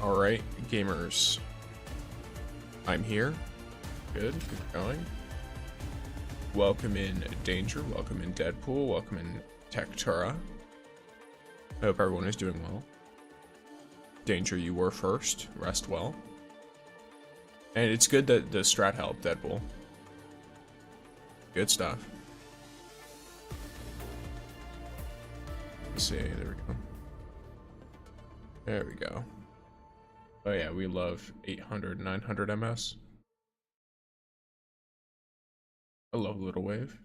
Alright, gamers. I'm here. Good going. Welcome in Danger, welcome in Deadpool, welcome in Tektura. I hope everyone is doing well. Danger, you were first. Rest well. And it's good that the strat helped, Deadpool. Good stuff. Let's see, there we go. There we go. Oh yeah, we love 800, 900 MS. I love Little Wave.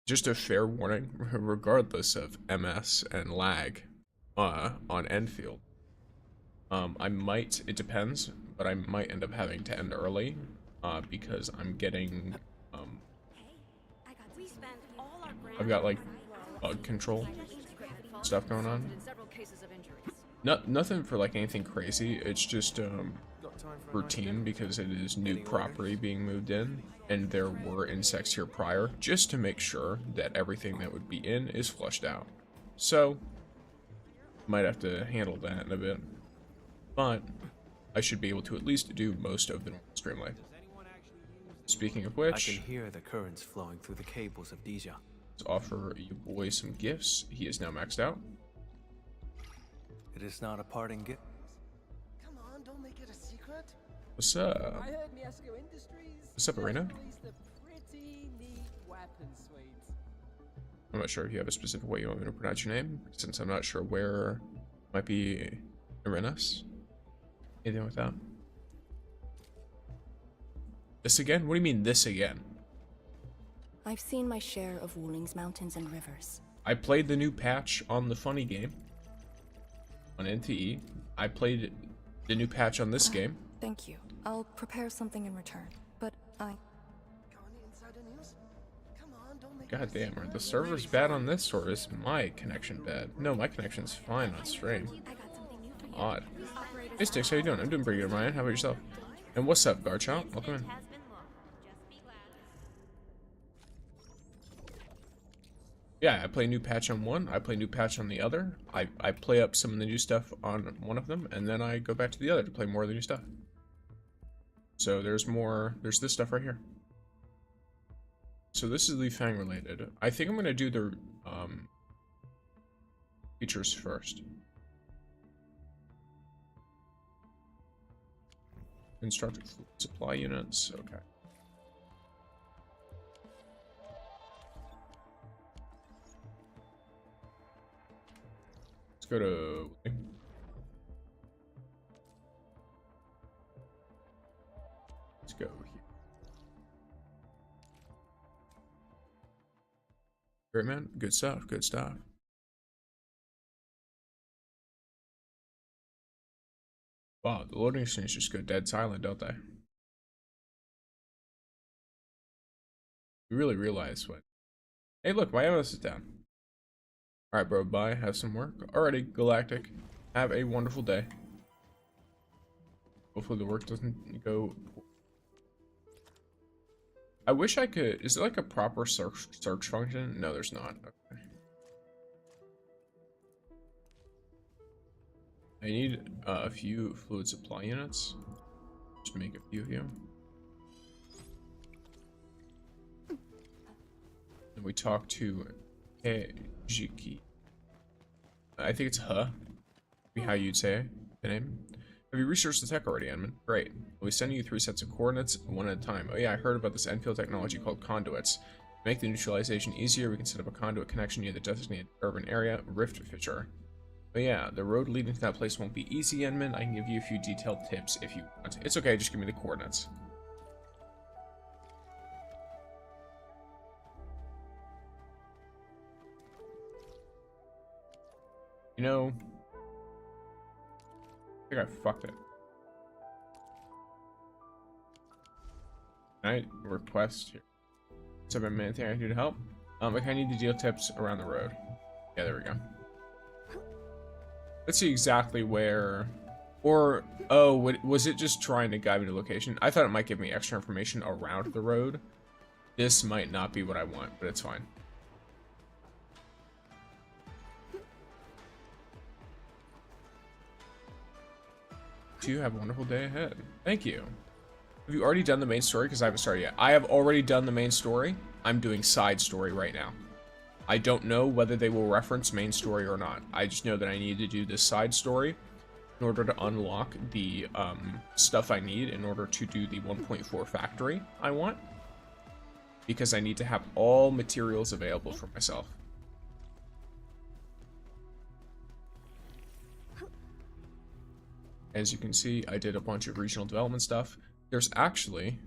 Just a fair warning, regardless of MS and lag on Endfield. I might, it depends, but I might end up having to end early because I'm getting, I've got like bug control stuff going on. Nothing for like anything crazy, it's just routine because it is new property being moved in and there were insects here prior, just to make sure that everything that would be in is flushed out. So might have to handle that in a bit, but I should be able to at least do most of the stream life. Speaking of which, I can hear the currents flowing through the cables of Dija. Let's offer you boys some gifts. He is now maxed out. It is not a parting gift. Come on, don't make it a secret. What's up? I heard Miasco Industries. What's up, Arena? released a pretty neat weapon suite. I'm not sure if you have a specific way you want me to pronounce your name, since I'm not sure where might be Arenas. Anything with that? This again? What do you mean this again? I've seen my share of Wooling's mountains and rivers. I played the new patch on the funny game. On NTE. I played the new patch on this game. Thank you. I'll prepare something in return, but I... Got any insider news? Come on, don't make God it a damn, are secret. the servers bad on this, or is my connection bad? No, my connection's fine on stream. Odd. Hey Sticks, how you doing? I'm doing pretty good, Ryan. How about yourself? And what's up, Garchomp? Welcome in. Yeah, I play new patch on one, I play new patch on the other. I play up some of the new stuff on one of them, and then I go back to the other to play more of the new stuff. So there's this stuff right here. So this is Leaf Fang related. I think I'm gonna do the features first. Constructed supply units, okay. Go to let's go here. Great, man. Good stuff. Good stuff. Wow, the loading screens just go dead silent, don't they? You really realize what? Hey, look, my MS is down. Alright, bro, bye. Have some work. Alrighty, Galactic. Have a wonderful day. Hopefully the work doesn't go... I wish I could... Is there like a proper search function? No, there's not. Okay. I need a few fluid supply units. Just make a few of you. And we talk to... Jiki. I think it's be how you'd say the name. Have you researched the tech already, Edmund? Great. We'll be sending you 3 sets of coordinates, one at a time. Oh yeah, I heard about this Endfield technology called conduits. To make the neutralization easier, we can set up a conduit connection near the designated urban area, Rift Fisher. But yeah, the road leading to that place won't be easy, Edmund. I can give you a few detailed tips if you want. It's okay, just give me the coordinates. You know, I think I fucked it. Can I request here? What's up, man? Anything I can do to help? I kind of need the deal tips around the road. Yeah, there we go. Let's see exactly where, or, oh, was it just trying to guide me to location? I thought it might give me extra information around the road. This might not be what I want, but it's fine. You have a wonderful day ahead. Thank you. Have you already done the main story? Because I haven't started yet. I have already done the main story. I'm doing side story right now. I don't know whether they will reference main story or not. I just know that I need to do this side story in order to unlock the stuff I need in order to do the 1.4 factory I want. Because I need to have all materials available for myself. As you can see, I did a bunch of regional development stuff. There's actually...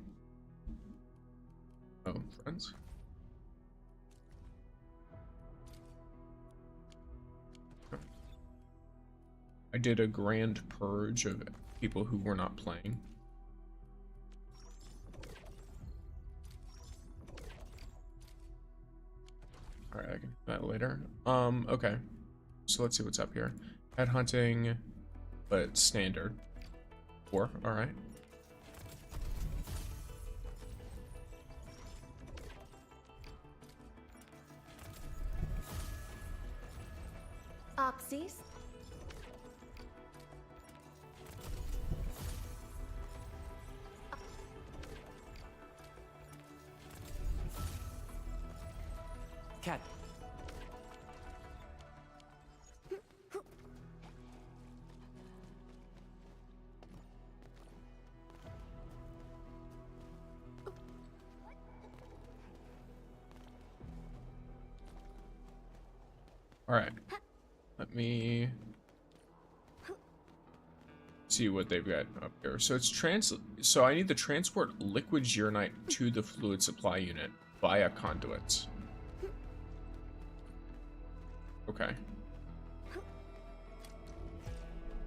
Oh, friends? I did a grand purge of people who were not playing. Alright, I can do that later. Okay. So let's see what's up here. Headhunting, but standard. 4, alright. Oxys? Cat. All right. Let me see what they've got up here. So it's so I need to transport liquid Gyrnite to the fluid supply unit via conduits. Okay.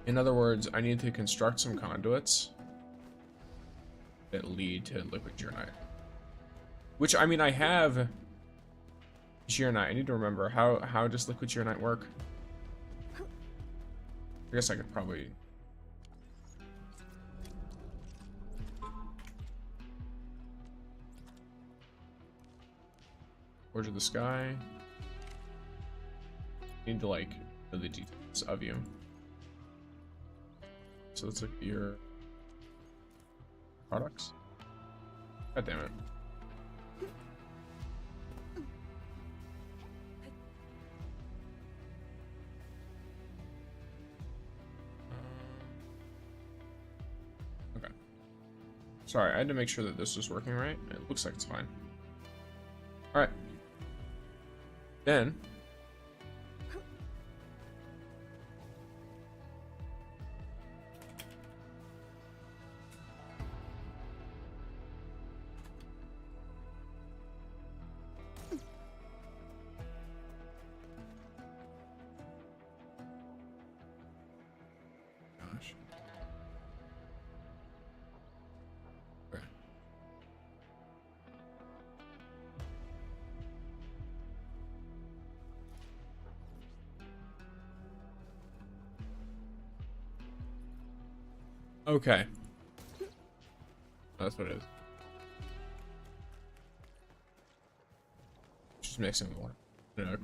In other words, I need to construct some conduits that lead to liquid Gyrnite. Which, I mean, I have Gyrnite. I need to remember, how does liquid Gyrnite work? I guess I could probably... Forge of the Sky. Need to, like, know the details of you. So let's look at your products. God damn it. Okay. Sorry, I had to make sure that this was working right. It looks like it's fine. Alright. Then... Okay. That's what it is. Just mixing the water. No,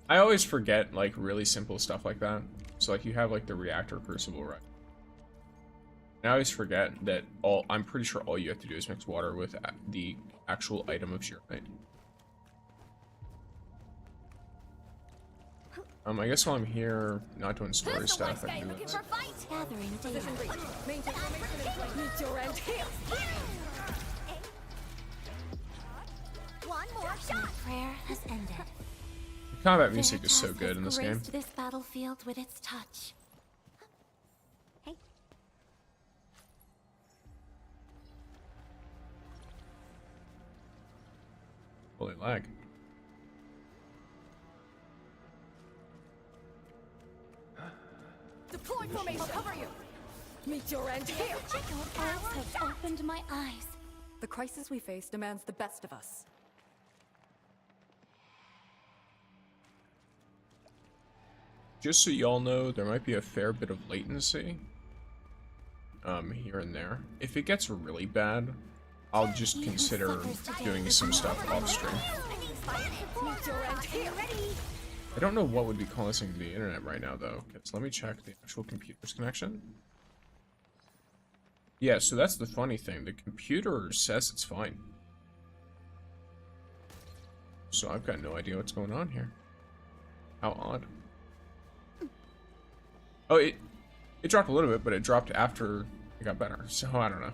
I always forget, like, really simple stuff like that. So, like, you have, like, the reactor crucible, right? And I always forget that I'm pretty sure all you have to do is mix water with the actual item of Gyrnite. I guess while I'm here, not doing story stuff, I can do that. Gathering data. One more shot. Prayer has ended. The combat music is so good in this game. Graced this battlefield with its touch. Hey. Holy lag. Deploy formation. I'll cover you. Meet your end here. Eyes have opened my eyes. The crisis we face demands the best of us. Just so y'all know, there might be a fair bit of latency here and there. If it gets really bad, I'll just consider doing some stuff off stream. Meet your end here. Ready. I don't know what would be causing the internet right now, though. Okay, so let me check the actual computer's connection. Yeah, so that's the funny thing. The computer says it's fine. So I've got no idea what's going on here. How odd. Oh, it dropped a little bit, but it dropped after it got better. So I don't know.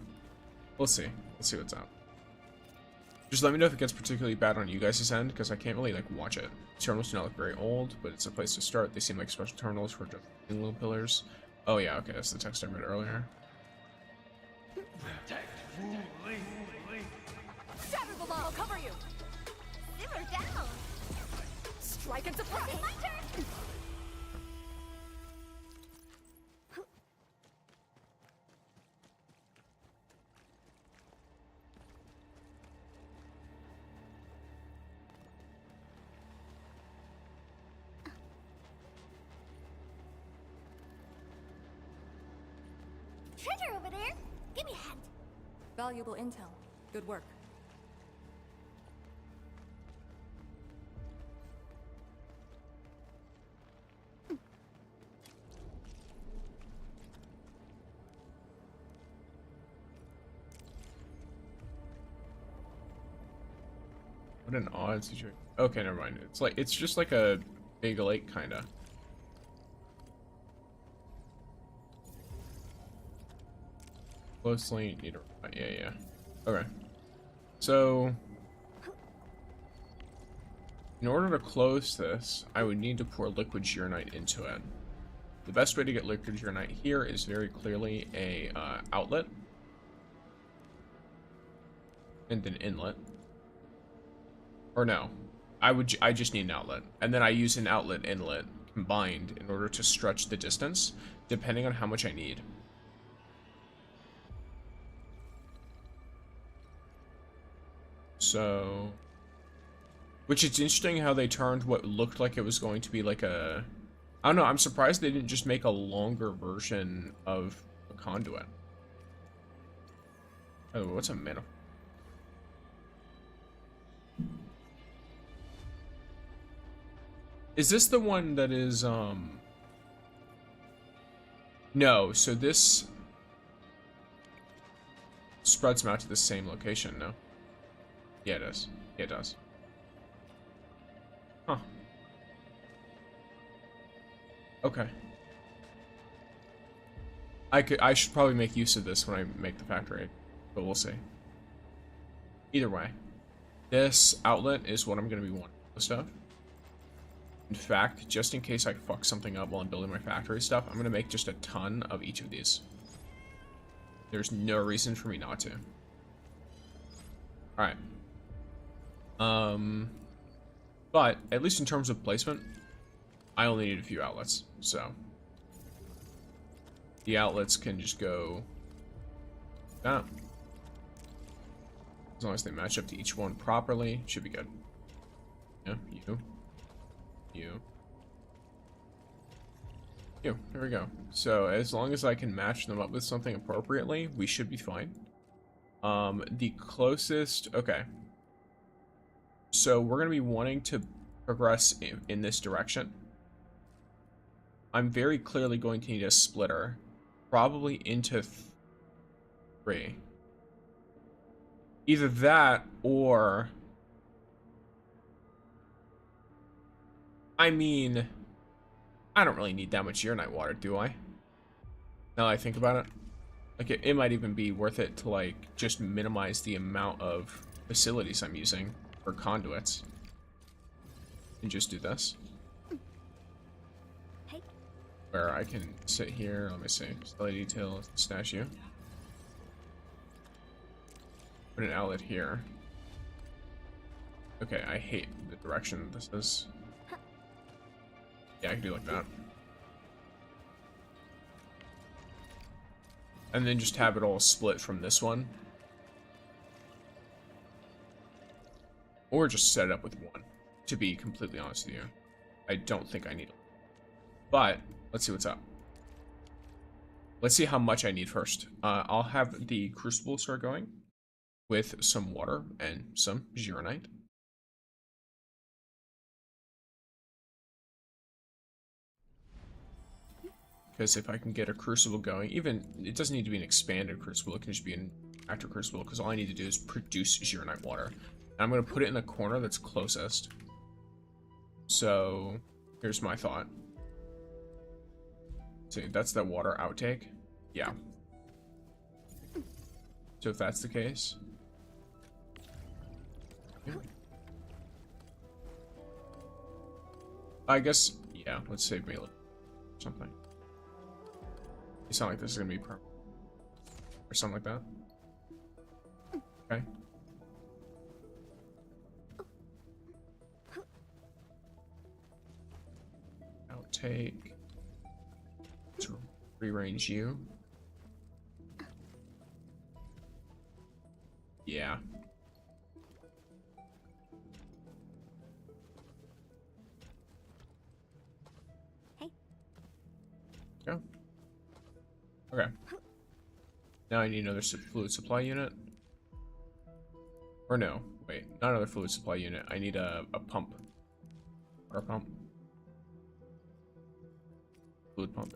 We'll see. We'll see what's up. Just let me know if it gets particularly bad on you guys' end, because I can't really, like, watch it. Terminals do not look very old, but it's a place to start. They seem like special terminals for just little pillars. Oh, yeah, okay, that's the text I read earlier. Shatter the law. I'll cover you. Simmer down. Strike and surprise. It's my turn. Treasure over there. Give me a hand. Valuable intel. Good work. What an odd situation. Okay, never mind. It's just like a big lake, kinda. Closely need a yeah. Okay. So in order to close this, I would need to pour liquid Gyrnite into it. The best way to get liquid Gyrnite here is very clearly a outlet and an inlet. Or no, I just need an outlet, and then I use an outlet inlet combined in order to stretch the distance, depending on how much I need. So, which it's interesting how they turned what looked like it was going to be like a, I don't know, I'm surprised they didn't just make a longer version of a conduit. Oh, what's a manifold? Is this the one that is, no, so this spreads them out to the same location, no? Yeah, it does. Yeah, it does. Huh. Okay. I should probably make use of this when I make the factory, but we'll see. Either way, this outlet is what I'm going to be wanting most of. In fact, just in case I fuck something up while I'm building my factory stuff, I'm going to make just a ton of each of these. There's no reason for me not to. Alright. But, at least in terms of placement, I only need a few outlets, so. The outlets can just go that. As long as they match up to each one properly, should be good. Yeah, you. There we go. So as long as I can match them up with something appropriately, we should be fine. The closest, okay. So we're gonna be wanting to progress in this direction. I'm very clearly going to need a splitter, probably into 3. Either that or, I mean, I don't really need that much Urnite water, do I? Now that I think about it. Like, it might even be worth it to, like, just minimize the amount of facilities I'm using for conduits. And just do this. Hey. Where I can sit here, let me see, display detail, statue. Put an outlet here. Okay, I hate the direction this is. Yeah, I can do like that. And then just have it all split from this one. Or just set it up with one, to be completely honest with you. I don't think I need it. But, let's see what's up. Let's see how much I need first. I'll have the crucible start going with some water and some Gyrnite. because if I can get a crucible going, even it doesn't need to be an expanded crucible, it can just be an active crucible, because all I need to do is produce Zyrnite water. And I'm going to put it in the corner that's closest. So here's my thought. See, that's that water outtake. Yeah. So if that's the case, yeah. I guess, yeah, let's save me a little something. It's not like this is gonna be permanent or something like that. Okay. Outtake. Let's rearrange you. Yeah. Hey. Go. Okay. Now I need another fluid supply unit. Or no, wait, not another fluid supply unit. I need a pump. Or a pump. Fluid pump.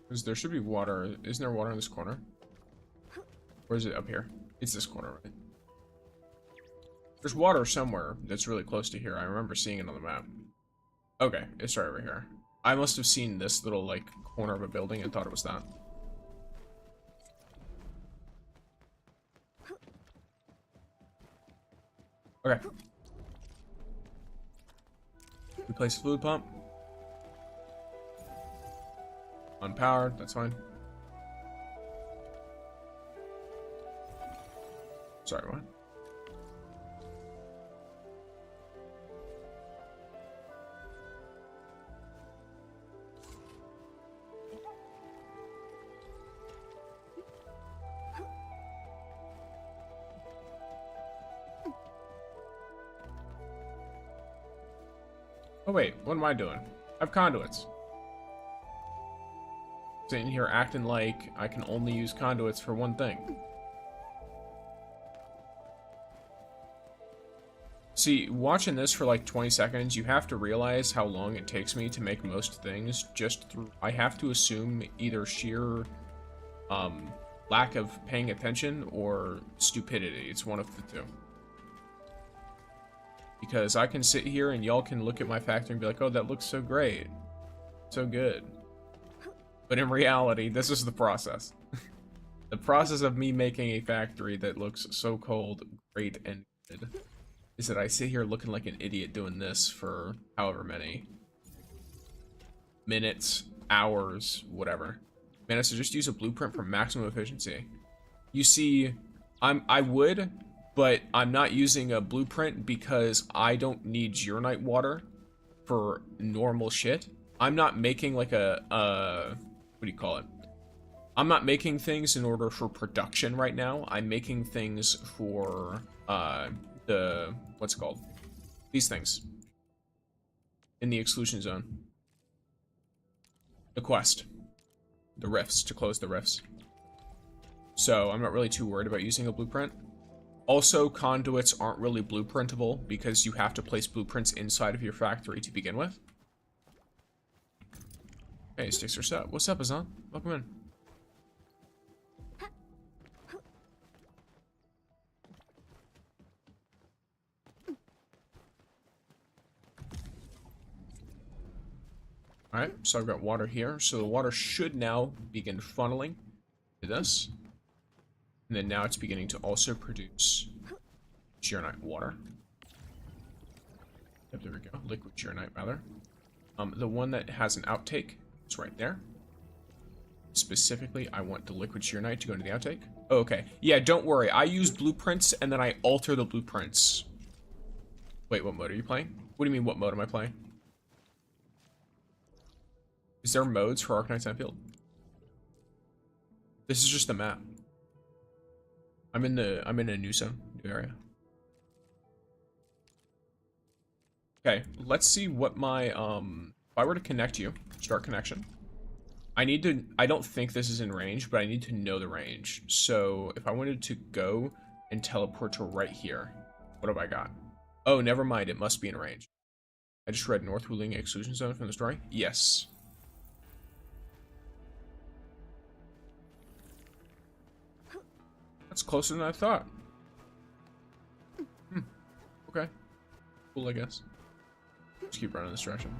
Because there should be water. Isn't there water in this corner? Or is it up here? It's this corner, right? There's water somewhere that's really close to here. I remember seeing it on the map. Okay, it's right over here. I must have seen this little, like, corner of a building and thought it was that. Okay. Replace fluid pump. Unpowered, that's fine. Sorry, what? Oh wait, what am I doing? I have conduits. Sitting here acting like I can only use conduits for one thing. See, watching this for like 20 seconds, you have to realize how long it takes me to make most things just through... I have to assume either sheer lack of paying attention or stupidity. It's one of the two. Because I can sit here and y'all can look at my factory and be like, oh, that looks so great. So good. But in reality, this is the process. The process of me making a factory that looks so cold, great, and good is that I sit here looking like an idiot doing this for however many minutes, hours, whatever. Man, so just use a blueprint for maximum efficiency. You see, I would, but I'm not using a blueprint because I don't need Zyrnite water for normal shit. I'm not making like a what do you call it? I'm not making things in order for production right now. I'm making things for the what's it called? These things in the exclusion zone. The quest, the rifts, to close the rifts. So I'm not really too worried about using a blueprint. Also, conduits aren't really blueprintable because you have to place blueprints inside of your factory to begin with. Hey, sticks are set. What's up, Azan? Welcome in. Alright, so I've got water here. So the water should now begin funneling to this. And then now it's beginning to also produce Zyrnite water. Yep, there we go. Liquid Zyrnite, rather. The one that has an outtake is right there. Specifically, I want the liquid Zyrnite to go into the outtake. Oh, okay. Yeah, don't worry. I use blueprints, and then I alter the blueprints. Wait, what mode are you playing? What do you mean, what mode am I playing? Is there modes for Arknights Endfield? This is just the map. I'm in a new zone, new area. Okay, let's see what my if I were to connect you, start connection. I don't think this is in range, but I need to know the range. So if I wanted to go and teleport to right here, what have I got? Oh, never mind, it must be in range. I just read North Wuling exclusion zone from the story. Yes. That's closer than I thought. Okay. Cool, I guess. Just keep running this direction.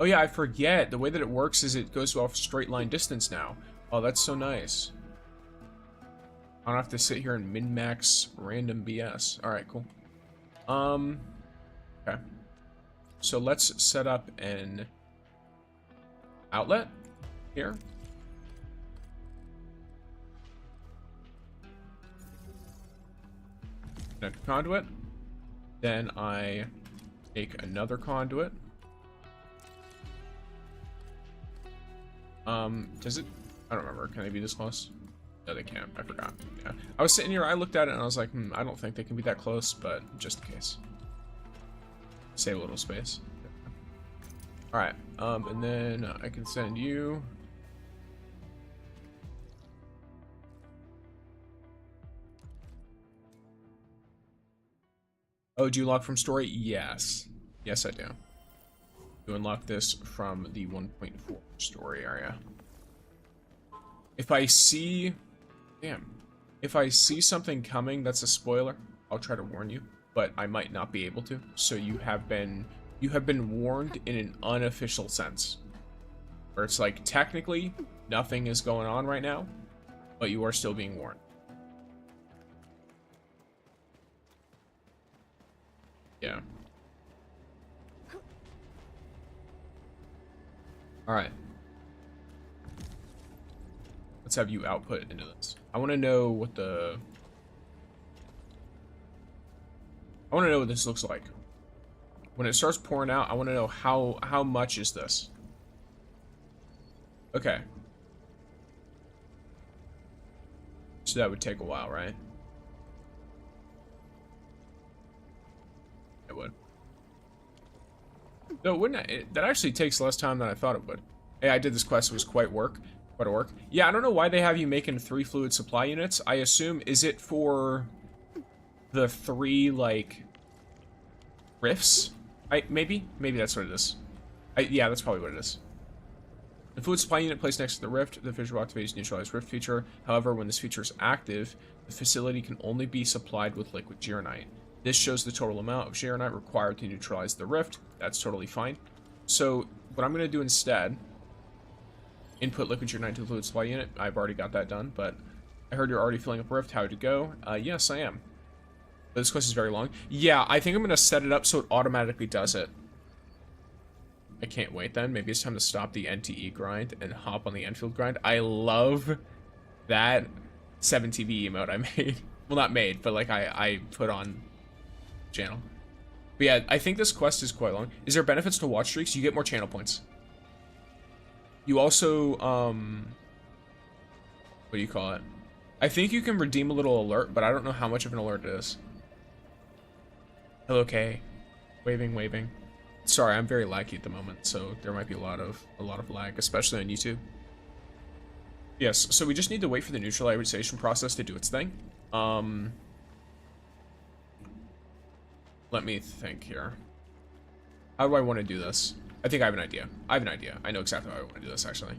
Oh yeah, I forget. The way that it works is it goes off straight line distance now. Oh, that's so nice. I don't have to sit here and min-max random BS. Alright, cool. Okay. So let's set up an outlet here. Connect a conduit. Then I make another conduit. Does it? I don't remember. Can they be this close? No, they can't. I forgot. Yeah. I was sitting here, I looked at it, and I was like, I don't think they can be that close, but just in case. Save a little space. Alright, and then I can send you... Oh, do you unlock from story? Yes. Yes, I do. You unlock this from the 1.4 story area. If I see... Damn. If I see something coming that's a spoiler, I'll try to warn you, but I might not be able to. So you have been warned in an unofficial sense. Where it's like, technically, nothing is going on right now, but you are still being warned. Yeah. Alright. Let's have you output into this. I want to know what the... I want to know what this looks like. When it starts pouring out, I want to know how much is this? Okay. So that would take a while, right? It would. No, wouldn't it? That actually takes less time than I thought it would. Hey, I did this quest. It was quite a work. Yeah, I don't know why they have you making 3 fluid supply units. I assume, is it for the 3, like, rifts? Maybe that's what it is. Yeah, that's probably what it is. The fluid supply unit placed next to the rift, the visual activates neutralize rift feature. However, when this feature is active, the facility can only be supplied with liquid Geronite. This shows the total amount of Geronite required to neutralize the rift. That's totally fine. So, what I'm going to do instead... Input liquid Geronite to the fluid supply unit. I've already got that done, but I heard you're already filling up rift. How'd it go? Yes, I am. But this quest is very long. Yeah, I think I'm going to set it up so it automatically does it. I can't wait then. Maybe it's time to stop the NTE grind and hop on the Endfield grind. I love that 7TV emote I made. Well, not made, but like I put on channel. But yeah, I think this quest is quite long. Is there benefits to watch streaks? You get more channel points. You also, what do you call it? I think you can redeem a little alert, but I don't know how much of an alert it is. Hello, Kay. Waving. Sorry, I'm very laggy at the moment, so there might be a lot of lag, especially on YouTube. Yes, so we just need to wait for the neutralization process to do its thing. Let me think here. How do I want to do this? I think I have an idea. I know exactly how I want to do this, actually.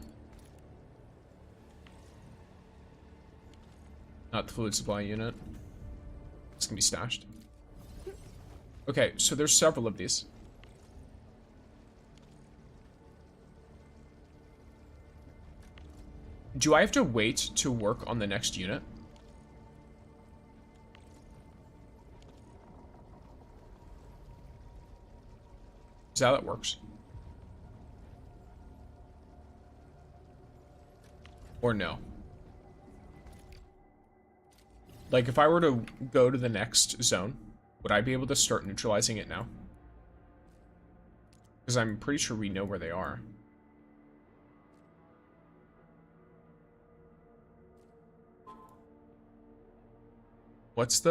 Not the fluid supply unit. It's gonna be stashed. Okay, so there's several of these. Do I have to wait to work on the next unit? Is that how that works? Or no? Like, if I were to go to the next zone, would I be able to start neutralizing it now? Because I'm pretty sure we know where they are. What's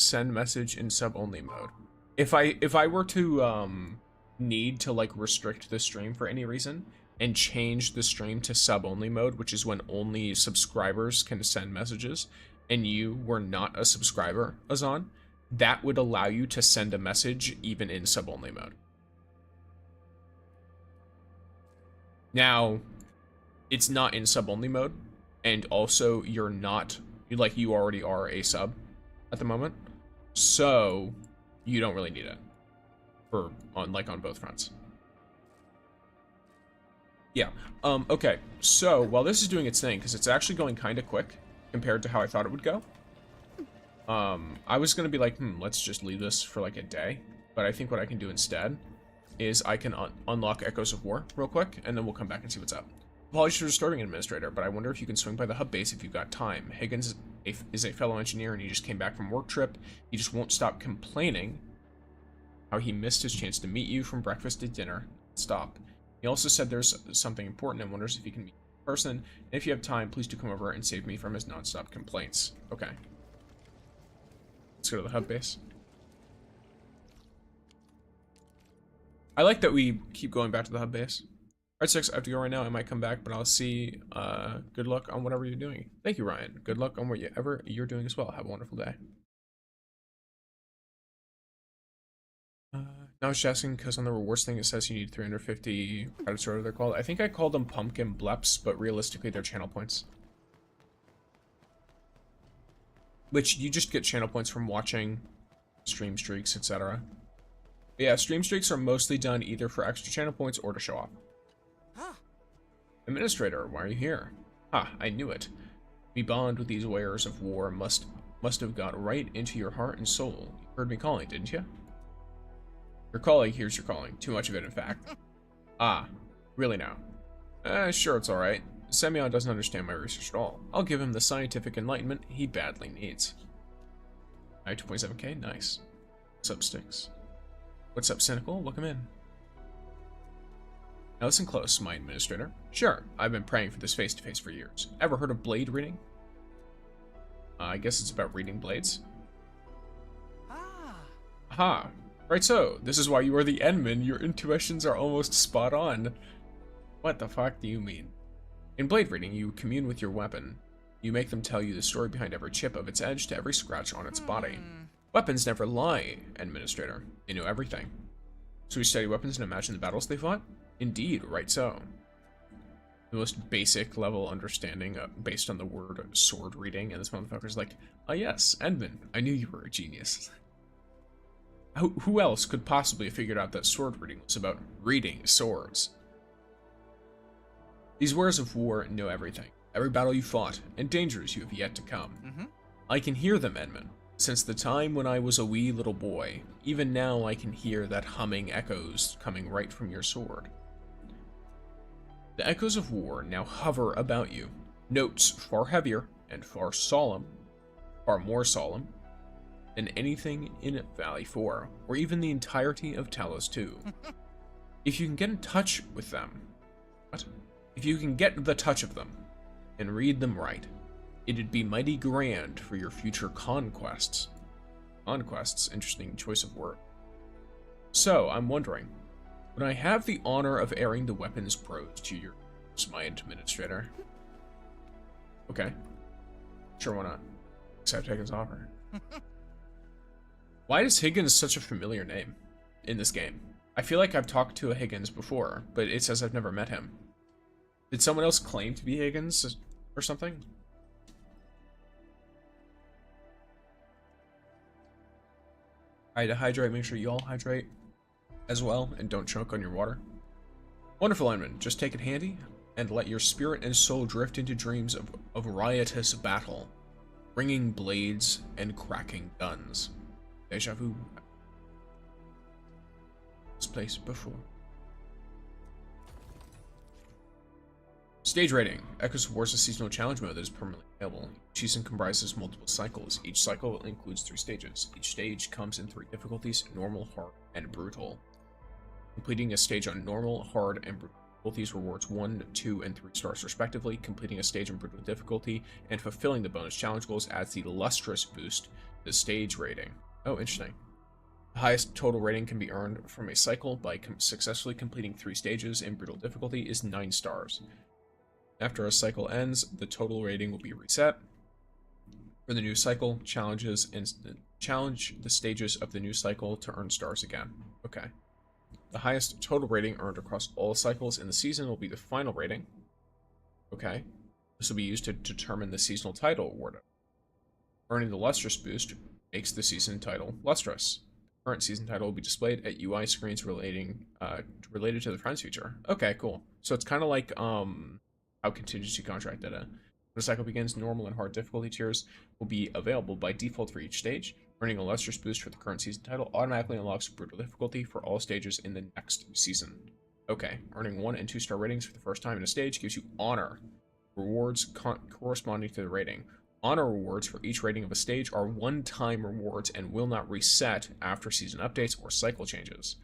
send message in sub-only mode? If I were to need to like restrict the stream for any reason and change the stream to sub-only mode, which is when only subscribers can send messages, and you were not a subscriber, Azan, that would allow you to send a message even in sub-only mode. Now, it's not in sub-only mode, and also you're not, like, you already are a sub at the moment, so you don't really need it on both fronts. Yeah. Okay. So while this is doing its thing, because it's actually going kind of quick compared to how I thought it would go. I was gonna be like, let's just leave this for like a day, but I think what I can do instead is I can unlock Echoes of War real quick, and then we'll come back and see what's up. Apologies for disturbing, Administrator, but I wonder if you can swing by the hub base if you've got time. Higgins is a fellow engineer, and he just came back from work trip. He just won't stop complaining how he missed his chance to meet you from breakfast to dinner. Stop. He also said there's something important and wonders if he can meet in person. And if you have time, please do come over and save me from his non-stop complaints. Okay. Let's go to the hub base. I like that we keep going back to the hub base. Alright, 6, I have to go right now. I might come back, but I'll see. Good luck on whatever you're doing. Thank you, Ryan. Good luck on whatever you're doing as well. Have a wonderful day. Now I was just asking because on the rewards thing it says you need 350 credits or whatever they're called. I think I called them pumpkin bleps, but realistically they're channel points. Which you just get channel points from watching stream streaks, etc. Yeah, stream streaks are mostly done either for extra channel points or to show off. Huh. Administrator, why are you here? I knew it. We bond with these wearers of war must have got right into your heart and soul. You heard me calling, didn't you? Your calling here's your calling. Too much of it, in fact. Really now? Sure, it's alright. Semyon doesn't understand my research at all. I'll give him the scientific enlightenment he badly needs. Alright, 2.7k, nice. What's up, Sticks? What's up, Cynical? Welcome in. Now listen close, my administrator. Sure, I've been praying for this face-to-face for years. Ever heard of blade reading? I guess it's about reading blades. Aha. Right, so this is why you are the Endman. Your intuitions are almost spot on. What the fuck do you mean? In blade reading, you commune with your weapon. You make them tell you the story behind every chip of its edge to every scratch on its body. Weapons never lie, Administrator. They know everything. So we study weapons and imagine the battles they fought? Indeed, right so. The most basic level understanding based on the word sword reading, and this motherfucker's like, oh yes, Endman, I knew you were a genius. Who else could possibly have figured out that sword reading was about reading swords? These wearers of war know everything. Every battle you fought, and dangers you have yet to come. I can hear them, Edmund. Since the time when I was a wee little boy, even now I can hear that humming echoes coming right from your sword. The echoes of war now hover about you. Notes far heavier and far more solemn, than anything in Valley 4, or even the entirety of Talos 2. If you can get in touch with them, if you can get the touch of them, and read them right, it'd be mighty grand for your future conquests. Conquests, interesting choice of word. So, I'm wondering, would I have the honor of airing the weapons prose to your my administrator? Okay. Sure, why not? Accept Higgins' offer. Why is Higgins such a familiar name in this game? I feel like I've talked to a Higgins before, but it says I've never met him. Did someone else claim to be Higgins or something? Alright, to hydrate, make sure you all hydrate as well, and don't choke on your water. Wonderful, Edmund. Just take it handy, and let your spirit and soul drift into dreams of riotous battle, ringing blades and cracking guns. Deja vu. This place before. Stage rating. Echoes of War is a seasonal challenge mode that is permanently available. Each season comprises multiple cycles. Each cycle includes 3 stages. Each stage comes in 3 difficulties: normal, hard, and brutal. Completing a stage on normal, hard, and brutal difficulties rewards 1, 2, and 3 stars respectively. Completing a stage on brutal difficulty and fulfilling the bonus challenge goals adds the lustrous boost to the stage rating. Oh, interesting. The highest total rating can be earned from a cycle by successfully completing 3 stages in brutal difficulty is 9 stars. After a cycle ends, the total rating will be reset. For the new cycle, challenge the stages of the new cycle to earn stars again. Okay. The highest total rating earned across all cycles in the season will be the final rating. Okay. This will be used to determine the seasonal title award. Earning the lustrous boost makes the season title lustrous. Current season title will be displayed at UI screens related to the Friends feature. Okay, cool. So it's kind of like how contingency contract did it. When the cycle begins, normal and hard difficulty tiers will be available by default for each stage. Earning a lustrous boost for the current season title automatically unlocks brutal difficulty for all stages in the next season. Okay, earning 1 and 2 star ratings for the first time in a stage gives you honor. Rewards corresponding to the rating. Honor rewards for each rating of a stage are one-time rewards and will not reset after season updates or cycle changes.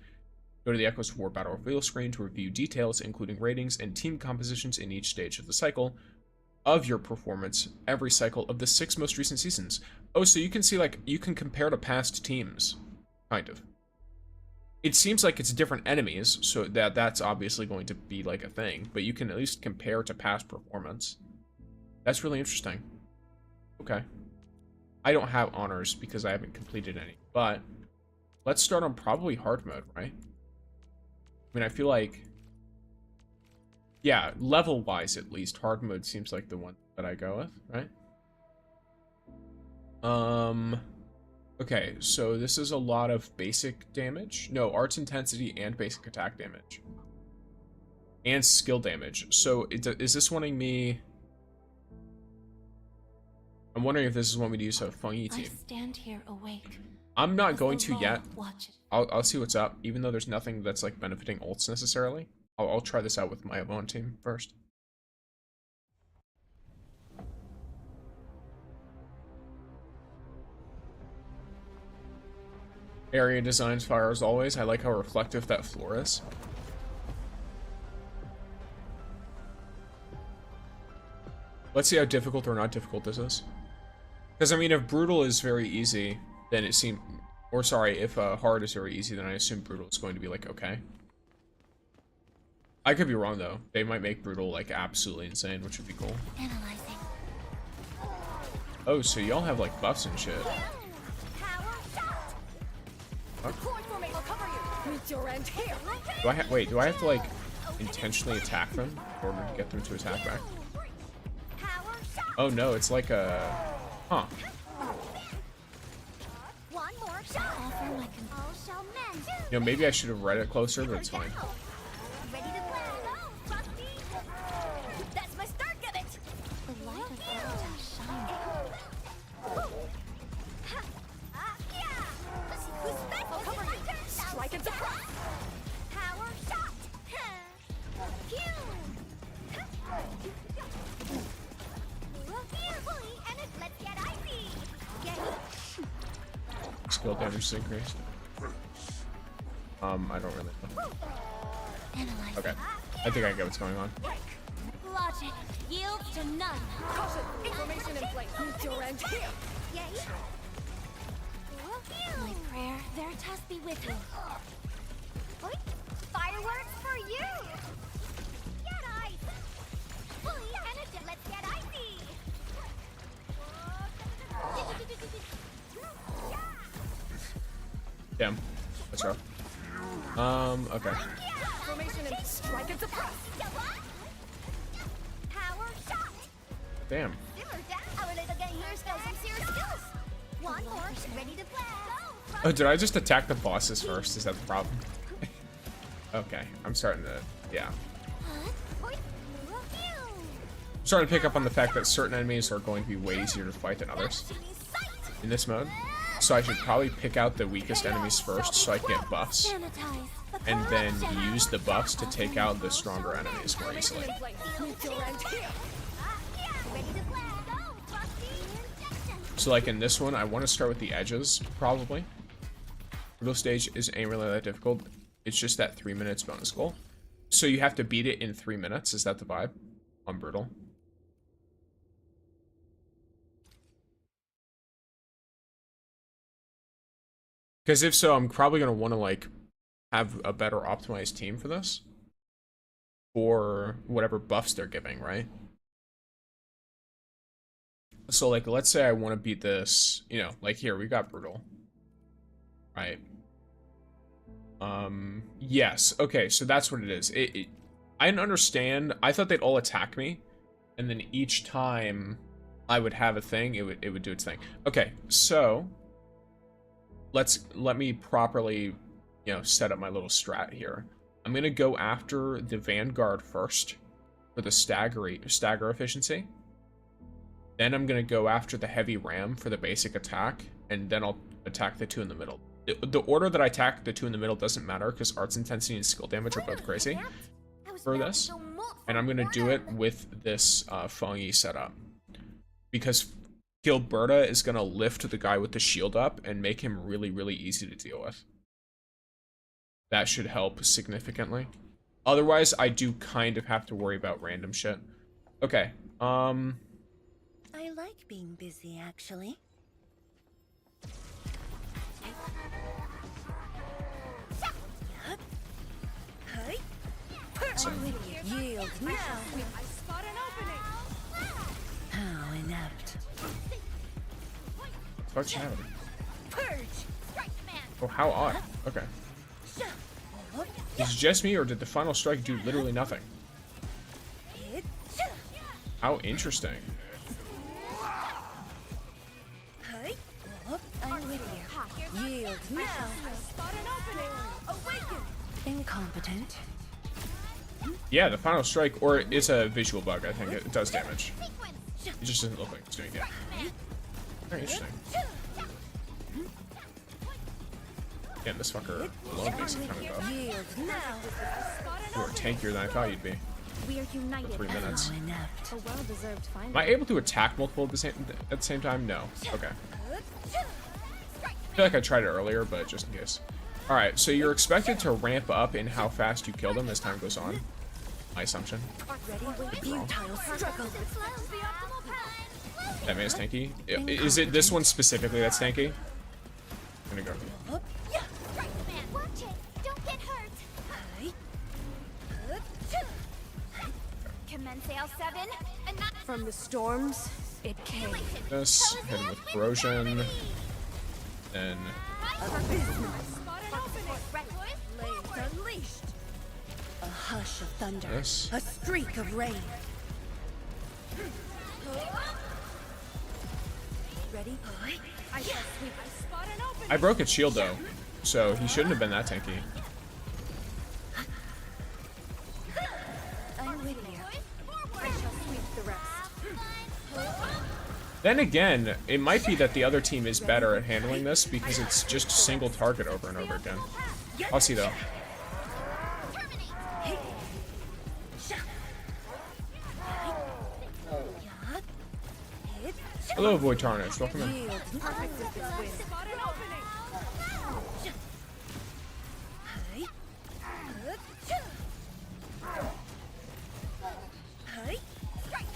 Go to the Echoes of War Battle Reveal screen to review details, including ratings and team compositions in each stage of the cycle of your performance every cycle of the 6 most recent seasons. Oh, so you can see, like, you can compare to past teams, kind of. It seems like it's different enemies, so that's obviously going to be, like, a thing, but you can at least compare to past performance. That's really interesting. Okay. I don't have honors because I haven't completed any, but let's start on probably hard mode, right? I mean, I feel like, yeah, level-wise at least, hard mode seems like the one that I go with, right? Okay, so this is a lot of basic damage. No, arts intensity and basic attack damage. And skill damage. So, is this wanting me... I'm wondering if this is wanting me to use a Fungi team. I stand here awake. I'm not going to yet. Watch it. I'll see what's up, even though there's nothing that's, like, benefiting ults necessarily. I'll try this out with my own team first. Area designs fire as always. I like how reflective that floor is. Let's see how difficult or not difficult this is. Because, I mean, if brutal is very easy, then it seems... Or, sorry, if hard is very easy, then I assume brutal is going to be, like, okay. I could be wrong, though. They might make brutal, like, absolutely insane, which would be cool. Analyzing. Oh, so y'all have, like, buffs and shit. Power shot. Huh? I'll cover you. Meet your end here. Wait, do I have to, like, intentionally attack them in order to get them to attack back? Power shot. Oh, no, it's like a... Huh. One more shot. All shall mend. You know, maybe I should have read it closer, but it's fine. Ready to play. Go, Frosty. That's my start of it. The light of Gacha shining. Yeah. Who's back? I'll cover you. Strike and surprise. Power shot. Pew. Fully, and let's get icy. Get Skill damage is increased. I don't really know. analyze. Okay. I think I get what's going on. Logic yields to none. Caution! Information in place. Meet your end here. Yay. My prayer, Veritas be with you. Fireworks for you. Get ice. Fully energetic. Let's get icy. Damn. That's rough. Okay. Information in strike and surprise. Power shot. Damn. Simmer down. Our little gang here shows some serious skills. One more, ready to play. Oh, did I just attack the bosses first? Is that the problem? Okay, I'm starting to... Yeah. Starting to pick up on the fact that certain enemies are going to be way easier to fight than others in this mode. So I should probably pick out the weakest enemies first so I can get buffs. And then use the buffs to take out the stronger enemies more easily. Meet your end here. So like in this one, I want to start with the edges, probably. Brutal stage ain't really that difficult. It's just that 3 minutes bonus goal. So you have to beat it in 3 minutes. Is that the vibe on Brutal? Because if so, I'm probably going to want to like have a better optimized team for this. For whatever buffs they're giving, right? So like, let's say I want to beat this, you know, like here, we got Brutal. Right. Yes. Okay, so that's what it is. I didn't understand. I thought they'd all attack me. and then each time I would have a thing, it would do its thing. Okay, so let me properly, you know, set up my little strat here. I'm gonna go after the Vanguard first for the stagger efficiency. Then I'm gonna go after the heavy ram for the basic attack, and then I'll attack the two in the middle. The order that I attack the two in the middle doesn't matter because arts intensity and skill damage are both crazy for this. And I'm gonna do it with this Feng setup because Gilberta is gonna lift the guy with the shield up and make him really, really easy to deal with. That should help significantly. Otherwise, I do kind of have to worry about random shit. Okay, I like being busy, actually. Yield now. I spot an opening. How inept. what's happening? Purge. Oh, how odd. Okay. Is it just me, or did the final strike do literally nothing? How interesting. I'm with you. Yield now. I spot an opening. Awaken. Incompetent. Yeah, the final strike, or it's a visual bug, I think. It does damage. It just doesn't look like it's doing damage. Very interesting. Damn, this fucker alone makes it kind of tough. Yield now. You are tankier than I thought you'd be. We are united. 3 minutes. How inept. A well-deserved find. Am I able to attack multiple at the same time? No. Okay. I feel like I tried it earlier, but just in case. Alright, so you're expected to ramp up in how fast you kill them as time goes on. My assumption. That man is tanky. Is it this one specifically that's tanky? I'm gonna go. From the storms, it came. This, hit him with corrosion. Then Unleashed. A hush of thunder. this. A streak of rain. Ready? I shall sweep. I spot an opening. I broke its shield though, so he shouldn't have been that tanky. I'm with you. I shall sweep the rest. Then again, it might be that the other team is better at handling this because it's just single target over and over again. I'll see though. Hello, Void Tarnish. Welcome in. Perfect as this wind. Spot an opening.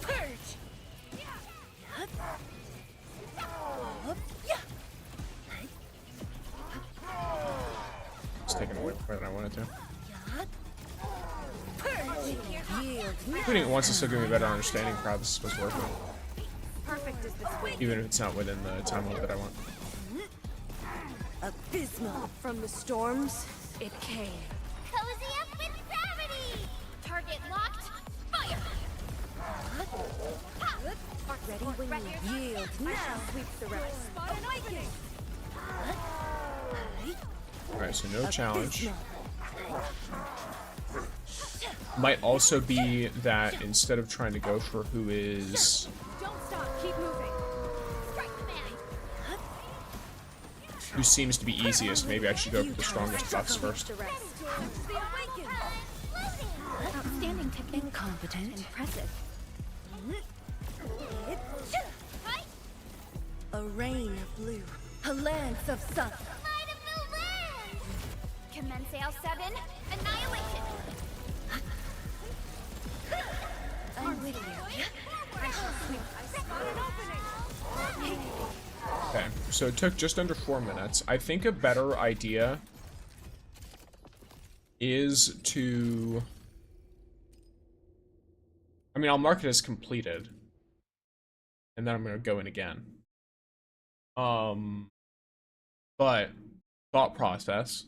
Purge. It's taken away more than I wanted to. Yield. Including it once to still give me a better understanding of how this is supposed to work, Perfect as this wind. even if it's not within the time limit that I want. Abysmal. From the storms, it came. Cozy up with gravity. Target locked. Fire. Ready when you yield now. Sweep the rest. Spot an opening. Alright, so no challenge. Might also be that instead of trying to go for who is... Don't stop. Keep moving. who seems to be easiest, maybe I should go for the strongest buffs first. The rest. The awaken. Outstanding technique. Incompetent. Impressive. A rain of blue. A lance of sun. Light of the land! Commence L7, annihilation! I'm with you. I shall sweep. I spot an opening. Okay, so it took just under 4 minutes. I think a better idea is to... I mean, I'll mark it as completed. And then I'm going to go in again. But thought process.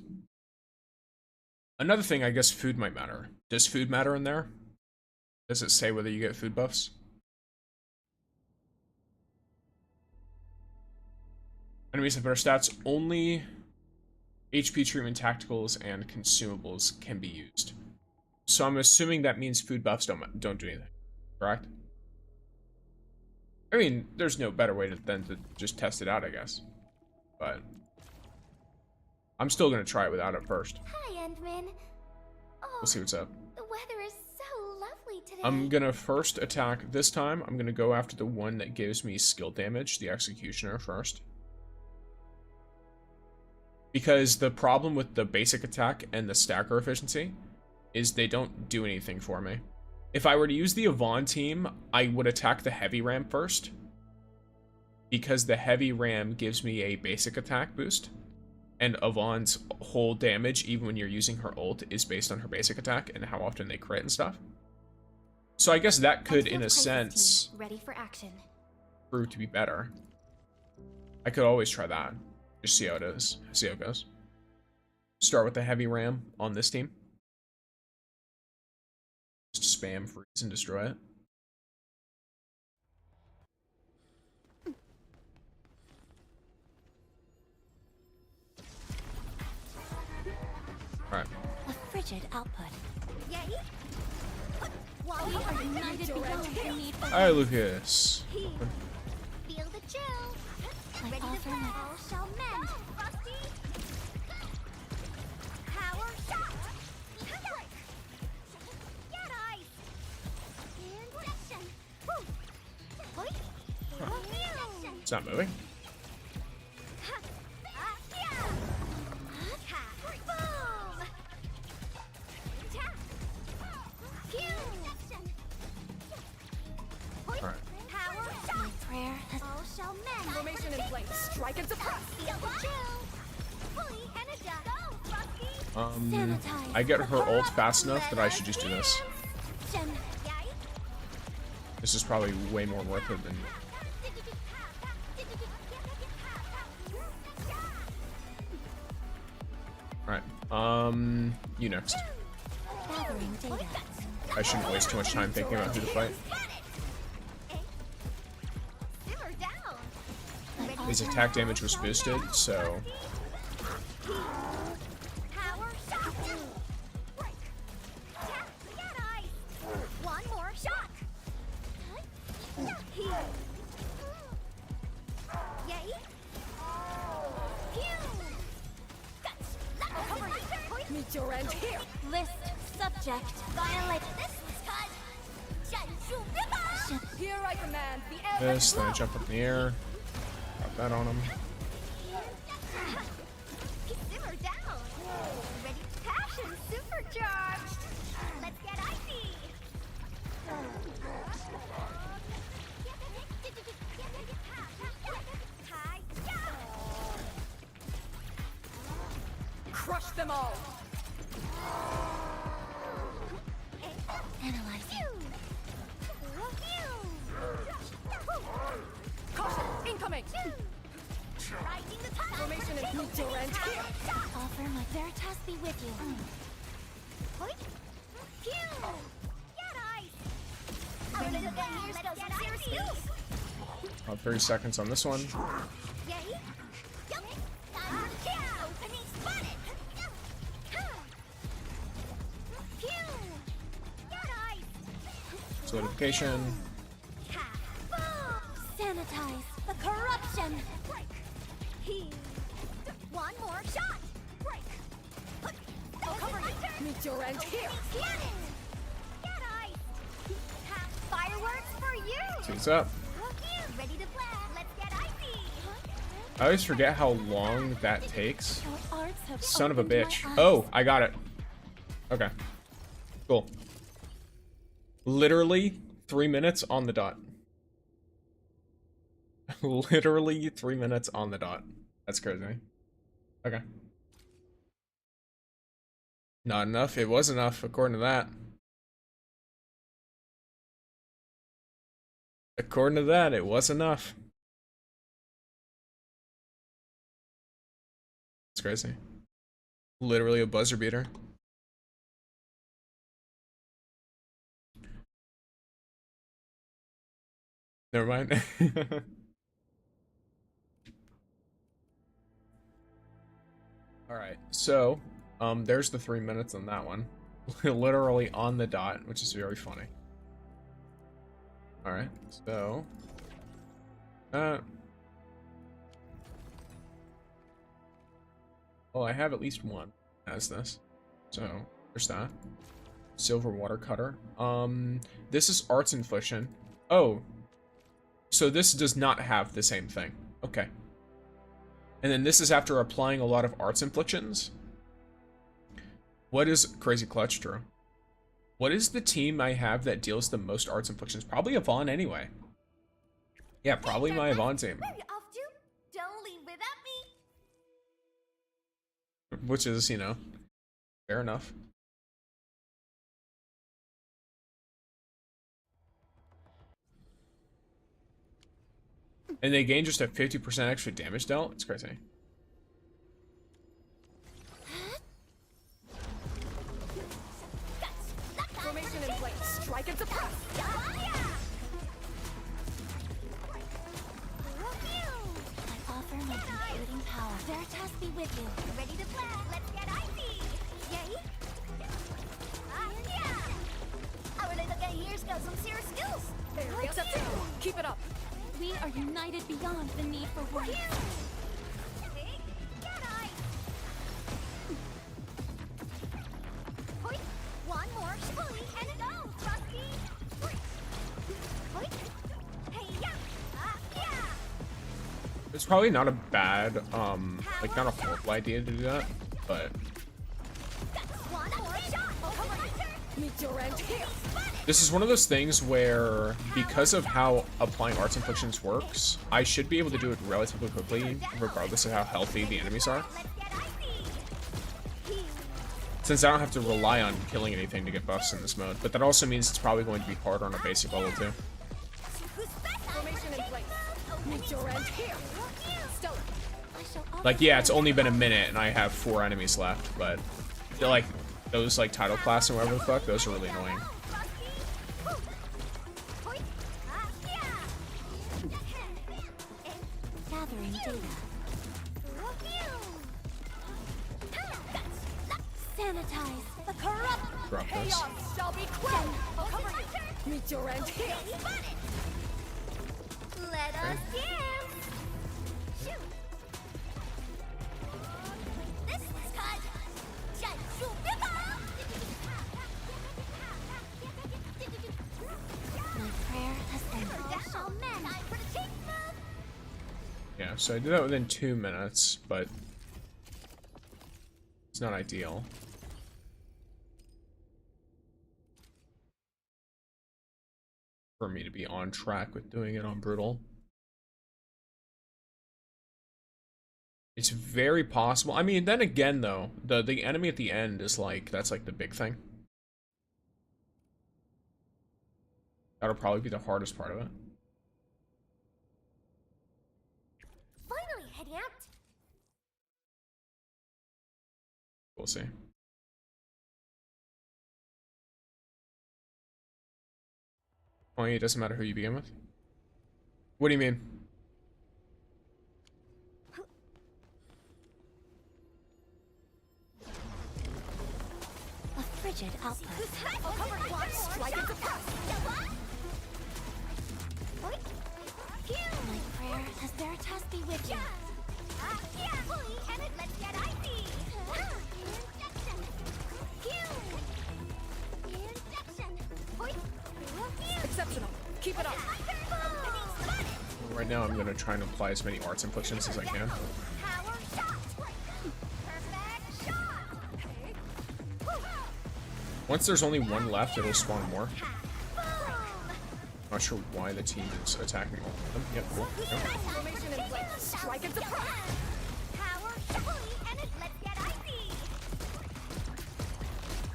Another thing, I guess food might matter. Does food matter in there? Does it say whether you get food buffs? Enemies have better stats. Only HP treatment, tacticals, and consumables can be used. So I'm assuming that means food buffs don't do anything, correct? I mean, there's no better way than to just test it out, I guess. But I'm still gonna try it without it first. Hi, Endman. Oh, We'll see what's up. the weather is so lovely today. I'm gonna first attack this time. I'm gonna go after the one that gives me skill damage, the Executioner, first. Because the problem with the basic attack and the stacker efficiency is they don't do anything for me. If I were to use the Yvonne team, I would attack the heavy ram first. Because the heavy ram gives me a basic attack boost. And Yvonne's whole damage, even when you're using her ult, is based on her basic attack and how often they crit and stuff. So I guess that could, in a sense, ready for action. prove to be better. I could always try that. Just see how it is. See how it goes. Start with the heavy ram on this team. Just spam, freeze, and destroy it. Alright. A frigid output. Yay! While we are united beyond the need for Hi, Lucas. feel the chill. I Ready to offer play. my- All shall mend. Frosty. Power shot. Strike. Get ice. Injection. Woo. Hoi. Injection. It's not moving. Ha. Yeah. Boom. Tap. Pew. Hoi. Alright. Power shot. Prayer has All shall mend. Formation in place. Strike and suppress. Feel the chill. Fully energized. Go, Frosty. sanitized. I get her ult fast enough that I should just do this. Gen- Yay. This is probably way more worth it than... Alright, you next. gathering data. I shouldn't waste too much time thinking about who to fight. Simmer down. His attack damage was boosted, so... Power shot. Break. Tap. Get ice. One more shot. Yay. Pew. I'll cover you. Meet your end here. List subject. Violate this cut. Here I command the This, then I jump up in the air. Got that on him. Simmer down. Ready? Passion supercharged. Let's get icy. Crush them all. Analyzing. Caution, incoming. Rising the tide. Formation in meet your end here. Offer my Veritas be with you. Point. Pew. Get ice. Ready to bang. Let's get icy. About 30 seconds on this one. Yay. Yup. Opening spotted. Pew. Get ice. Solidification. Sanitize the corruption. Break. He. One more shot. Break. I'll cover you. Meet your end here. Cannon. Get ice. Have fireworks for you. See what's up. Ready to play. Let's get icy. I always forget how long that takes. Your arts have Son of a opened my bitch. eyes. Oh, I got it. Okay. Cool. Literally 3 minutes on the dot. Literally 3 minutes on the dot. That's crazy. Okay. Not enough. It was enough, according to that. According to that, it was enough. It's crazy. Literally a buzzer beater. Never mind. All right, so there's the 3 minutes on that one. Literally on the dot, which is very funny. All right, so well, I have at least one as this, so there's that. Silver water cutter. This is arts infliction. Oh, so this does not have the same thing. Okay. And then this is after applying a lot of arts inflictions. What is crazy clutch, Drew? What is the team I have that deals the most arts inflictions? Probably Yvonne anyway. Yeah, probably my Yvonne team. Where are you off to? Don't leave without me. Which is, you know, fair enough. And they gain just a 50% extra damage dealt? It's crazy. Formation in place. Strike and suppress. I offer my computing power. Veritas be with you. Ready to play? Let's get icy. Yay! Yeah! Our little guy here's got some serious skills. Very exceptional. Keep it up. We are united beyond the need for words. Hey, get ice. Hoit. One more shibuli and a go, Frosty. Hoit. Hoit. Hey, yeah. Yeah. It's probably not a bad, like not a horrible idea to do that, but One more shot. Meet your end here. this is one of those things where, because of how applying arts inflictions works, I should be able to do it relatively quickly, regardless of how healthy the enemies are. Let's get icy. Since I don't have to rely on killing anything to get buffs in this mode, but that also means it's probably going to be harder on a basic level too. Formation in place. Meet your end here. Stellar. I shall offer Like, yeah, it's only been a minute and I have 4 enemies left, but I feel like those like title class and whatever the fuck, those are really annoying. gathering data. Sanitize the corrupt. Drop this. Chaos shall be quelled. I'll cover you. Meet your end here. Let us dance. Shoot. This is cut. My prayer has ended. Down, men. Time for the cheek move. Yeah, so I did that within 2 minutes, but it's not ideal. For me to be on track with doing it on brutal. It's very possible. I mean, then again though, the enemy at the end is like, that's like the big thing. That'll probably be the hardest part of it. Finally, heading out. We'll see. Oh, it doesn't matter who you begin with? What do you mean? A frigid output. I'll cover you. Strike and suppress. My prayer has Veritas be with you. Let's get icy. Exceptional. Keep it up. Right now I'm gonna try and apply as many arts inflictions as I can. Power shot. Perfect shot. Once there's only one left, it'll spawn more. Not sure why the team is attacking all of them. Yep, cool. Yep. Formation in place. Strike and suppress. Power shot. And let's get icy.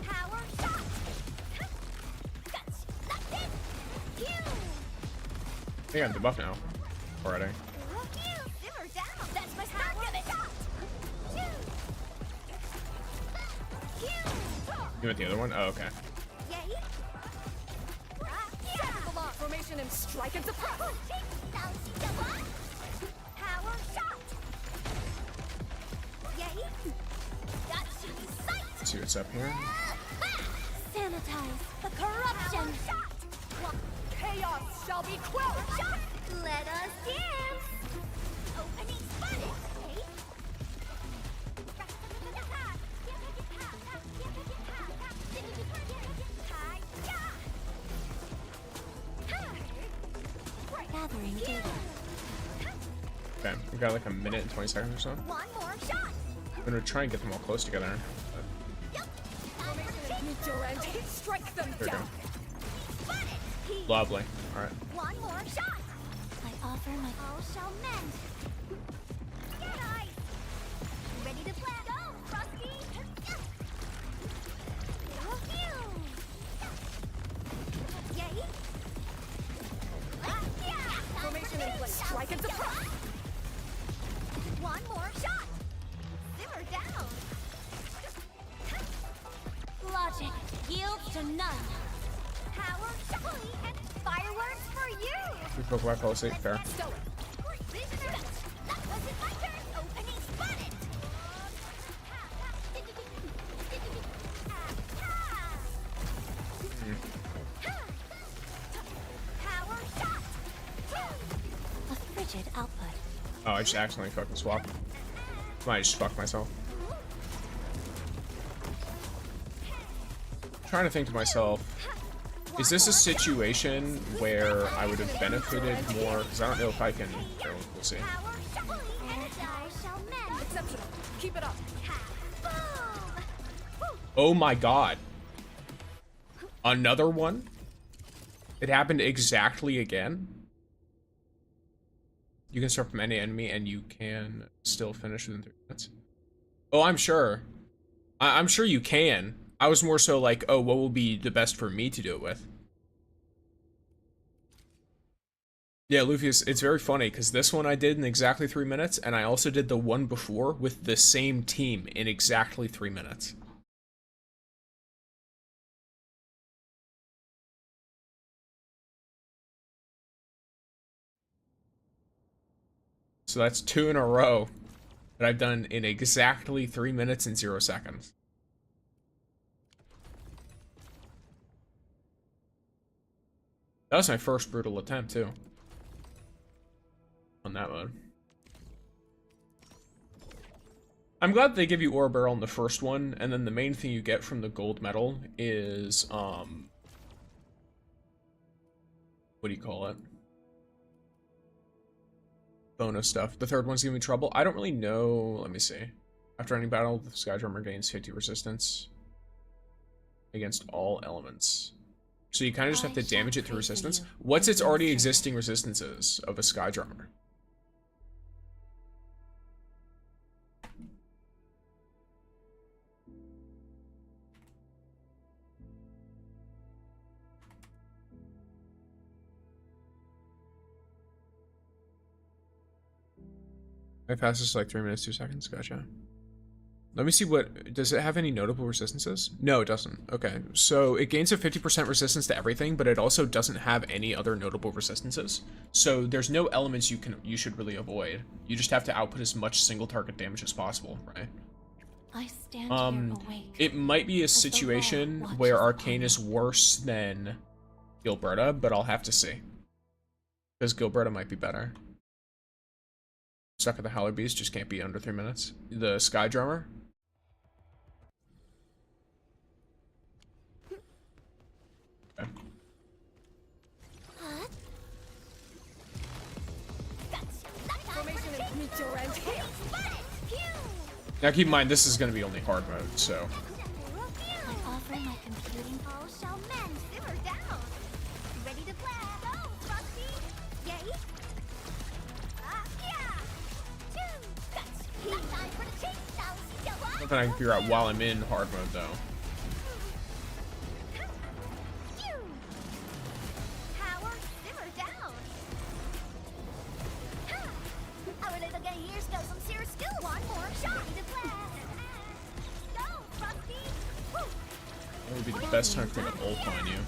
Power shot. Guts. That's it. Pew. I think I'm debuffed now. Already. Simmer down. That's my start of it. You want the other one? Oh, okay. Yay. Hold on. Formation in strike and suppress. Power shot. Yay. see what's up here. Sanitize the corruption. Chaos shall be quelled. Let us dance. Opening spotted. Gathering data. Okay, we got like a minute and 20 seconds or so. One more shot. I'm gonna try and get them all close together. Meet your end. Strike them There we down. go. Lovely. Alright. One more shot. I offer my All shall mend. Get ice. Ready to play? Go, Frosty. Yay. Formation in place. Strike and surprise. One more shot. Simmer down. logic yields to none. Power Shelly and fireworks for you. We spoke about fall asleep. Fair. Stolen. Visitors. That wasn't my turn. Opening spotted. Power shot. A frigid output. Oh, I just accidentally fucking swapped. Might just fuck myself. Trying to think to myself, is this a situation where I would have benefited more? Because I don't know if I can. We'll see. Power Shelly and I shall mend. Exceptional. Keep it up. Boom. Oh my god. Another one? It happened exactly again? You can start from any enemy and you can still finish within 3 minutes. Oh, I'm sure. I'm sure you can. I was more so like, oh, what will be the best for me to do it with? Yeah, Luffy, it's very funny, because this one I did in exactly 3 minutes, and I also did the one before with the same team in exactly 3 minutes. So that's 2 in a row that I've done in exactly 3 minutes and 0 seconds. That was my first brutal attempt, too. On that mode. I'm glad they give you Oroberyl in the first one, and then the main thing you get from the gold medal is, what do you call it? Bonus stuff. The third one's giving me trouble. I don't really know. Let me see. After any battle, the Skydrummer gains 50 resistance against all elements. So you kind of just have to damage it through resistance. What's its already existing resistances of a Skydrummer? My fastest is like 3 minutes, 2 seconds. Gotcha. Let me see what... Does it have any notable resistances? No, it doesn't. Okay, so it gains a 50% resistance to everything, but it also doesn't have any other notable resistances. So there's no elements you should really avoid. You just have to output as much single target damage as possible, right? I stand here awake. It might be a situation where Arcane is worse than Gilberta, but I'll have to see. Because Gilberta might be better. Stuck at the Howler Beast just can't be under 3 minutes. The Skydrummer. Okay. Formation and meet your end here. Now keep in mind, this is going to be only hard mode, so... I offer my computing. All shall mend. Simmer down. Ready to play? Go, Frosty. Yay. Time for the chase. Something I can figure out while I'm in hard mode, though. Power simmer down. Our little guy here's got some serious skill. One more shot to play. Go, Frosty. That would be the best time for me to ult on you.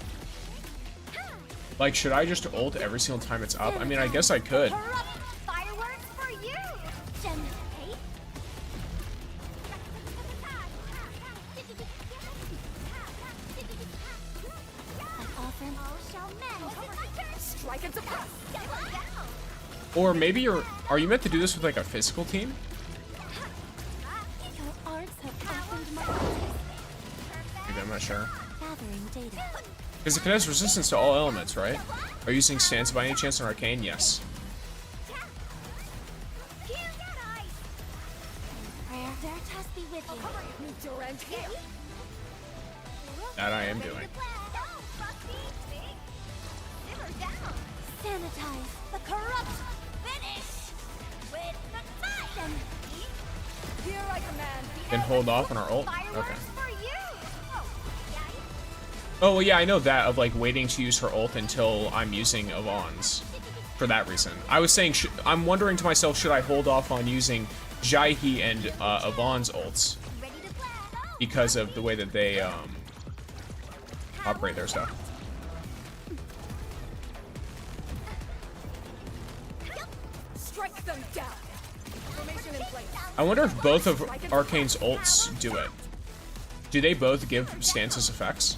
Like, should I just ult every single time it's up? I mean, I guess I could. Fireworks for you. Or maybe are you meant to do this with like a physical team? Your arts have opened my eyes. Maybe, I'm not sure. Gathering data. Because it has resistance to all elements, right? Are you using stance by any chance on Arcane? Yes. Prayer Veritas be with you. That I am doing. Sanitize the corrupt. Finish with the fire. Here I command. Then hold off on our ult. Okay. Fireworks for you. Oh, well, yeah, I know that of like waiting to use her ult until I'm using Yvonne's. For that reason. I was saying, I'm wondering to myself, should I hold off on using Jaihe and Yvonne's ults? Because of the way that they operate their stuff. Strike them down. Formation in place. I wonder if both of Arcane's ults do it. Do they both give stances effects?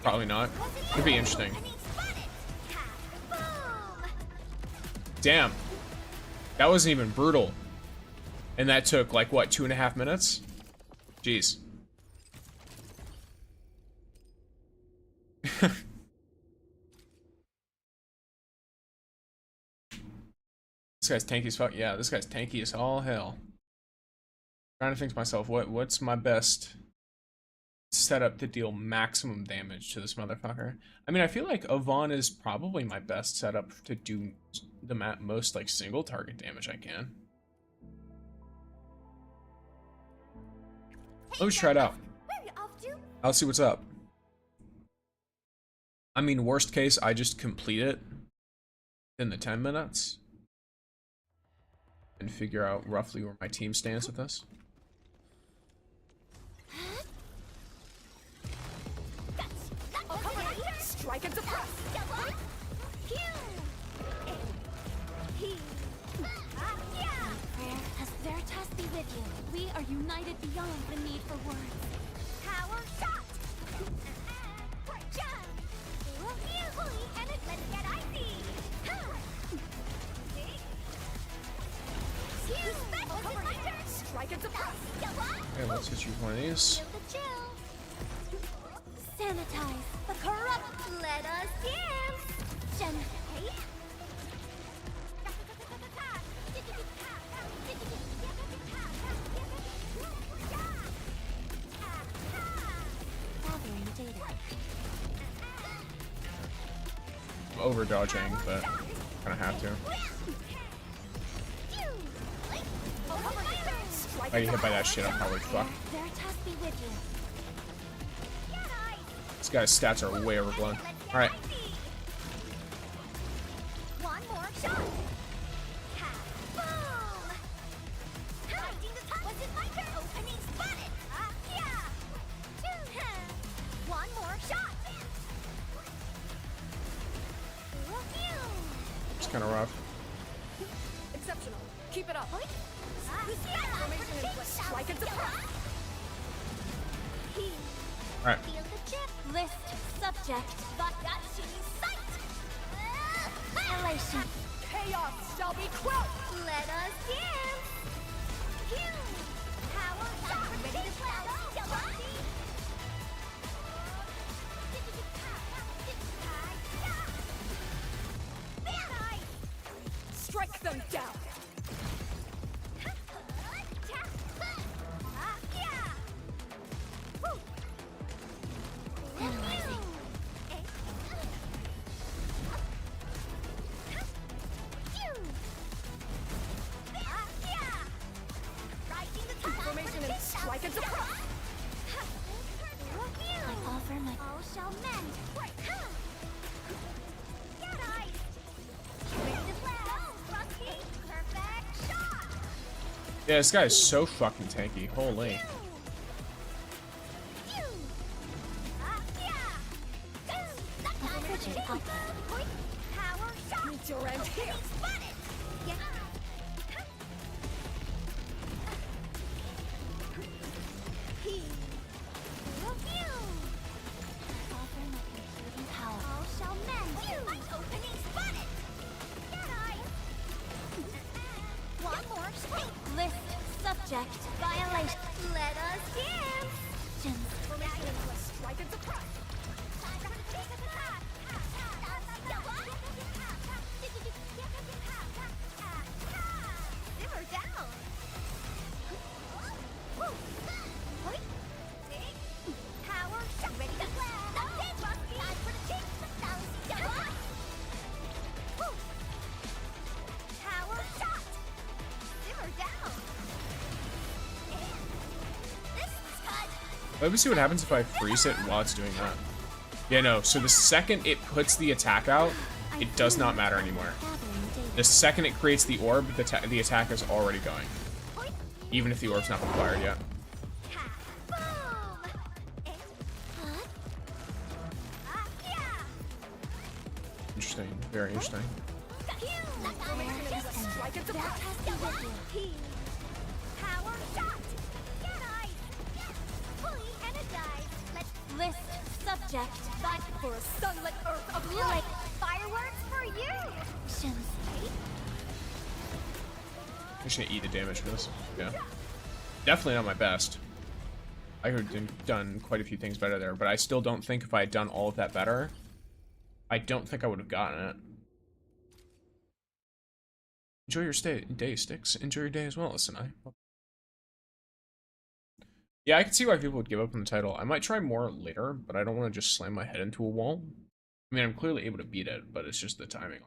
Probably not. Could be interesting. Damn. That wasn't even brutal. And that took like what, 2.5 minutes? Jeez. This guy's tanky as fuck. Yeah, this guy's tanky as all hell. Trying to think to myself, what's my best setup to deal maximum damage to this motherfucker? I mean, I feel like Yvonne is probably my best setup to do the most like single target damage I can. Let's try it out. I'll see what's up. I mean, worst case, I just complete it in the 10 minutes and figure out roughly where my team stands with this. Strike and suppress. Prayer has Veritas be with you. We are united beyond the need for words. Power shot. Strike and suppress. Okay, let's hit you with one of these. Sanitize the corrupt. Let us dance. Jen. Gathering data. I'm over dodging, but kind of have to. If I get hit by that shit, I'm probably fucked. Veritas be with you. This guy's stats are way overblown. Alright. One more shot. Boom! Was it my turn? Opening spotted. One more shot. It's kind of rough. Exceptional. Keep it up. Formation in place. Strike and suppress. Alright. Feel the chip. List subject. Watashi sight. Elation. Chaos shall be quelled. Let us dance. Power shot. Ready to play. Strike them down. Formation in strike and suppress. I offer my all shall mend. Perfect shot. Yeah, this guy is so fucking tanky. Holy. Power shot. Meet your end here. Let me see what happens if I freeze it while it's doing that. Yeah, no. So the second it puts the attack out, it does not matter anymore. The second it creates the orb, the attack is already going. Even if the orb's not been fired yet. Interesting. Very interesting. Power shot! Get ice! Fully energized! Let's List subject. Fight for a sunlit earth of like light. fireworks for you! Actions. I'm just gonna eat the damage for this. Yeah. Definitely not my best. I could have done quite a few things better there, but I still don't think if I had done all of that better, I don't think I would have gotten it. Enjoy your day, Sticks. Enjoy your day as well, listen. Yeah, I can see why people would give up on the title. I might try more later, but I don't want to just slam my head into a wall. I mean, I'm clearly able to beat it, but it's just the timing.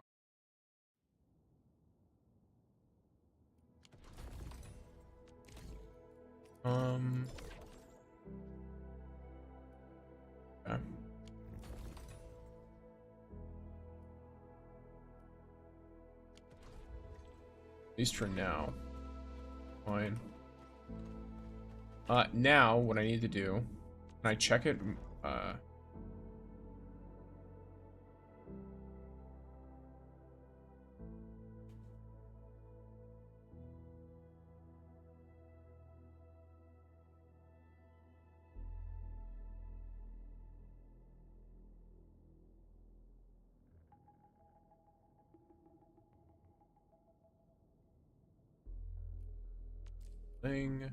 Okay. At least for now. Fine. Now, what I need to do, can I check it, thing.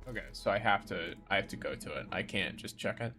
Okay, so I have to go to it. I can't just check it.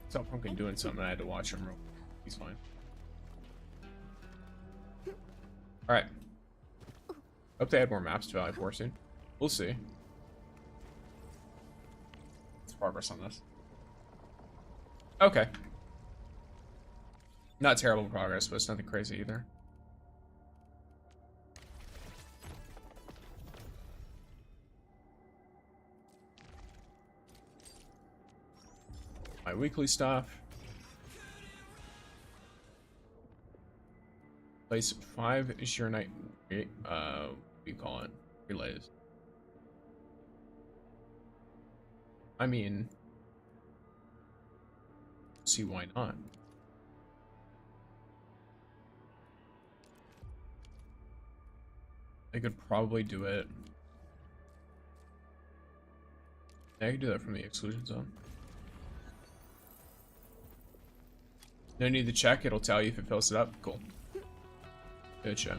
Saw Pumpkin doing something. I had to watch him. He's fine. All right. Hope they add more maps to Valley 4 soon. We'll see. Let's progress on this. Okay. Not terrible progress, but it's nothing crazy either. My weekly stuff. Place 5 sheer night, what do you call it? Relays. I mean, see why not? I could probably do it. Yeah, I could do that from the exclusion zone. No need to check, it'll tell you if it fills it up. Cool. Good shot.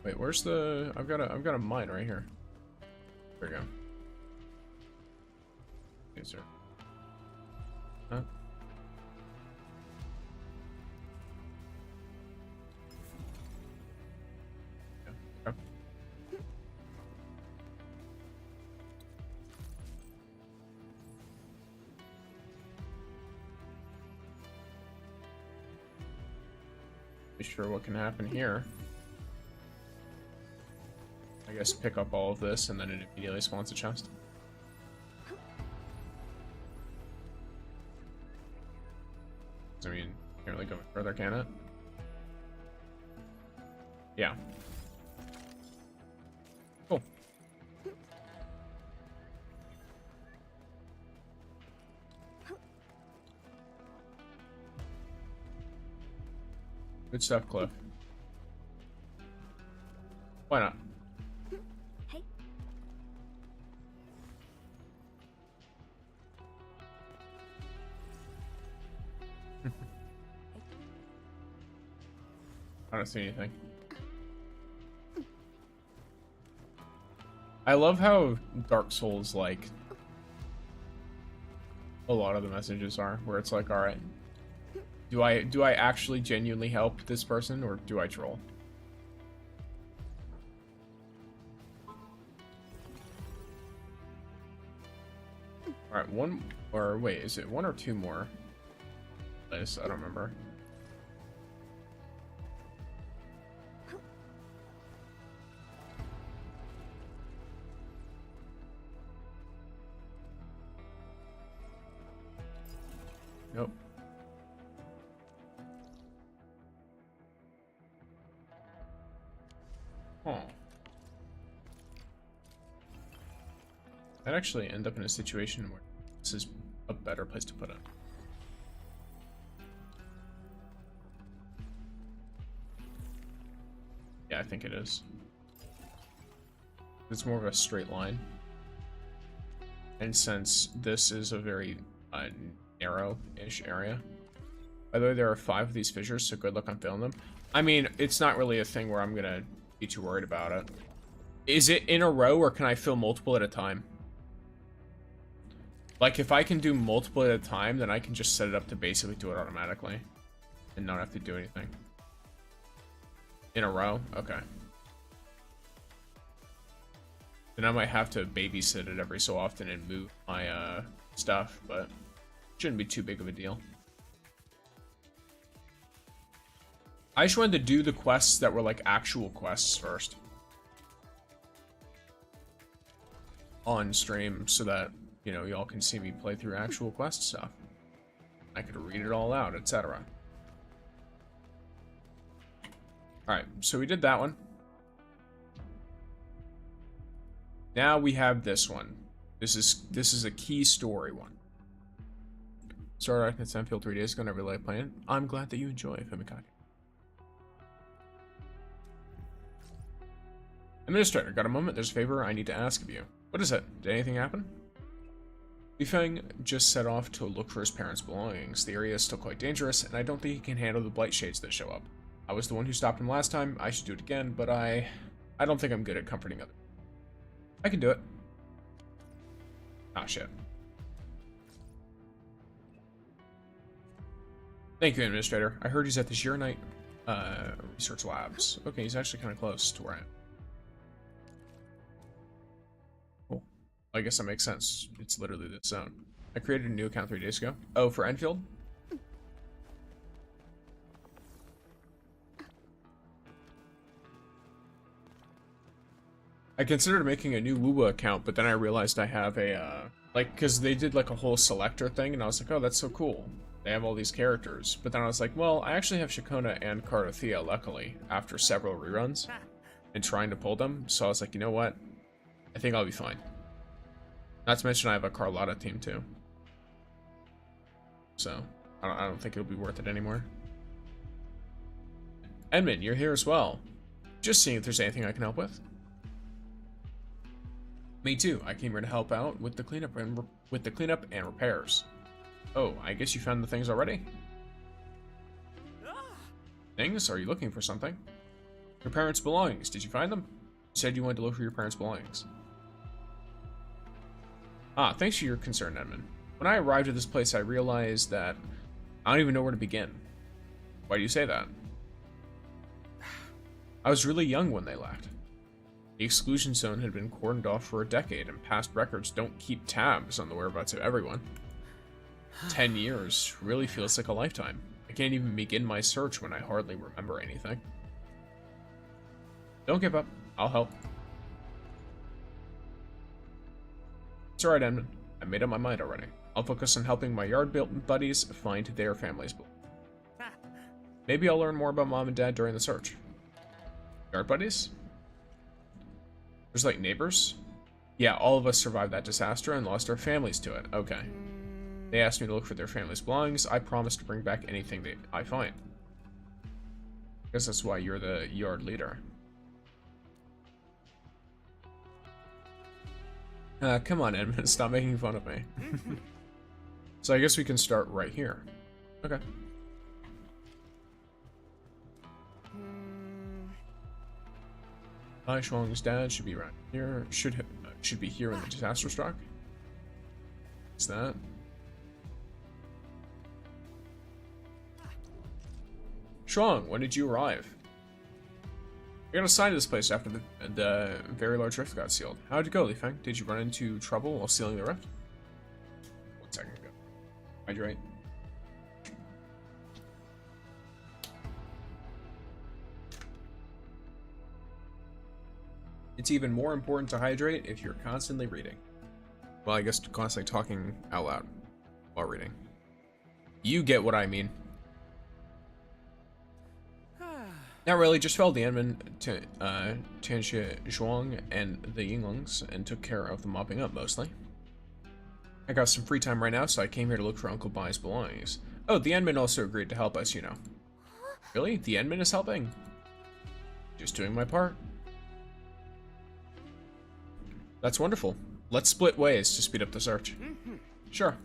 Wait, where's the I've got a mine right here. There we go. Okay, sir. Huh? Yeah, okay. Be sure what can happen here. I guess pick up all of this and then it immediately spawns a chest. I mean, Can't really go any further, can it? Yeah. Cool. Good stuff, Cliff. Why not? Hey. I don't see anything. I love how Dark Souls like a lot of the messages are, where it's like, all right, do I actually genuinely help this person, or do I troll? All right, one, or wait, is it one or two more? I don't remember. Nope. Oh. I'd actually end up in a situation where this is a better place to put it. Yeah, I think it is. It's more of a straight line. And since this is a very narrow-ish area. By the way, there are 5 of these fissures, so good luck on filling them. I mean, it's not really a thing where I'm gonna be too worried about it. Is it in a row, or can I fill multiple at a time? Like, if I can do multiple at a time, then I can just set it up to basically do it automatically. And not have to do anything. In a row? Okay. Then I might have to babysit it every so often and move my, stuff, but shouldn't be too big of a deal. I just wanted to do the quests that were like actual quests first on stream, so that, you know, y'all can see me play through actual quest stuff. I could read it all out, etc. Alright, so we did that one. Now we have this one. This is a key story one. Started Arknights Endfield 3 days ago, never really playing it. I'm glad that you enjoy, Femikage. Administrator, got a moment? There's a favor I need to ask of you. What is it? Did anything happen? Yifeng just set off to look for his parents' belongings. The area is still quite dangerous, and I don't think he can handle the blight shades that show up. I was the one who stopped him last time. I should do it again, but I don't think I'm good at comforting others. I can do it. Ah, shit. Thank you, Administrator. I heard he's at the Sheer-Night Research Labs. Okay, he's actually kind of close to where I am. Cool. I guess that makes sense. It's literally this zone. I created a new account 3 days ago. Oh, for Endfield? I considered making a new Wuwa account, but then I realized I have a, like, because they did, like, a whole selector thing, and I was like, oh, that's so cool. They have all these characters. But then I was like, well, I actually have Shakona and Cardothea, luckily, after several reruns, and trying to pull them, so I was like, you know what? I think I'll be fine. Not to mention I have a Carlotta team, too. So, I don't think it'll be worth it anymore. Edmund, you're here as well. Just seeing if there's anything I can help with. Me too. I came here to help out with the cleanup and repairs. Oh, I guess you found the things already? Things? Are you looking for something? Your parents' belongings. Did you find them? You said you wanted to look for your parents' belongings. Ah, thanks for your concern, Edmund. When I arrived at this place, I realized that I don't even know where to begin. Why do you say that? I was really young when they left. The exclusion zone had been cordoned off for a decade, and past records don't keep tabs on the whereabouts of everyone. 10 years really feels like a lifetime. I can't even begin my search when I hardly remember anything. Don't give up. I'll help. It's alright, Edmund. I made up my mind already. I'll focus on helping my yard buddies find their families. Maybe I'll learn more about Mom and Dad during the search. Yard buddies? There's like neighbors? Yeah, all of us survived that disaster and lost our families to it. Okay. They asked me to look for their family's belongings. I promised to bring back anything I find. I guess that's why you're the yard leader. Come on, Edmund. Stop making fun of me. So I guess we can start right here. Okay. Hai Shuang's dad should be around here. Should be here when the disaster struck. What's that? Shuang, when did you arrive? I got assigned to this place after the very large rift got sealed. How'd it go, Li Feng? Did you run into trouble while sealing the rift? 1 second ago. Hydrate. It's even more important to hydrate if you're constantly reading. Well, I guess constantly talking out loud while reading. You get what I mean. Not really, just felled the Enman, Tianxie Zhuang, and the Yinglings, and took care of the mopping up, mostly. I got some free time right now, so I came here to look for Uncle Bai's belongings. Oh, the Enman also agreed to help us, you know. Really? The Enman is helping? Just doing my part. That's wonderful. Let's split ways to speed up the search. Sure.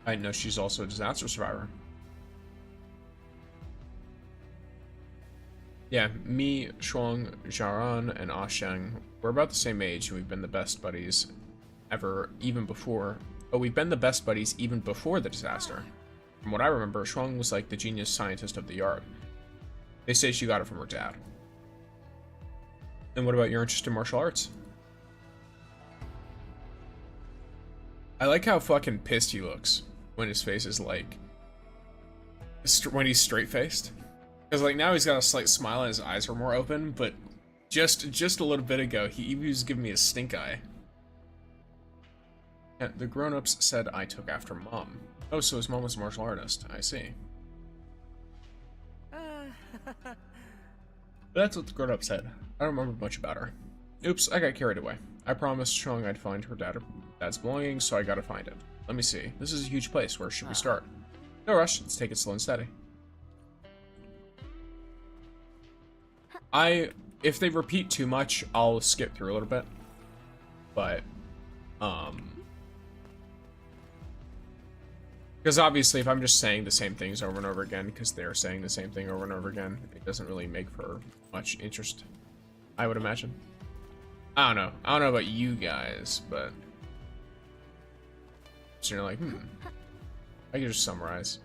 I know she's also a disaster survivor. Yeah, me, Shuang, Zharan, and Asheng, we're about the same age, and we've been the best buddies ever, even before... Oh, we've been the best buddies even before the disaster. From what I remember, Shuang was like the genius scientist of the yard. They say she got it from her dad. And what about your interest in martial arts? I like how fucking pissed he looks when his face is like... when he's straight-faced. Because like now he's got a slight smile and his eyes are more open, but just a little bit ago he was giving me a stink eye. And the grown-ups said I took after Mom. Oh, so his mom was a martial artist. I see. That's what the grown-up said. I don't remember much about her. Oops, I got carried away. I promised Shuang I'd find her dad's belongings, so I gotta find it. Let me see. This is a huge place. Where should we start? No rush. Let's take it slow and steady. If they repeat too much, I'll skip through a little bit. But, because obviously if I'm just saying the same things over and over again, because they're saying the same thing over and over again, it doesn't really make for much interest, I would imagine. I don't know. I don't know about you guys, but... So you're like, I can just summarize.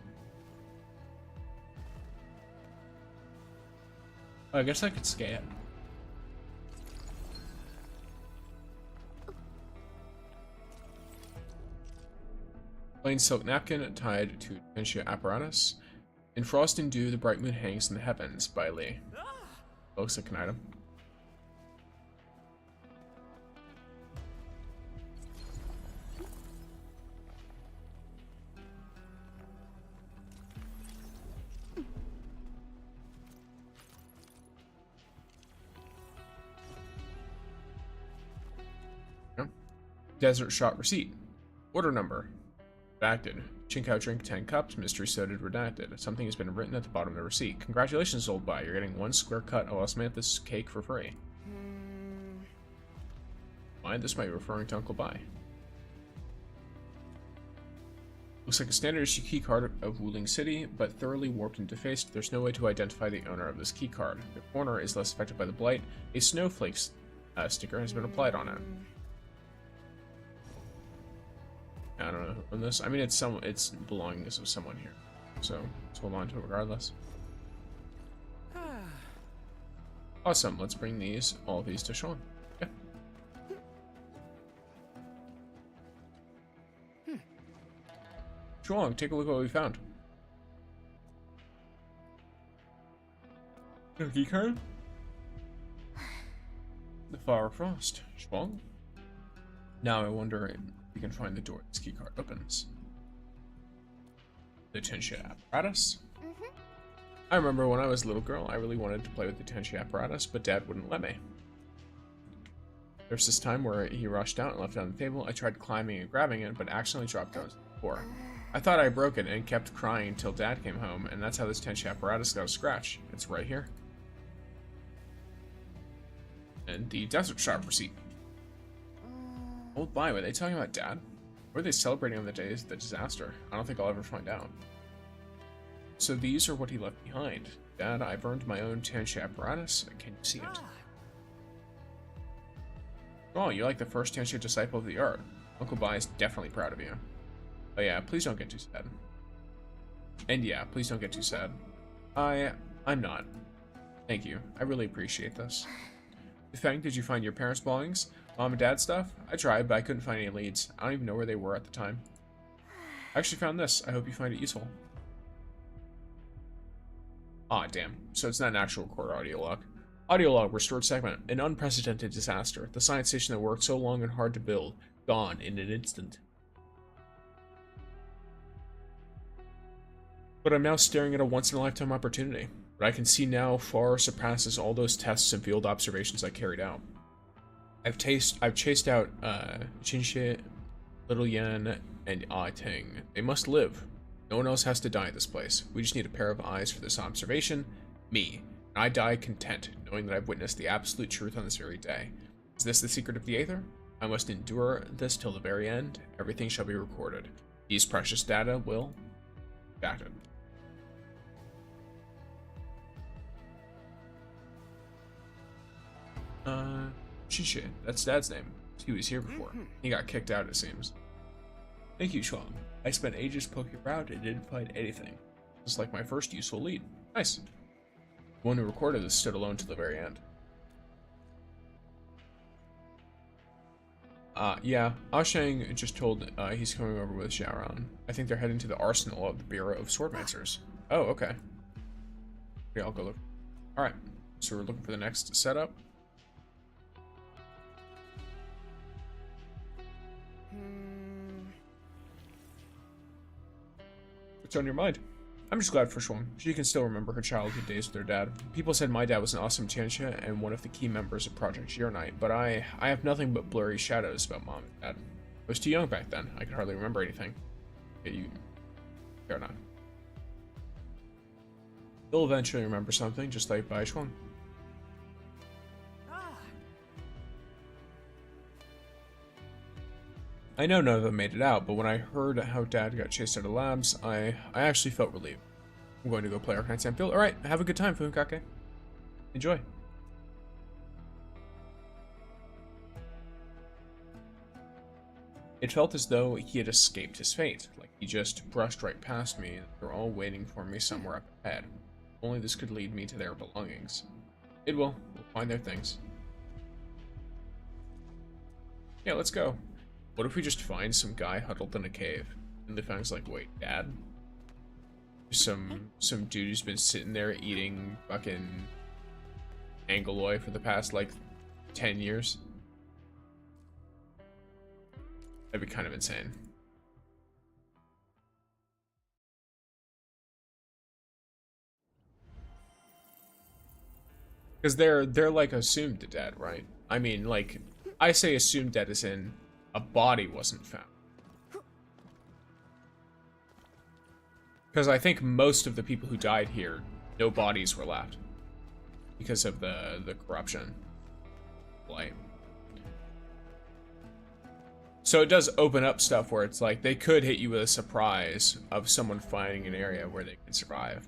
I guess I could scan. Plain silk napkin tied to Tianxie apparatus. In frost and dew, the bright moon hangs in the heavens. By Li. Looks like an item. Desert shot receipt. Order number. Redacted. Chinkao drink 10 cups. Mystery soda redacted. Something has been written at the bottom of the receipt. Congratulations, old boy. You're getting 1 square cut of osmanthus cake for free. Mind, this might be referring to Uncle Bai. Looks like a standard issue key card of Wuling City, but thoroughly warped and defaced. There's no way to identify the owner of this key card. The corner is less affected by the blight. A snowflake sticker has been applied on it. I don't know on this. I mean, it's belongings of someone here, so let's hold on to it regardless. Awesome. Let's bring all of these to Sean. Yeah. Sean, take a look at what we found. A key card. The Flower of Frost. Shuang. Now I wonder. You can find the door this keycard opens. The Tensia apparatus? I remember when I was a little girl, I really wanted to play with the Tensia apparatus, but Dad wouldn't let me. There's this time where he rushed out and left it on the table. I tried climbing and grabbing it, but accidentally dropped it on the floor. I thought I broke it and kept crying until Dad came home, and that's how this Tensia apparatus got a scratch. It's right here. And the desert shop receipt. Old by, were they talking about Dad? Or were they celebrating on the days of the disaster? I don't think I'll ever find out. So these are what he left behind. Dad, I've earned my own Tensia apparatus. Can you see it? Oh, you're like the first Tensia disciple of the art. Uncle Bai is definitely proud of you. Oh yeah, please don't get too sad. And yeah, please don't get too sad. I'm not. Thank you. I really appreciate this. Feng, did you find your parents' belongings? Mom and Dad stuff? I tried, but I couldn't find any leads. I don't even know where they were at the time. I actually found this. I hope you find it useful. Aw, damn. So it's not an actual recorded audio log. Audio log, restored segment. An unprecedented disaster. The science station that worked so long and hard to build. Gone in an instant. But I'm now staring at a once-in-a-lifetime opportunity. What I can see now far surpasses all those tests and field observations I carried out. I've chased out Jinxie, Little Yan, and Ah Ting. They must live. No one else has to die in this place. We just need a pair of eyes for this observation. Me. And I die content, knowing that I've witnessed the absolute truth on this very day. Is this the secret of the Aether? I must endure this till the very end. Everything shall be recorded. These precious data will... Redacted. Shisha, that's Dad's name. He was here before. He got kicked out, it seems. Thank you, Shuang. I spent ages poking around and didn't find anything. It's like my first useful lead. Nice. The one who recorded this stood alone till the very end. Yeah, Ashang just told he's coming over with Xiaoran. I think they're heading to the arsenal of the Bureau of Swordmancers. Oh, okay. Okay, I'll go look. Alright, so we're looking for the next setup. What's on your mind? I'm just glad for Shuang. She can still remember her childhood days with her dad. People said my dad was an awesome Tianxia and one of the key members of Project Geonite, but I have nothing but blurry shadows about Mom and Dad. I was too young back then. I could hardly remember anything. Okay, you... Fair enough. You'll eventually remember something, just like Bai Shuang. I know none of them made it out, but when I heard how Dad got chased out of labs, I actually felt relieved. I'm going to go play Arknights Endfield. Alright, have a good time, Funkake. Enjoy. It felt as though he had escaped his fate, like he just brushed right past me and they're all waiting for me somewhere up ahead. Only this could lead me to their belongings. It will. We'll find their things. Yeah, let's go. What if we just find some guy huddled in a cave? And the Fang's like, wait, Dad? Some dude who's been sitting there eating fucking Angoloy for the past, like, 10 years? That'd be kind of insane. Because they're like assumed dead, right? I mean, like, I say assumed dead as in a body wasn't found. Because I think most of the people who died here, no bodies were left. Because of the corruption. Like. So it does open up stuff where it's like, they could hit you with a surprise of someone finding an area where they can survive.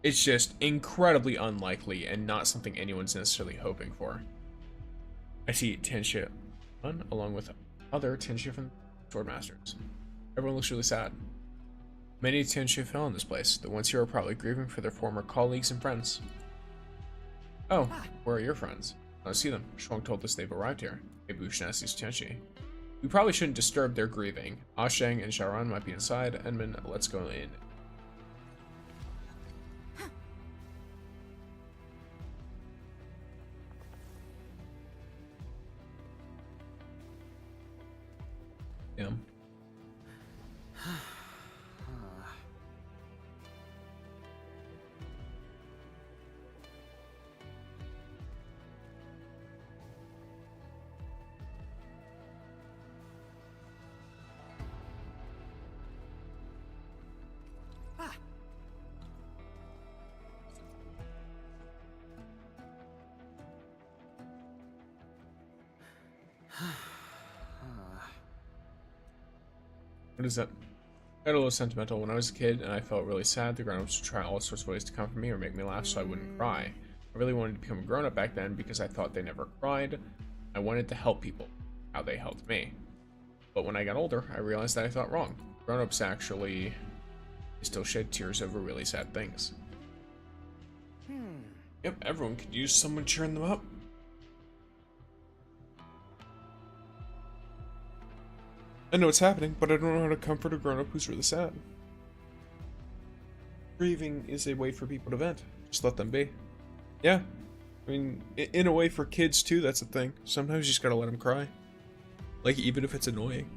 It's just incredibly unlikely and not something anyone's necessarily hoping for. I see Tianxia along with other Tianxia from Swordmasters. Everyone looks really sad. Many Tianxia fell in this place. The ones here are probably grieving for their former colleagues and friends. Oh, where are your friends? I don't see them. Shuang told us they've arrived here. Maybe we should ask these Tianxia. We probably shouldn't disturb their grieving. Ashang and Xiaoran might be inside. Enman, let's go in. What is that? I got a little sentimental when I was a kid, and I felt really sad. The grown-ups would try all sorts of ways to comfort me or make me laugh so I wouldn't cry. I really wanted to become a grown-up back then because I thought they never cried. I wanted to help people, how they helped me. But when I got older, I realized that I thought wrong. Grown-ups actually still shed tears over really sad things. Yep, everyone could use someone cheering them up. I know it's happening, but I don't know how to comfort a grown-up who's really sad. Grieving is a way for people to vent. Just let them be. Yeah. I mean, in a way for kids too, that's the thing. Sometimes you just gotta let them cry. Like, even if it's annoying.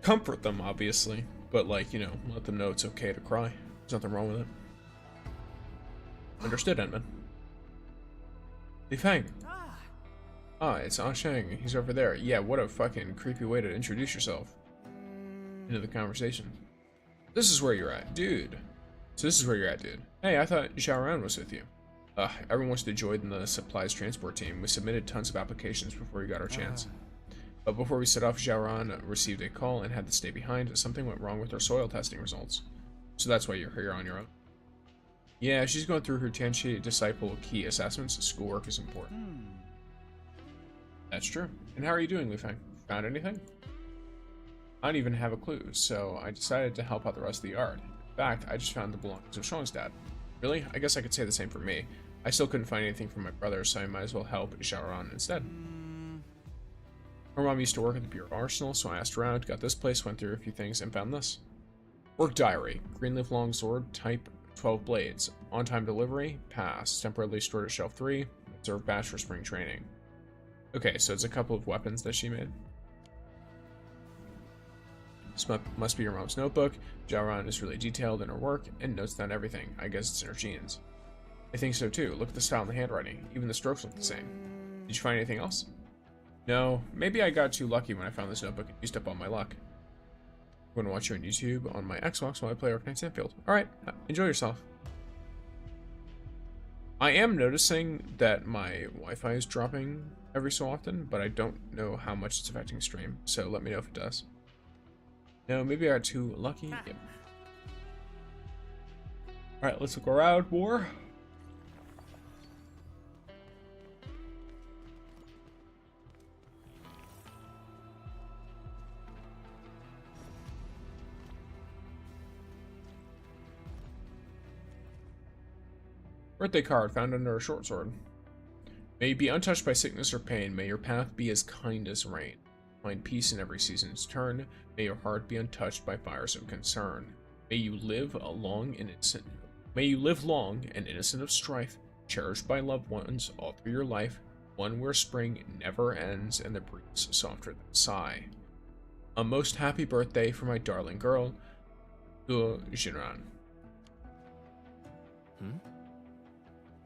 Comfort them, obviously. But, like, you know, let them know it's okay to cry. There's nothing wrong with it. Understood, Endman. Li Feng. Ah, it's Ah Sheng. He's over there. Yeah, what a fucking creepy way to introduce yourself into the conversation. This is where you're at, dude. So this is where you're at, dude. Hey, I thought Xiaoran was with you. Everyone wants to join the supplies transport team. We submitted tons of applications before we got our chance. But before we set off, Xiaoran received a call and had to stay behind. Something went wrong with her soil testing results. So that's why you're here on your own. Yeah, she's going through her Tianqi Disciple Key assessments. Schoolwork is important. That's true. And how are you doing, Li Feng? Found anything? I don't even have a clue, so I decided to help out the rest of the yard. In fact, I just found the belongings of Shuang's dad. Really? I guess I could say the same for me. I still couldn't find anything from my brother, so I might as well help Xiaoran instead. Her mom used to work at the Bureau Arsenal, so I asked around, got this place, went through a few things, and found this. Work diary. Greenleaf longsword, type 12 blades. On-time delivery, pass. Temporarily stored at shelf 3. Reserve batch for spring training. Okay, so it's a couple of weapons that she made. This must be your mom's notebook. Xiaoran is really detailed in her work and notes down everything. I guess it's in her genes. I think so too. Look at the style and the handwriting. Even the strokes look the same. Did you find anything else? No. Maybe I got too lucky when I found this notebook and used up all my luck. I'm going to watch you on YouTube on my Xbox while I play Arknights Endfield. Alright, enjoy yourself. I am noticing that my Wi-Fi is dropping every so often, but I don't know how much it's affecting stream, so let me know if it does. No, maybe I got too lucky. Yep. Alright, let's look around more. Birthday card found under a short sword. May you be untouched by sickness or pain. May your path be as kind as rain. Find peace in every season's turn. May your heart be untouched by fires of concern. May you live long and innocent of strife, cherished by loved ones all through your life, one where spring never ends and the breeze softer than sigh. A most happy birthday for my darling girl, Luo Jinran.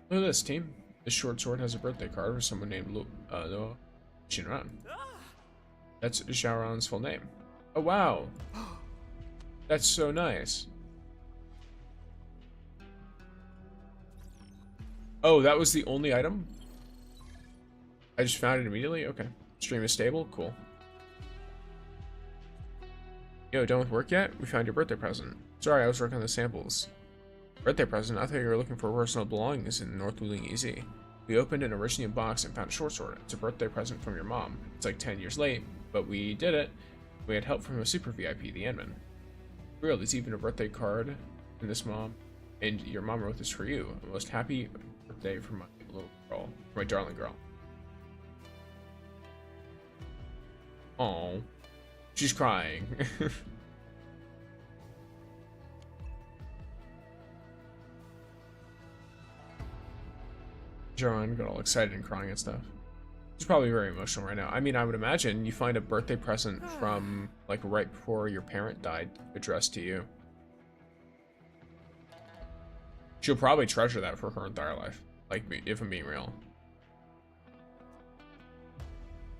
Look at this, team. This short sword has a birthday card for someone named Luo Jinran. That's Xiaoran's full name. Oh, wow. That's so nice. Oh, that was the only item? I just found it immediately? Okay. Stream is stable? Cool. Yo, done with work yet? We found your birthday present. Sorry, I was working on the samples. Birthday present? I thought you were looking for personal belongings in North Wuling EZ. We opened an Originium box and found a short sword. It's a birthday present from your mom. It's like 10 years late, but we did it. We had help from a super VIP, the Endman. Real, there's even a birthday card in this mom, and your mom wrote this for you. A most happy birthday for my little girl, for my darling girl. Oh, she's crying. Xiaoran got all excited and crying and stuff. She's probably very emotional right now. I mean, I would imagine you find a birthday present from, like, right before your parent died addressed to you. She'll probably treasure that for her entire life. Like, if I'm being real.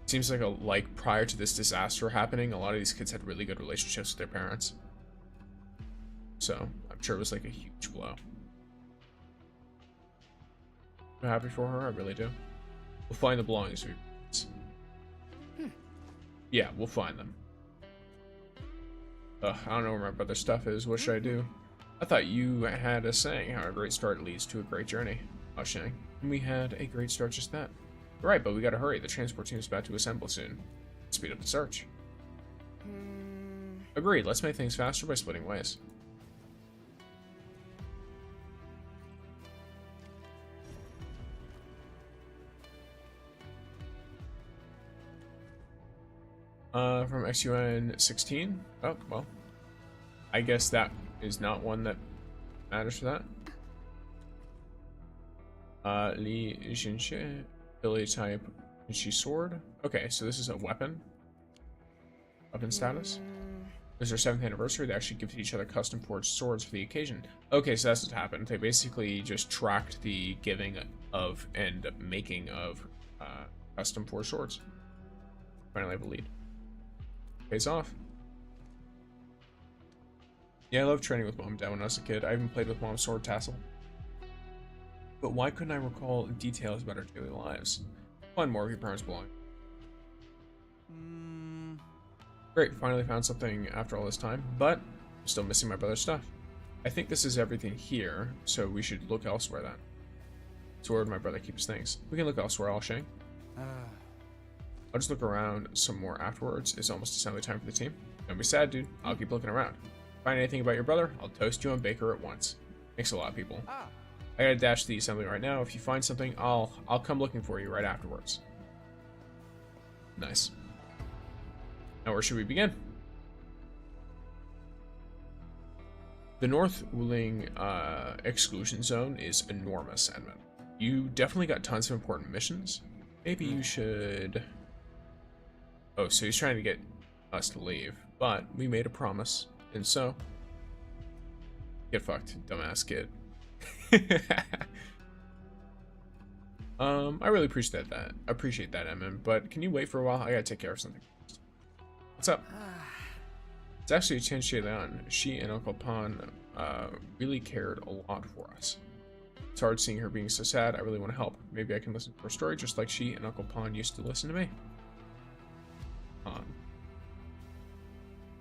Seems like prior to this disaster happening, a lot of these kids had really good relationships with their parents. So, I'm sure it was like a huge blow. I'm happy for her, I really do. We'll find the belongings. Yeah, we'll find them. Ugh, I don't know where my brother's stuff is. What should I do? I thought you had a saying how a great start leads to a great journey. Oh, Shang. And we had a great start just that. Right, but we gotta hurry. The transport team is about to assemble soon. Speed up the search. Agreed. Let's make things faster by splitting ways. From XUN 16? Oh, well. I guess that is not one that matters for that. Li Jinxie, ability type, Jinxie sword. Okay, so this is a weapon. Weapon status. This is their 7th anniversary. They actually give each other custom forged swords for the occasion. Okay, so that's what happened. They basically just tracked the giving of and making of custom forged swords. Finally have a lead. Pays off. Yeah, I loved training with Mom and Dad when I was a kid. I even played with Mom's sword tassel. But why couldn't I recall details about our daily lives? Find more of your parents' belongings. Great, finally found something after all this time, but I'm still missing my brother's stuff. I think this is everything here, so we should look elsewhere then. So where would my brother keep his things? We can look elsewhere, I'll Shang. I'll just look around some more afterwards. It's almost assembly time for the team. Don't be sad, dude. I'll keep looking around. Find anything about your brother, I'll toast you and bake her at once. Thanks a lot, people. I gotta dash to the assembly right now. If you find something, I'll come looking for you right afterwards. Nice. Now where should we begin? The North Wuling exclusion zone is enormous, Edmund. You definitely got tons of important missions. Maybe you should... Oh, so he's trying to get us to leave, but we made a promise, and so... Get fucked, dumbass kid. I really appreciate that, Edmund, but can you wait for a while? I gotta take care of something. What's up? It's actually Chen Leon. She and Uncle Pan really cared a lot for us. It's hard seeing her being so sad. I really want to help. Maybe I can listen to her story just like she and Uncle Pan used to listen to me.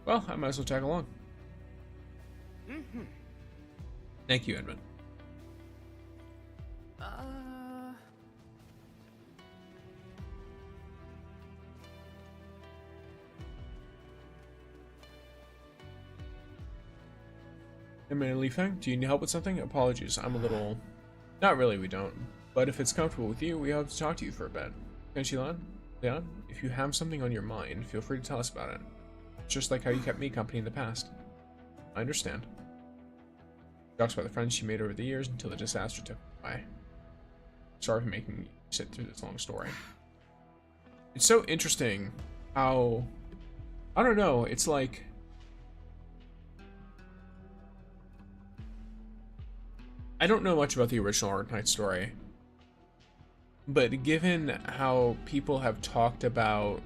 Well, I might as well tag along. Thank you, Edmund. Edmund and Li Feng, do you need help with something? Apologies, I'm a little... Not really, we don't. But if it's comfortable with you, we hope to talk to you for a bit. Leon, if you have something on your mind, feel free to tell us about it. Just like how you kept me company in the past. I understand. She talks about the friends she made over the years until the disaster took her away. Sorry for making you sit through this long story. It's so interesting how... I don't know, it's like... I don't know much about the original Arknights story, but given how people have talked about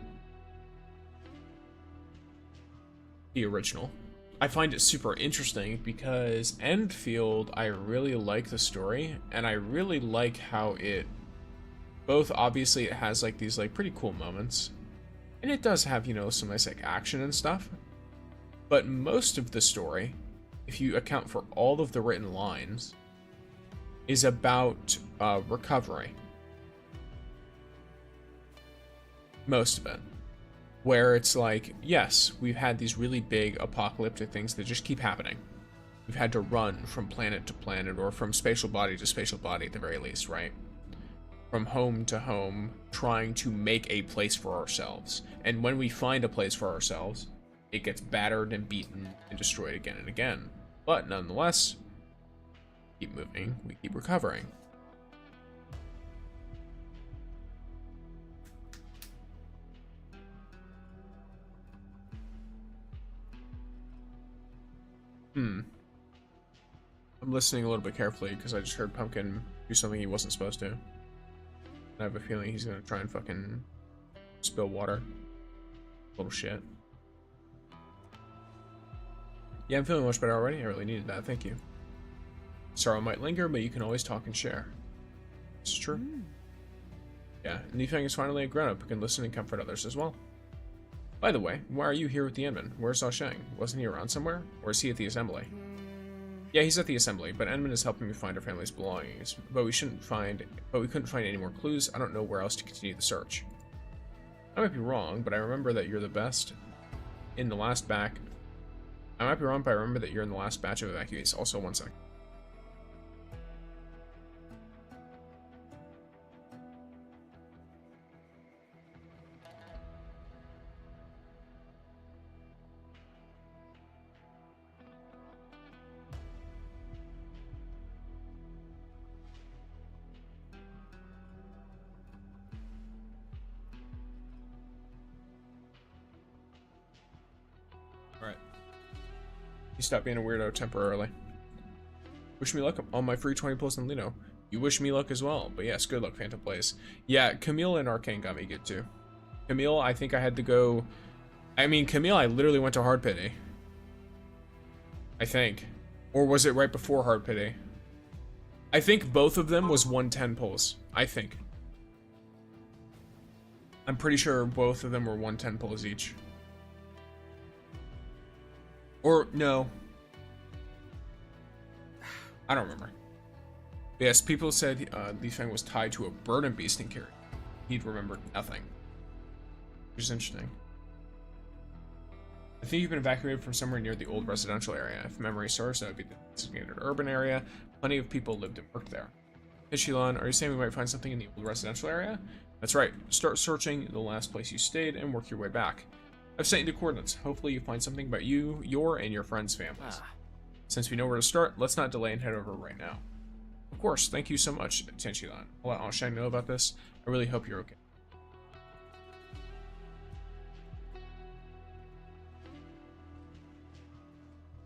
the original, I find it super interesting because Endfield, I really like the story, and I really like how it both, obviously it has like these like pretty cool moments, and it does have, you know, some nice like action and stuff, but most of the story, if you account for all of the written lines, is about recovery. Most of it. Where it's like, yes, we've had these really big apocalyptic things that just keep happening. We've had to run from planet to planet, or from spatial body to spatial body at the very least, right? From home to home, trying to make a place for ourselves. And when we find a place for ourselves, it gets battered and beaten and destroyed again and again. But nonetheless, keep moving, we keep recovering. I'm listening a little bit carefully because I just heard Pumpkin do something he wasn't supposed to. And I have a feeling he's gonna try and fucking spill water. Little shit. Yeah, I'm feeling much better already. I really needed that, thank you. Sorrow might linger, but you can always talk and share. It's true. Yeah, and Li Feng is finally a grown-up who can listen and comfort others as well. By the way, why are you here with the Enman? Where's Zhao Sheng? Wasn't he around somewhere? Or is he at the assembly? Yeah, he's at the assembly, but Enman is helping me find our family's belongings. But we couldn't find any more clues. I don't know where else to continue the search. I might be wrong, but I remember that you're the best in the last batch. I might be wrong, but I remember that you're in the last batch of evacuees. Also, one sec. You stop being a weirdo temporarily. Wish me luck on my free 20 plus in Lino. You wish me luck as well. But yes, good luck, Phantom Plays. Yeah, Camille and Arcane got me good too. Camille, I think I had to go... I mean, Camille, I literally went to Hard Pity. I think. Or was it right before Hard Pity? I think both of them was 110 pulls. I think. I'm pretty sure both of them were 110 pulls each. Or, no. I don't remember. Yes, people said Li Feng was tied to a burden beast in Kiri. He'd remembered nothing. Which is interesting. I think you've been evacuated from somewhere near the old residential area. If memory serves, that would be the designated urban area. Plenty of people lived and worked there. Ishilan, are you saying we might find something in the old residential area? That's right. Start searching the last place you stayed and work your way back. I've sent you the coordinates. Hopefully you find something about you, your, and your friends' families. Since we know where to start, let's not delay and head over right now. Of course, thank you so much, Tenchilan. I'll let Shang know about this. I really hope you're okay.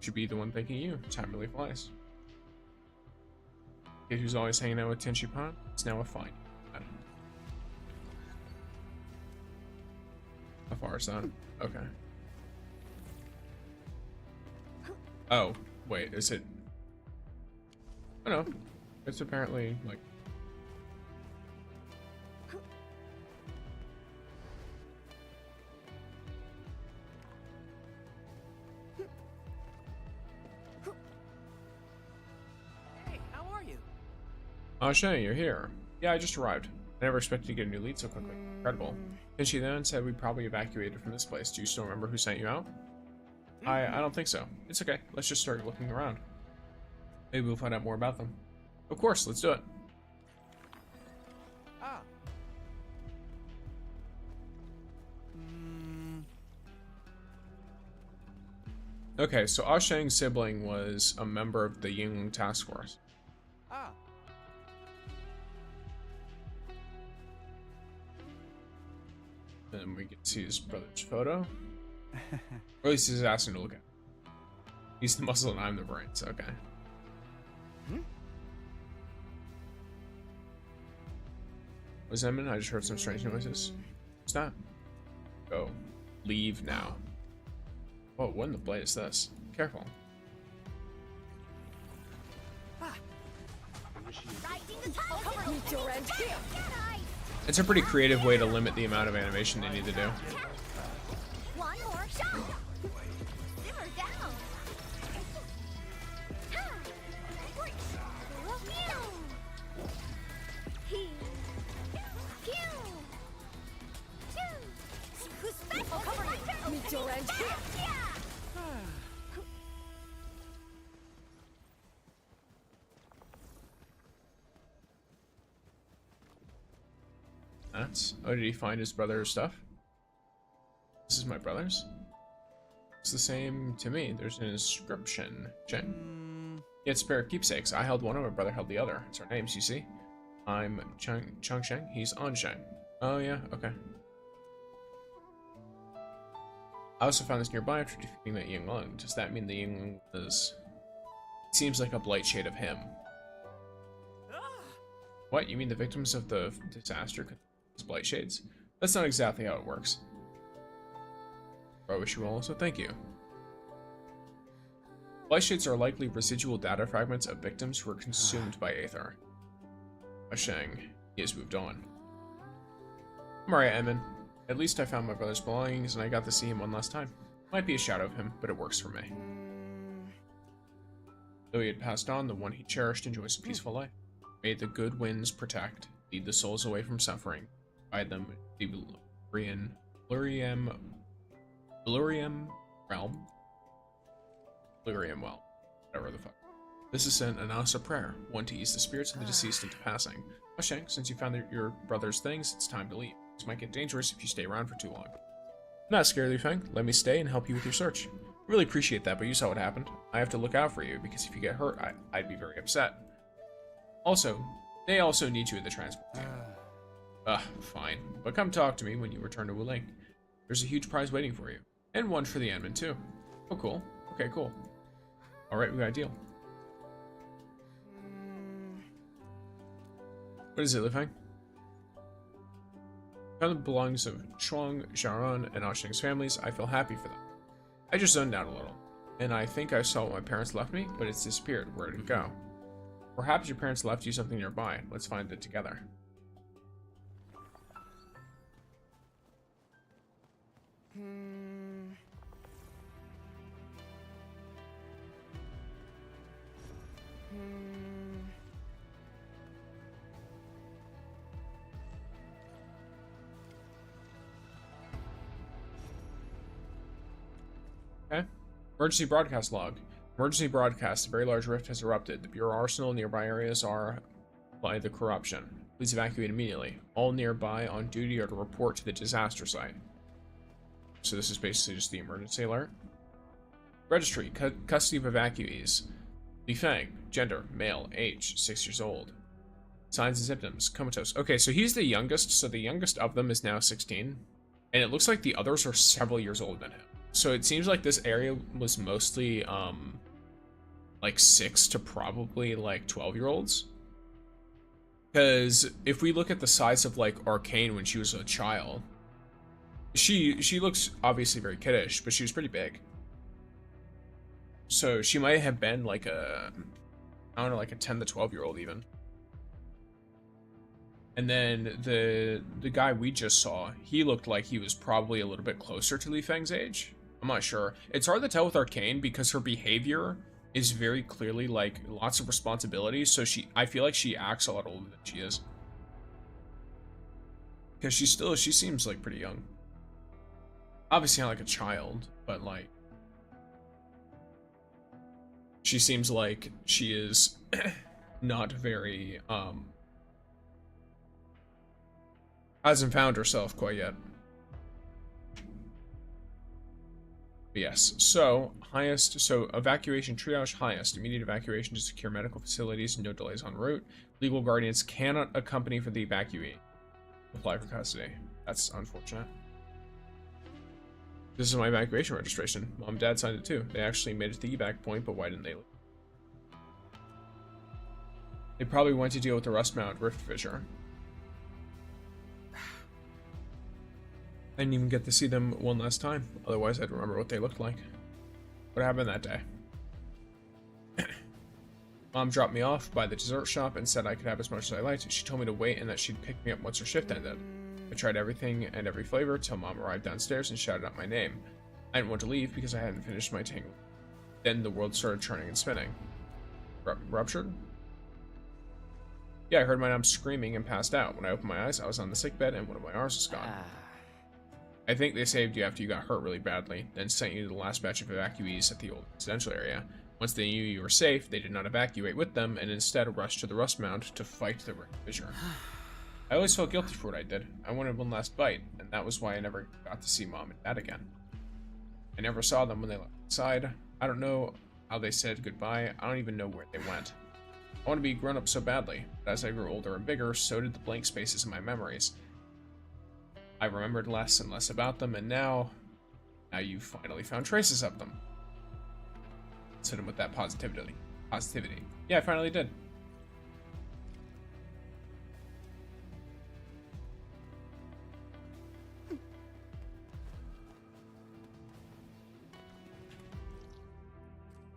Should be the one thanking you. Time really flies. Kid who's always hanging out with Tenchi Pan is now a fine. How far is that? Okay. Oh, wait, is it? Oh no, it's apparently like. Hey, how are you? Oh, Shane, you're here. Yeah, I just arrived. I never expected to get a new lead so quickly. Incredible. And she then said we probably evacuated from this place. Do you still remember who sent you out? I don't think so. It's okay. Let's just start looking around. Maybe we'll find out more about them. Of course, let's do it. Ah. Okay, so Ah Shang's sibling was a member of the Yingling Task Force. Ah. And we can see his brother's photo. Or at least he's asking to look at. He's the muscle and I'm the brains. Okay. Was Emin? I just heard some strange noises. What's that? Go. Leave now. Whoa, what in the blade is this? Careful. It's a pretty creative way to limit the amount of animation they need to do. One more shot. Simmer down. That's. Oh, did he find his brother's stuff? This is my brother's? It's the same to me. There's an inscription. Jen. Yeah, it's a pair of keepsakes. I held one and my brother held the other. It's our names, you see. I'm Chang Sheng. He's An Sheng. Oh, yeah, okay. I also found this nearby after defeating that Yingling. Does that mean the Yingling is... It seems like a blight shade of him. What? You mean the victims of the disaster could use blight shades? That's not exactly how it works. I wish you well, so thank you. Blight shades are likely residual data fragments of victims who were consumed by Aether. Shang, he has moved on. I'm alright, Edmund. At least I found my brother's belongings and I got to see him one last time. Might be a shadow of him, but it works for me. Though he had passed on, the one he cherished enjoys a peaceful life. May the good winds protect, lead the souls away from suffering, guide them the Blurium realm? Blurium well. Whatever the fuck. This is an also prayer, one to ease the spirits of the deceased into passing. Shang, since you found your brother's things, it's time to leave. This might get dangerous if you stay around for too long. I'm not scared, Liu Feng. Let me stay and help you with your search. Really appreciate that, but you saw what happened. I have to look out for you, because if you get hurt, I'd be very upset. Also, they also need you at the transport team. Fine. But come talk to me when you return to Wuling. There's a huge prize waiting for you. And one for the Enman, too. Oh, cool. Okay, cool. Alright, we got a deal. What is it, Liu Feng? Found the belongings of Shuang, Xiaoran, and Ashing's families. I feel happy for them. I just zoned out a little, and I think I saw what my parents left me, but it's disappeared. Where did it go? Perhaps your parents left you something nearby. Let's find it together. Okay. Emergency broadcast log. Emergency broadcast. A very large rift has erupted. The Bureau arsenal nearby areas are by the corruption. Please evacuate immediately. All nearby on duty are to report to the disaster site. So this is basically just the emergency alert. Registry. Custody of evacuees. Li Feng. Gender. Male. Age. 6 years old. Signs and symptoms. Comatose. Okay, so he's the youngest. So the youngest of them is now 16. And it looks like the others are several years older than him. So it seems like this area was mostly, like 6 to probably, like, 12-year-olds. Because if we look at the size of, like, Arcane when she was a child, she looks obviously very kiddish, but she was pretty big. So she might have been, like, I don't know, like a 10 to 12-year-old even. And then the guy we just saw, he looked like he was probably a little bit closer to Li Feng's age. I'm not sure. It's hard to tell with Arcane because her behavior is very clearly like lots of responsibilities. So I feel like she acts a lot older than she is. Because she seems like pretty young. Obviously not like a child, but like she seems like she is not very hasn't found herself quite yet. Yes, so evacuation triage highest, immediate evacuation to secure medical facilities, no delays en route. Legal guardians cannot accompany for the evacuee. Apply for custody. That's unfortunate. This is my evacuation registration. Mom and Dad signed it too. They actually made it to the evac point, but why didn't they leave? They probably went to deal with the Rustmount Rift Fissure. I didn't even get to see them one last time. Otherwise, I'd remember what they looked like. What happened that day? Mom dropped me off by the dessert shop and said I could have as much as I liked. She told me to wait and that she'd pick me up once her shift ended. I tried everything and every flavor till Mom arrived downstairs and shouted out my name. I didn't want to leave because I hadn't finished my tangle. Then the world started turning and spinning. Ruptured? Yeah, I heard my mom screaming and passed out. When I opened my eyes, I was on the sickbed and one of my arms was gone. I think they saved you after you got hurt really badly, then sent you to the last batch of evacuees at the old residential area. Once they knew you were safe, they did not evacuate with them, and instead rushed to the Rust Mount to fight the Rift Fissure. I always felt guilty for what I did. I wanted one last bite, and that was why I never got to see Mom and Dad again. I never saw them when they left inside. I don't know how they said goodbye. I don't even know where they went. I want to be grown up so badly, but as I grew older and bigger, so did the blank spaces in my memories. I remembered less and less about them, and now you finally found traces of them. Hit him with that positivity. Yeah, I finally did.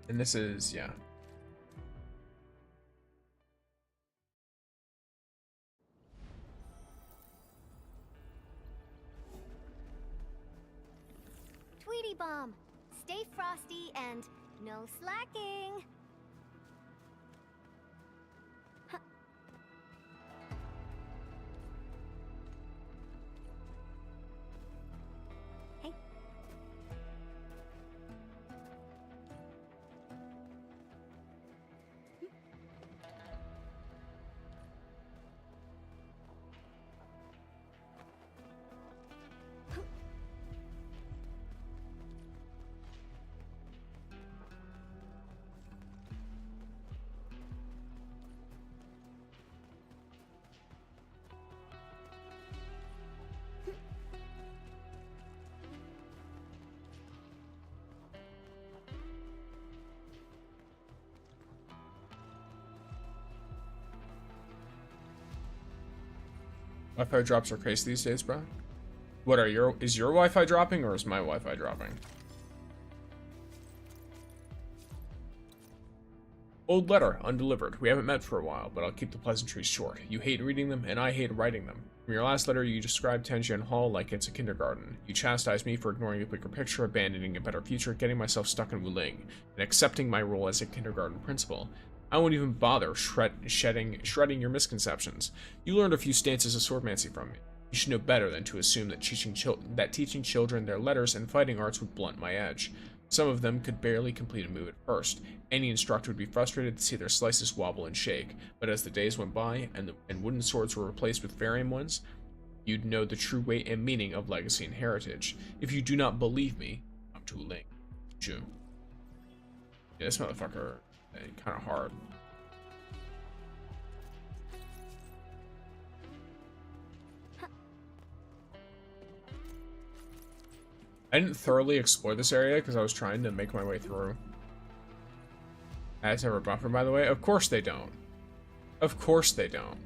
And this is, yeah. No slacking. Hey. Wi-Fi drops are crazy these days, bro. What are is your Wi-Fi dropping or is my Wi-Fi dropping? Old letter, undelivered. We haven't met for a while, but I'll keep the pleasantries short. You hate reading them, and I hate writing them. From your last letter, you described Tenjian Hall like it's a kindergarten. You chastised me for ignoring a bigger picture, abandoning a better future, getting myself stuck in Wuling, and accepting my role as a kindergarten principal. I won't even bother shredding your misconceptions. You learned a few stances of swordmancy from me. You should know better than to assume that teaching children their letters and fighting arts would blunt my edge. Some of them could barely complete a move at first. Any instructor would be frustrated to see their slices wobble and shake, but as the days went by and wooden swords were replaced with varium ones, you'd know the true weight and meaning of legacy and heritage. If you do not believe me, come to a link. June. Yeah, this motherfucker, kind of hard. I didn't thoroughly explore this area because I was trying to make my way through. Ads never buffer, by the way. Of course they don't. Of course they don't.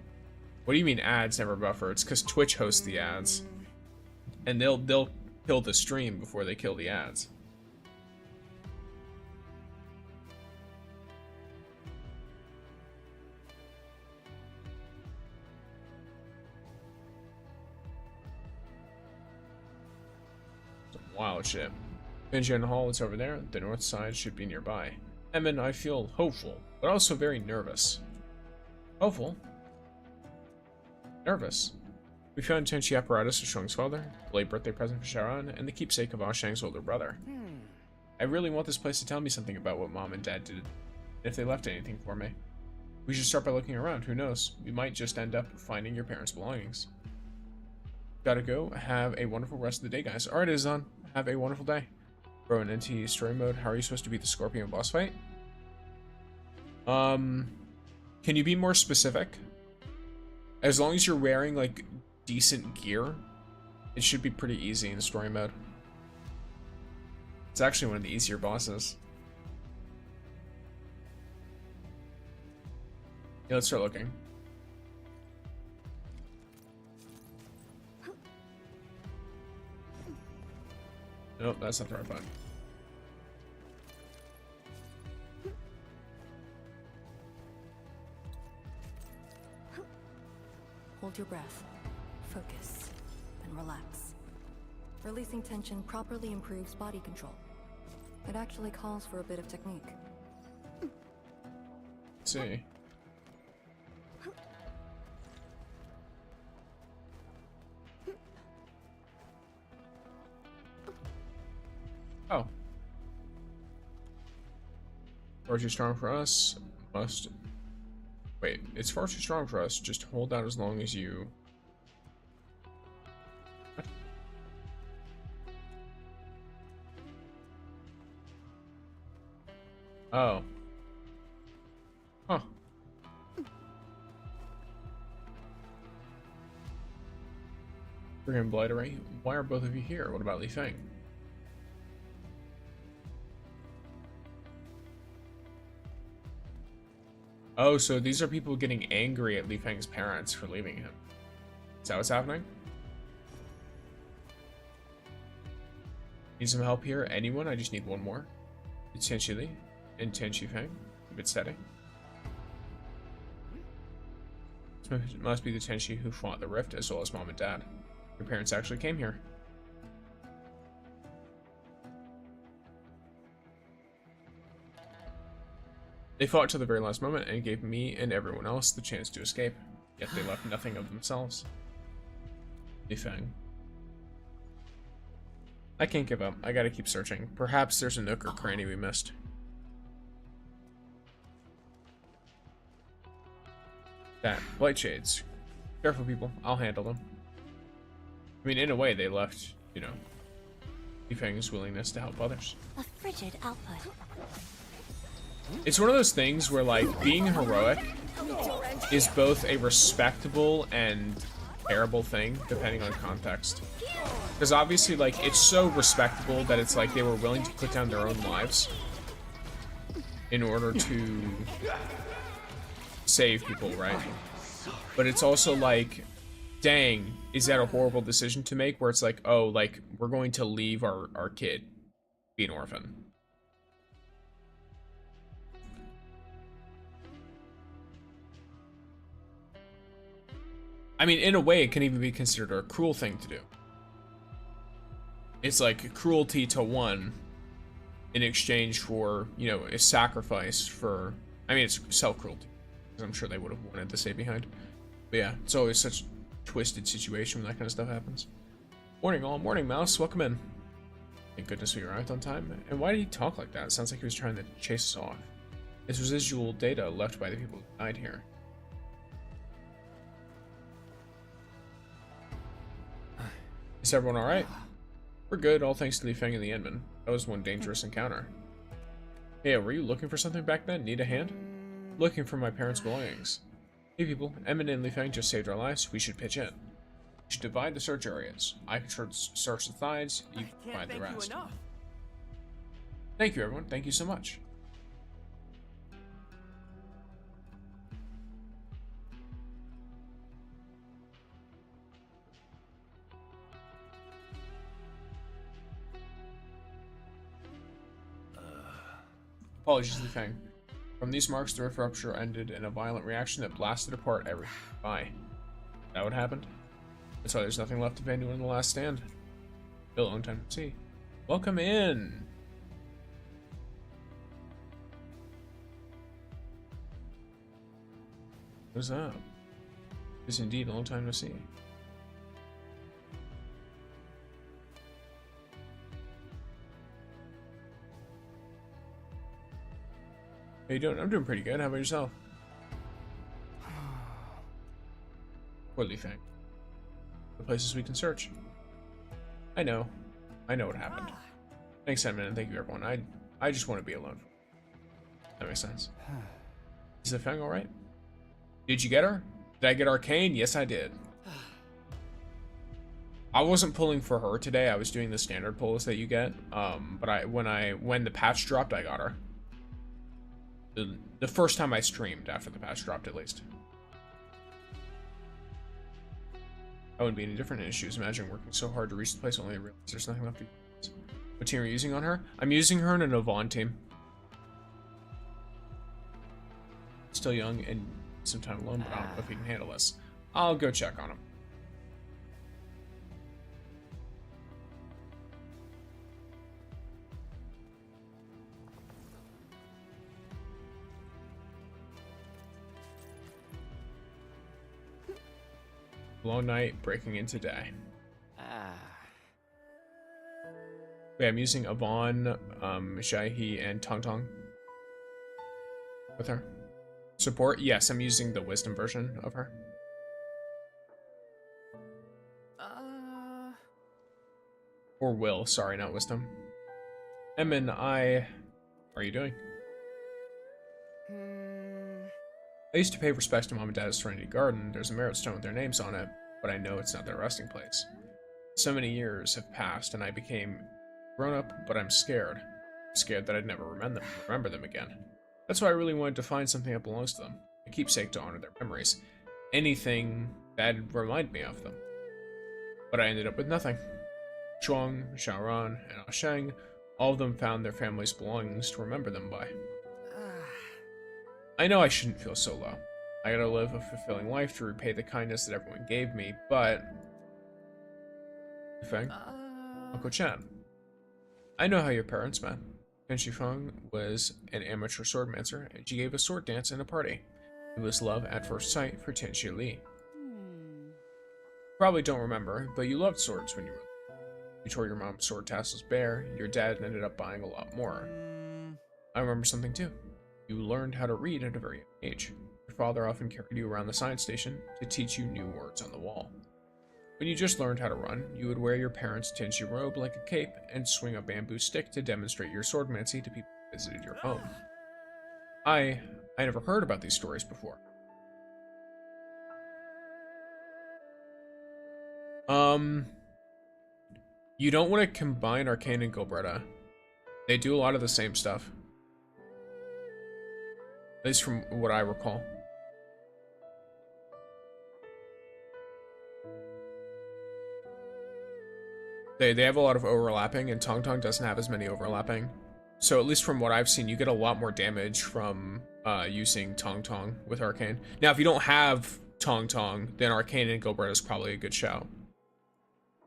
What do you mean ads never buffer? It's because Twitch hosts the ads, and they'll kill the stream before they kill the ads. Wild shit. Benjamin Hall is over there. The north side should be nearby. Emin, I feel hopeful, but also very nervous. Hopeful? Nervous. We found Tenchi apparatus of Shuang's father, a late birthday present for Sharon, and the keepsake of Shang's older brother. I really want this place to tell me something about what Mom and Dad did, if they left anything for me. We should start by looking around, who knows? We might just end up finding your parents' belongings. Gotta go. Have a wonderful rest of the day, guys. Alright, Izan. Have a wonderful day. Bro, in NT story mode, how are you supposed to beat the Scorpion boss fight? Can you be more specific? As long as you're wearing, like, decent gear, it should be pretty easy in story mode. It's actually one of the easier bosses. Yeah, let's start looking. Nope, that's not the right button. Hold your breath. Focus. Then relax. Releasing tension properly improves body control. It actually calls for a bit of technique. Let's see. Oh. Far too strong for us. Must. Wait, it's far too strong for us. Just hold out as long as you. What? Oh. Huh. Friggin' Blighterate. Why are both of you here? What about Li Feng? Oh, so these are people getting angry at Li Feng's parents for leaving him. Is that what's happening? Need some help here? Anyone? I just need one more. It's Tenchi Li and Tenchi Feng. Keep it steady. This must be the Tenchi who fought the rift as well as Mom and Dad. Your parents actually came here. They fought till the very last moment and gave me and everyone else the chance to escape. Yet they left nothing of themselves. Li Feng. I can't give up. I gotta keep searching. Perhaps there's a nook or cranny we missed. That. Blight shades. Careful, people. I'll handle them. I mean, in a way, they left, you know, Li Feng's willingness to help others. A frigid output. It's one of those things where, like, being heroic is both a respectable and terrible thing, depending on context. Because obviously, like, it's so respectable that it's like they were willing to put down their own lives in order to save people, right? But it's also like, dang, is that a horrible decision to make? Where it's like, oh, like, we're going to leave our kid be an orphan. I mean, in a way, it can even be considered a cruel thing to do. It's like cruelty to one in exchange for, you know, a sacrifice for, I mean, it's self-cruelty. Because I'm sure they would have wanted to stay behind. But yeah, it's always such a twisted situation when that kind of stuff happens. Morning all, morning mouse, welcome in. Thank goodness we arrived on time. And why did he talk like that? It sounds like he was trying to chase us off. It's residual data left by the people who died here. Is everyone alright? We're good, all thanks to Li Feng and the Endman. That was one dangerous encounter. Hey, were you looking for something back then? Need a hand? Looking for my parents' belongings. Hey people, Endman and Li Feng just saved our lives. We should pitch in. We should divide the search areas. I can search the thighs, you can find the rest. Thank you everyone, thank you so much. Apologies, Li Feng. From these marks, the rift rupture ended in a violent reaction that blasted apart everything. Bye. That what happened? That's why there's nothing left of anyone in the last stand. Been a long time to see. Welcome in. What's up? It's indeed a long time to see. How you doing? I'm doing pretty good. How about yourself? Poor Li Feng. The places we can search. I know what happened. Thanks, Edmund, and thank you, everyone. I just want to be alone. That makes sense. Is Li Feng alright? Did you get her? Did I get Arcane? Yes, I did. I wasn't pulling for her today. I was doing the standard pulls that you get. But when the patch dropped, I got her. The first time I streamed after the patch dropped, at least. I wouldn't be any different in issues. Imagine working so hard to reach the place only to realize there's nothing left to use. What team are you using on her? I'm using her in a Novon team. Still young and some time alone, but I don't know if he can handle this. I'll go check on him. Long night, breaking into day. Wait, I'm using Avon, Shaihi, and Tong Tong with her. Support? Yes, I'm using the Wisdom version of her. Or Will, sorry, not Wisdom. Emin, how are you doing? I used to pay respects to Mom and Dad's Serenity Garden. There's a merit stone with their names on it, but I know it's not their resting place. So many years have passed, and I became grown up, but I'm scared. I'm scared that I'd never remember them again. That's why I really wanted to find something that belongs to them. A keepsake to honor their memories. Anything that'd remind me of them. But I ended up with nothing. Chuang, Xiaoran, and Asheng, all of them found their family's belongings to remember them by. I know I shouldn't feel so low. I gotta live a fulfilling life to repay the kindness that everyone gave me, but... Feng? Uncle Chan. I know how your parents met. Tenshi Feng was an amateur swordmancer, and she gave a sword dance in a party. It was love at first sight for Tenshi Li. Probably don't remember, but you loved swords when you were little. You tore your mom's sword tassels bare. Your dad ended up buying a lot more. I remember something too. You learned how to read at a very young age. Your father often carried you around the science station to teach you new words on the wall. When you just learned how to run, you would wear your parents' Tenshi robe like a cape and swing a bamboo stick to demonstrate your swordmancy to people who visited your home. I never heard about these stories before. You don't want to combine Arcane and Gilberta. They do a lot of the same stuff. At least from what I recall. They have a lot of overlapping, and Tong Tong doesn't have as many overlapping. So at least from what I've seen, you get a lot more damage from using Tong Tong with Arcane. Now, if you don't have Tong Tong, then Arcane and Gilberta is probably a good shout.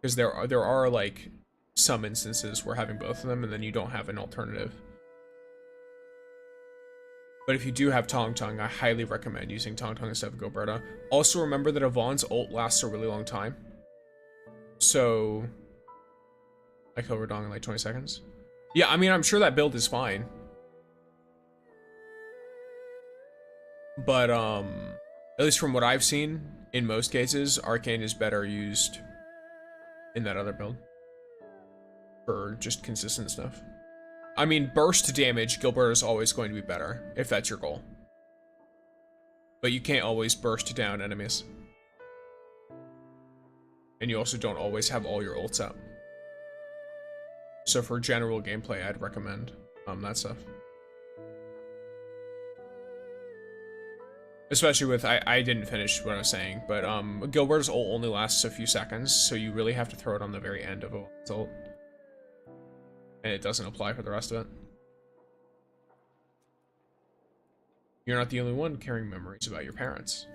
Because there are like some instances where having both of them, and then you don't have an alternative. But if you do have Tong Tong, I highly recommend using Tong Tong instead of Gilberta. Also remember that Yvonne's ult lasts a really long time. So I kill Rodong in like 20 seconds. Yeah, I mean, I'm sure that build is fine. But at least from what I've seen, in most cases, Arcane is better used in that other build for just consistent stuff. I mean, burst damage, Gilbert is always going to be better, if that's your goal. But you can't always burst down enemies. And you also don't always have all your ults out. So for general gameplay, I'd recommend that stuff. Especially with, I didn't finish what I was saying, but Gilbert's ult only lasts a few seconds, so you really have to throw it on the very end of its ult. And it doesn't apply for the rest of it. You're not the only one carrying memories about your parents.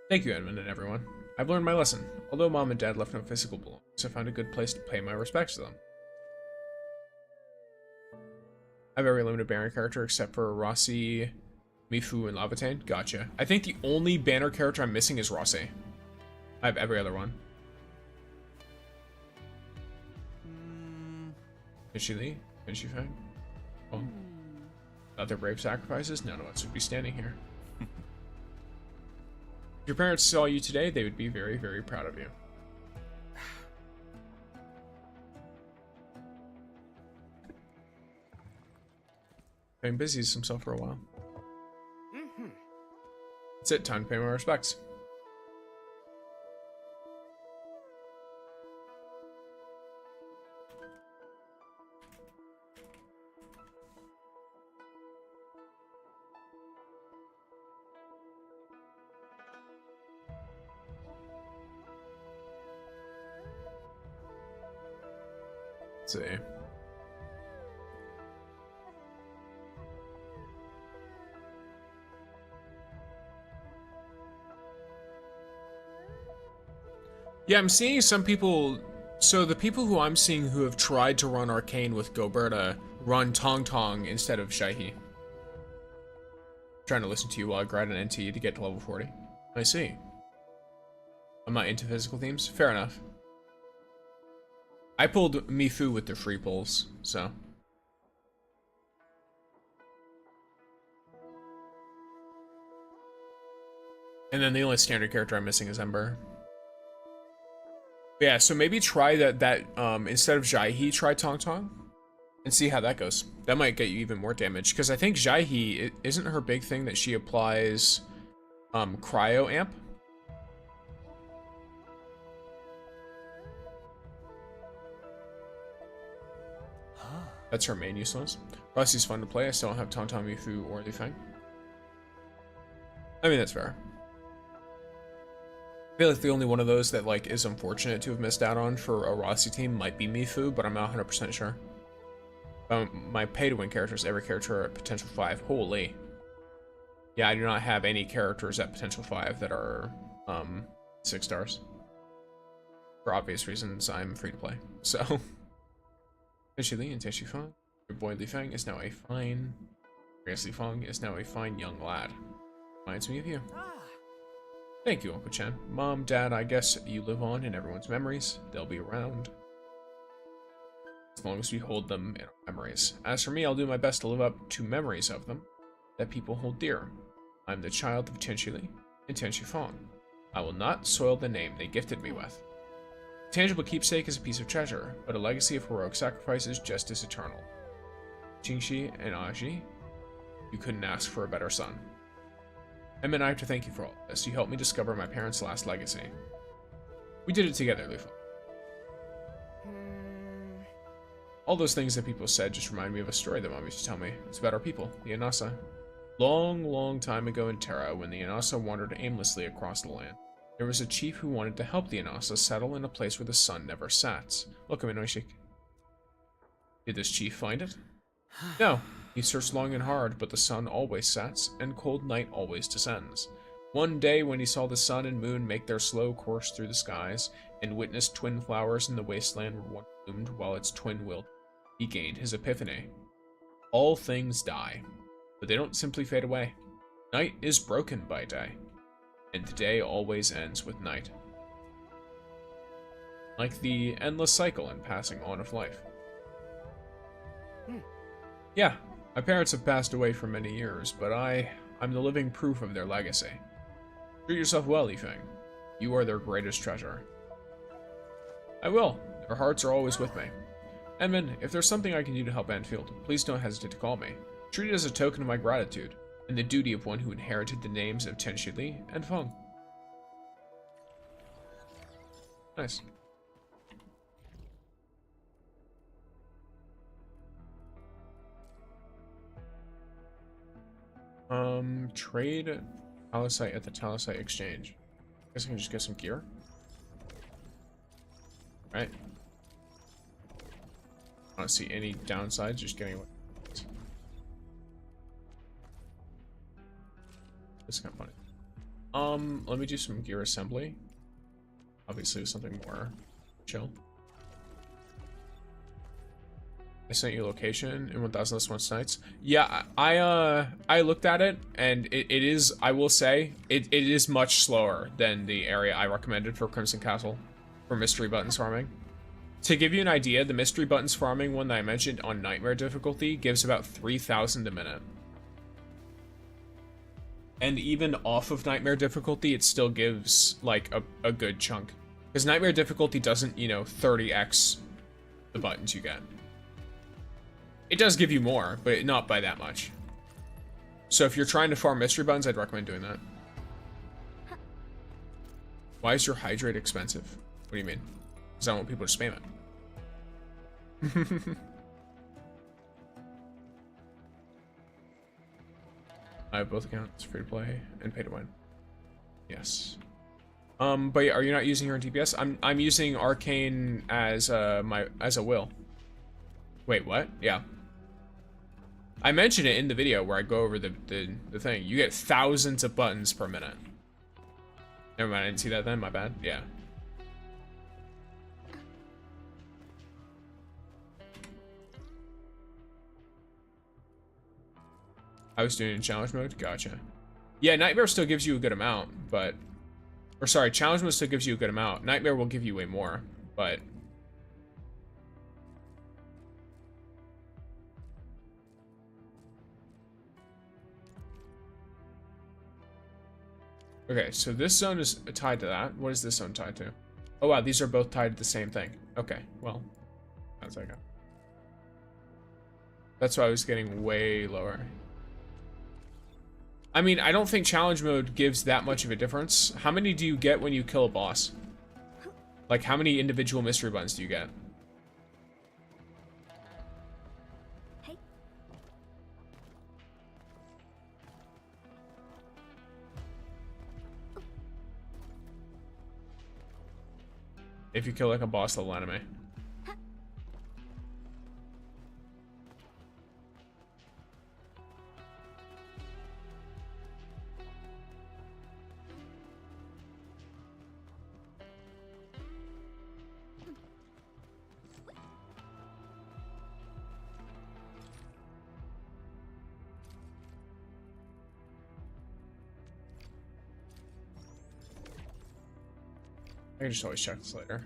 Thank you, Edmund and everyone. I've learned my lesson. Although Mom and Dad left no physical belongings, I found a good place to pay my respects to them. I have every limited banner character except for Rossi, Mifu, and Lavatane. Gotcha. I think the only banner character I'm missing is Rossi. I have every other one. Tenshi Li? Tenshi Feng? Oh. Without their brave sacrifices, none of us would be standing here. If your parents saw you today, they would be very, very proud of you. Been busy himself for a while. That's it, time to pay my respects. Let's see. Yeah, I'm seeing some people, so the people who I'm seeing who have tried to run Arcane with Gilberta run Tong Tong instead of Shaihi. Trying to listen to you while I grind an NT to get to level 40. I see. I'm not into physical themes? Fair enough. I pulled Mifu with the free pulls, so. And then the only standard character I'm missing is Ember. But yeah, so maybe try that instead of Jaihi, try Tong Tong and see how that goes. That might get you even more damage, because I think Jaihi, isn't her big thing that she applies cryo amp? That's her main useless. Rusty's fun to play. I still don't have Tong Tong, Mifu, or Li Feng. I mean, that's fair. I feel like the only one of those that like is unfortunate to have missed out on for a Rossi team might be Mifu, but I'm not 100% sure. My pay-to-win characters, every character at potential 5. Holy. Yeah, I do not have any characters at potential 5 that are 6 stars. For obvious reasons, I'm free to play. So Tenshi Li and Tenshi Fang. Your boy Li Fang is now a fine... I guess Li Fang is now a fine young lad. Reminds me of you. Thank you, Uncle Chen. Mom, Dad, I guess you live on in everyone's memories. They'll be around. As long as we hold them in our memories. As for me, I'll do my best to live up to memories of them that people hold dear. I'm the child of Tenshi Li and Tenshi Fang. I will not soil the name they gifted me with. A tangible keepsake is a piece of treasure, but a legacy of heroic sacrifice is just as eternal. Jingxi and Aji, you couldn't ask for a better son. Emma and I have to thank you for all this. You helped me discover my parents' last legacy. We did it together, Lufa. All those things that people said just remind me of a story that Mom used to tell me. It's about our people, the Inasa. Long, long time ago in Terra, when the Inasa wandered aimlessly across the land, there was a chief who wanted to help the Inasa settle in a place where the sun never sets. Welcome, Inoshik. Did this chief find it? No. He searched long and hard, but the sun always sets, and cold night always descends. One day, when he saw the sun and moon make their slow course through the skies, and witnessed twin flowers in the wasteland where one bloomed while its twin wilted, he gained his epiphany. All things die, but they don't simply fade away. Night is broken by day, and the day always ends with night. Like the endless cycle and passing on of life. Yeah. My parents have passed away for many years, but I'm the living proof of their legacy. Treat yourself well, Li Feng. You are their greatest treasure. I will. Their hearts are always with me. Edmund, if there's something I can do to help Endfield, please don't hesitate to call me. Treat it as a token of my gratitude, and the duty of one who inherited the names of Tenshi Li and Feng. Nice. Trade Talisite at the Talisite Exchange. I guess I can just get some gear. Right. I don't see any downsides, just getting away. This is kind of funny. Let me do some gear assembly. Obviously something more chill. I sent you a location in 1000 Last Months Nights. Yeah, I looked at it, and it is, I will say, it is much slower than the area I recommended for Crimson Castle for mystery buttons farming. To give you an idea, the mystery buttons farming one that I mentioned on Nightmare difficulty gives about 3,000 a minute. And even off of Nightmare difficulty, it still gives, like, a good chunk. Because Nightmare difficulty doesn't, you know, 30x the buttons you get. It does give you more, but not by that much. So if you're trying to farm mystery buttons, I'd recommend doing that. Why is your hydrate expensive? What do you mean? Because I want people to spam it. I have both accounts, free to play and pay to win. Yes. But yeah, are you not using her in TPS? I'm using Arcane as a will. Wait, what? Yeah. I mentioned it in the video where I go over the thing. You get thousands of buttons per minute. Never mind, I didn't see that then, my bad. Yeah. I was doing it in challenge mode? Gotcha. Yeah, Nightmare still gives you a good amount, but... Or sorry, challenge mode still gives you a good amount. Nightmare will give you way more, but... Okay, so this zone is tied to that. What is this zone tied to? Oh wow, these are both tied to the same thing. Okay, well, that's okay. That's why I was getting way lower. I mean, I don't think challenge mode gives that much of a difference. How many do you get when you kill a boss? Like, how many individual mystery buttons do you get? If you kill like a boss level enemy. I can just always check this later.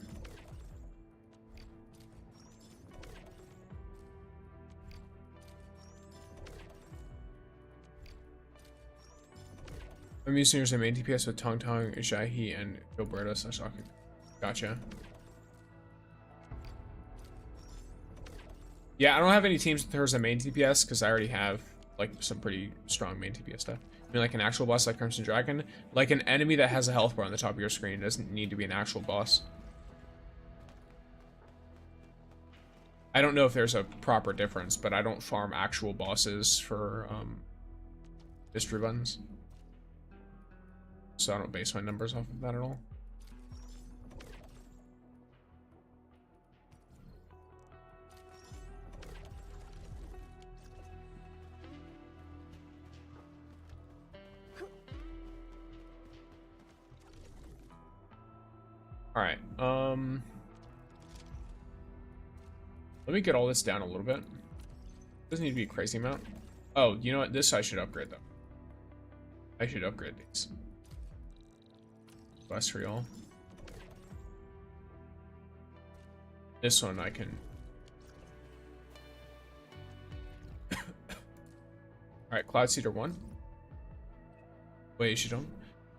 I'm using your main DPS with Tong Tong, Jahi, and Gilberto / Gotcha. Yeah, I don't have any teams with her as a main DPS because I already have like some pretty strong main DPS stuff. I mean, like an actual boss like Crimson Dragon, like an enemy that has a health bar on the top of your screen doesn't need to be an actual boss. I don't know if there's a proper difference, but I don't farm actual bosses for history buttons. So I don't base my numbers off of that at all. All right. Let me get all this down a little bit. Doesn't need to be a crazy amount. Oh, you know what? This I should upgrade though. I should upgrade these. Best for y'all. This one I can. Alright, Cloud Seeder 1. Wait, you don't.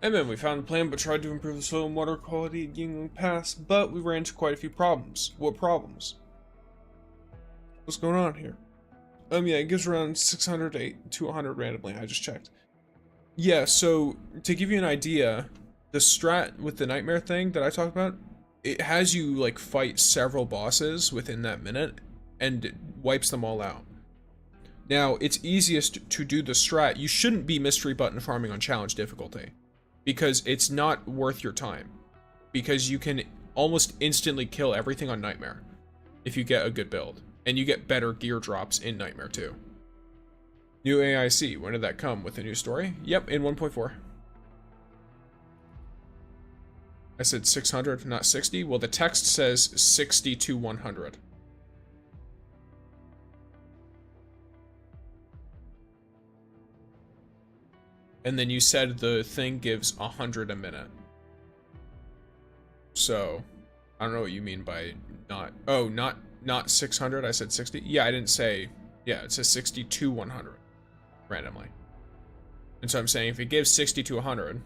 And then we found a plan but tried to improve the soil and water quality at Yingling Pass, but we ran into quite a few problems. What problems? What's going on here? Yeah, it gives around 600 to 100 randomly, I just checked. Yeah, so to give you an idea, the strat with the nightmare thing that I talked about, it has you like fight several bosses within that minute and it wipes them all out. Now, it's easiest to do the strat. You shouldn't be mystery button farming on challenge difficulty because it's not worth your time, because you can almost instantly kill everything on nightmare if you get a good build, and you get better gear drops in nightmare too. New AIC, when did that come? With a new story? Yep, in 1.4. I said 600, not 60. Well, the text says 60 to 100. And then you said the thing gives 100 a minute. So, I don't know what you mean by not... Oh, not 600, I said 60? Yeah, I didn't say... Yeah, it says 60 to 100. Randomly. And so I'm saying if it gives 60 to 100...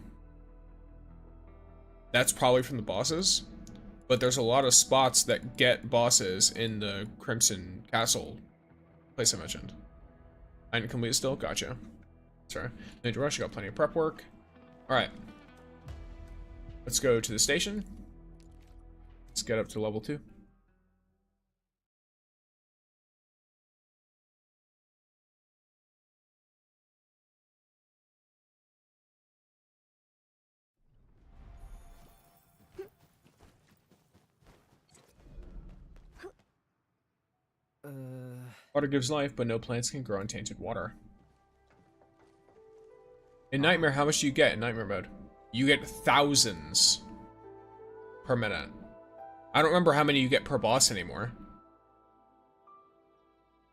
That's probably from the bosses, but there's a lot of spots that get bosses in the Crimson Castle place I mentioned. I didn't complete it still? Gotcha. Sorry. Need to rush, I got plenty of prep work. Alright. Let's go to the station. Let's get up to level 2. Water gives life, but no plants can grow in tainted water. In Nightmare, how much do you get in Nightmare mode? You get thousands per minute. I don't remember how many you get per boss anymore.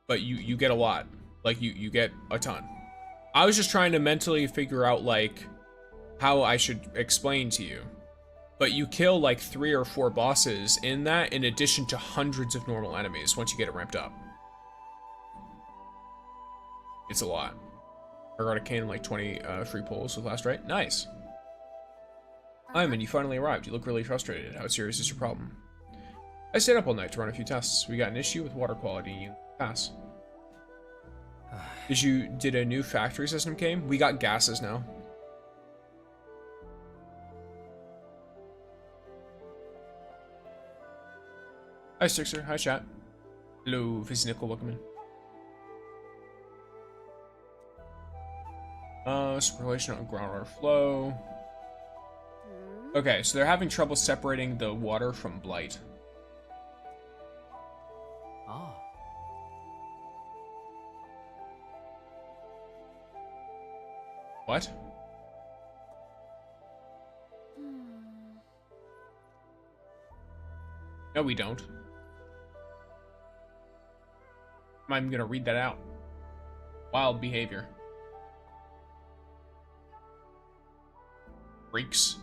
But you get a lot. Like, you get a ton. I was just trying to mentally figure out, like, how I should explain to you. But you kill, like, 3 or 4 bosses in that, in addition to hundreds of normal enemies once you get it ramped up. It's a lot. I got a cane and like 20 free pulls with last right. Nice. Iman, you finally arrived. You look really frustrated. How serious is your problem? I stayed up all night to run a few tests. We got an issue with water quality in pass. Did a new factory system came? We got gases now. Hi Sixer, hi chat. Hello, Fizzy Nickel, welcome in. Circulation on groundwater flow. Okay, so they're having trouble separating the water from blight. Ah. What? No, we don't. I'm gonna read that out. Wild behavior. Freaks.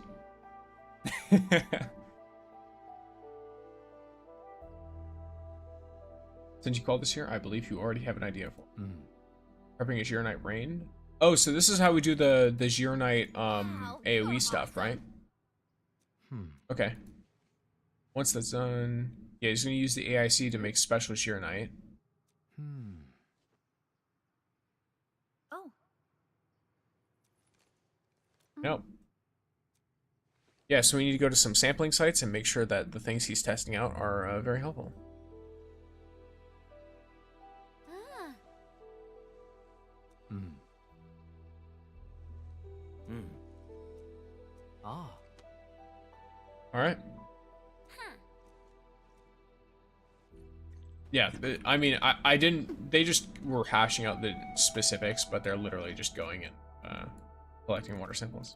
Since you called this here, I believe you already have an idea for. Hmm. Prepping a Gironite rain. Oh, so this is how we do the Gironite AoE stuff, right? Okay. Once that's done, yeah, he's gonna use the AIC to make special Gironite. Oh. Nope. Yeah, so we need to go to some sampling sites and make sure that the things he's testing out are very helpful. Ah. Ah. All right. Huh. Yeah, I mean, I didn't. They just were hashing out the specifics, but they're literally just going and collecting water samples.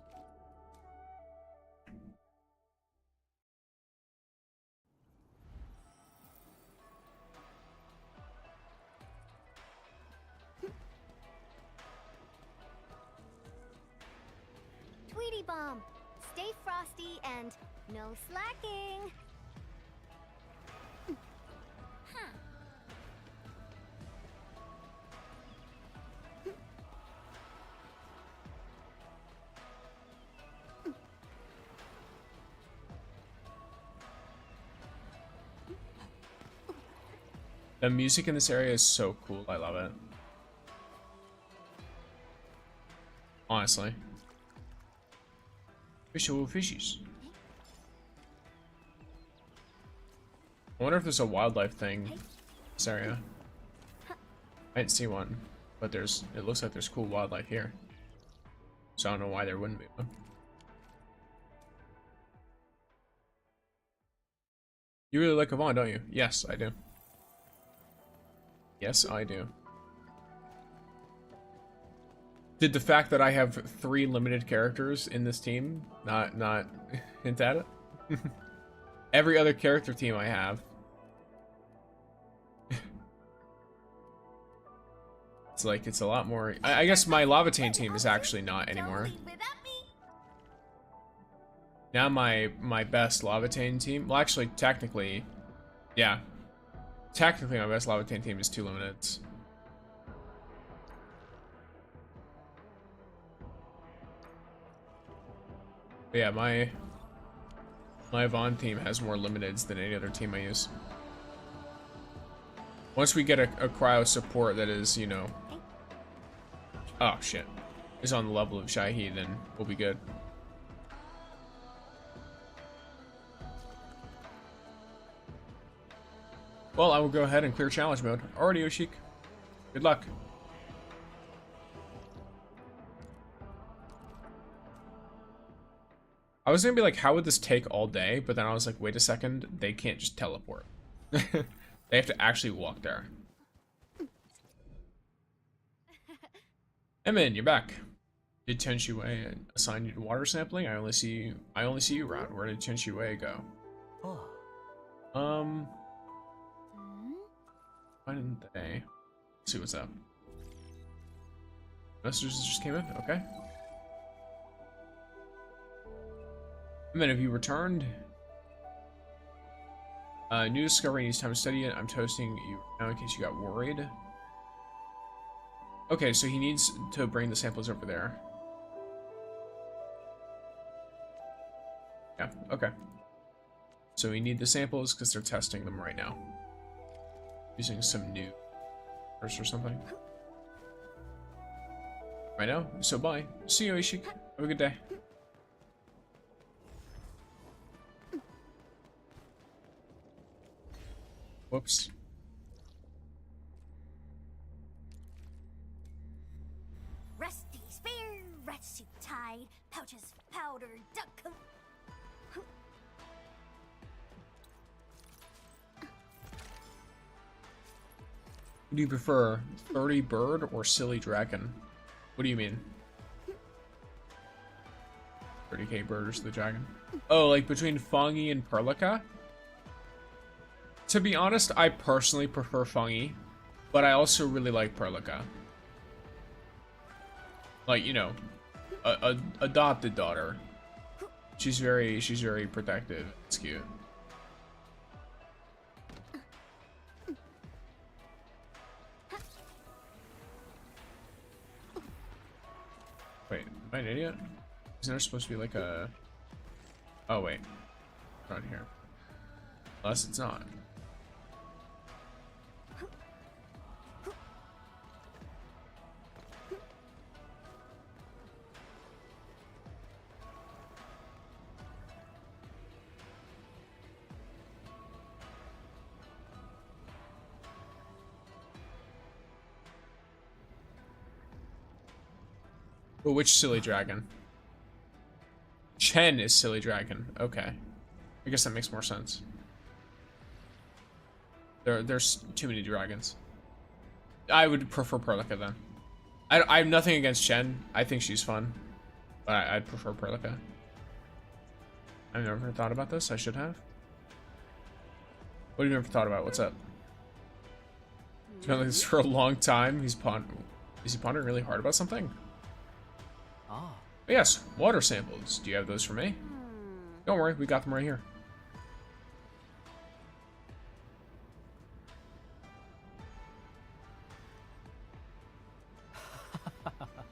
Tweety bomb. Stay frosty and no slacking. Huh. The music in this area is so cool. I love it. Honestly. Visual fishies. I wonder if there's a wildlife thing in this area. I didn't see one, but it looks like there's cool wildlife here. So I don't know why there wouldn't be one. You really like Yvonne, don't you? Yes, I do. Yes, I do. Did the fact that I have 3 limited characters in this team not hint at it? Every other character team I have. It's like, it's a lot more. I guess my Lavatane team is actually not anymore. Now my best Lavatane team, well actually technically, yeah. Technically my best Lavatane team is 2 limiteds. But yeah, my Yvonne team has more limiteds than any other team I use. Once we get a cryo support that is, you know, oh shit, is on the level of Shaihi, then we'll be good. Well, I will go ahead and clear challenge mode. Alrighty, Yoshik. Good luck. I was gonna be like, how would this take all day? But then I was like, wait a second, they can't just teleport. They have to actually walk there. Emin, you're back. Did Tenshiwei assign you to water sampling? I only see you around. Where did Tenshiwei go? Oh. Why didn't they? Let's see what's up. Messages just came in. Okay. Emin, have you returned? New discovery needs time to study it. I'm toasting you now in case you got worried. Okay, so he needs to bring the samples over there. Yeah, okay. So we need the samples because they're testing them right now. Using some new or something. Right now? So bye. See you, Ishik. Have a good day. Whoops. Rusty spear, rat suit tied, pouches powder, duck coat. Do you prefer 30 bird or silly dragon? What do you mean? 30k bird or silly dragon? Oh, like between Fongi and Perlica? To be honest, I personally prefer Fongi, but I also really like Perlica. Like, you know, a adopted daughter. She's very protective. It's cute. I an idiot? Isn't there supposed to be like a... Oh, wait. Not here. Unless it's not. But which silly dragon? Chen is silly dragon. Okay. I guess that makes more sense. There's too many dragons. I would prefer Perlica then. I have nothing against Chen. I think she's fun. But I'd prefer Perlica. I've never thought about this. I should have. What have you never thought about? What's up? It's been like this for a long time. Is he pondering really hard about something? Ah. But yes, water samples. Do you have those for me? Don't worry, we got them right here.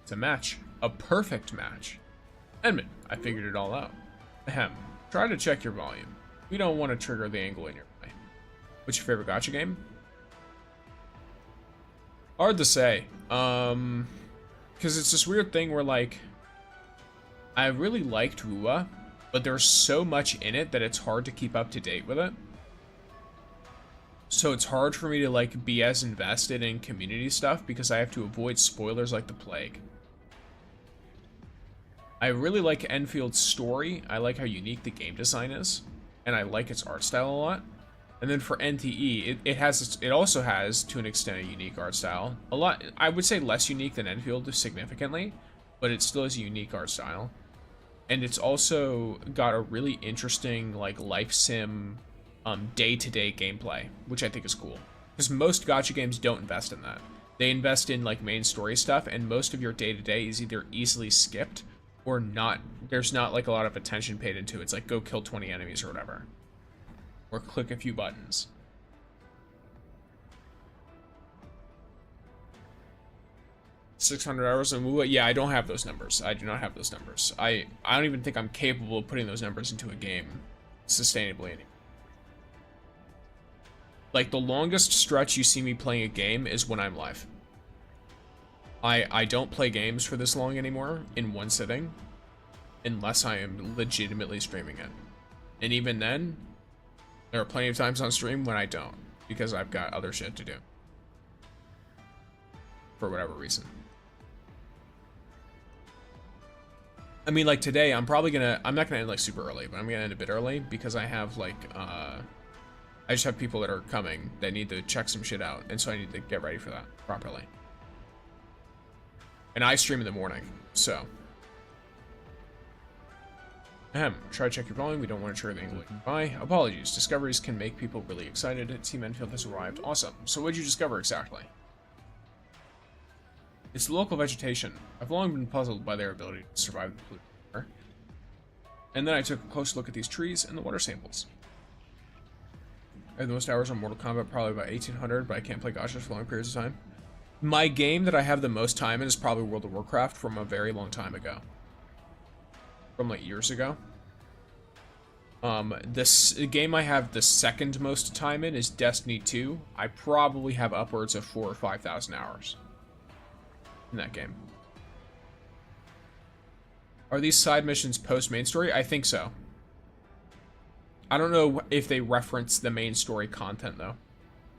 It's a match. A perfect match. Edmund, I figured it all out. Ahem. Try to check your volume. We don't want to trigger the angle in your eye. What's your favorite gacha game? Hard to say. Because it's this weird thing where, like, I really liked Rua, but there's so much in it that it's hard to keep up to date with it. So it's hard for me to, like, be as invested in community stuff because I have to avoid spoilers like the plague. I really like Enfield's story. I like how unique the game design is, and I like its art style a lot. And then for NTE, it also has, to an extent, a unique art style. A lot, I would say less unique than Enfield significantly, but it still has a unique art style. And it's also got a really interesting, like, life sim, day-to-day gameplay, which I think is cool. Because most gacha games don't invest in that. They invest in, like, main story stuff, and most of your day-to-day is either easily skipped or not. There's not, like, a lot of attention paid into it. It's like, go kill 20 enemies or whatever. Or click a few buttons. $600 on Wua? Yeah, I don't have those numbers. I do not have those numbers. I don't even think I'm capable of putting those numbers into a game sustainably anymore. Like, the longest stretch you see me playing a game is when I'm live. I don't play games for this long anymore in one sitting, unless I am legitimately streaming it. And even then, there are plenty of times on stream when I don't, because I've got other shit to do. For whatever reason. I mean, like, today, I'm not gonna end, like, super early, but I'm gonna end a bit early, because I have, like, I just have people that are coming that need to check some shit out, and so I need to get ready for that properly. And I stream in the morning, so. Ahem, try to check your volume. We don't want to trigger the angle by. Apologies, discoveries can make people really excited. Team Enfield has arrived. Awesome. So what did you discover exactly? It's the local vegetation. I've long been puzzled by their ability to survive the polluted air. And then I took a close look at these trees and the water samples. I have the most hours on Mortal Kombat, probably about 1,800, but I can't play gachas for long periods of time. My game that I have the most time in is probably World of Warcraft from a very long time ago. From like years ago. This game I have the second most time in is Destiny 2. I probably have upwards of 4,000 or 5,000 hours in that game. Are these side missions post main story? I think so. I don't know if they reference the main story content though.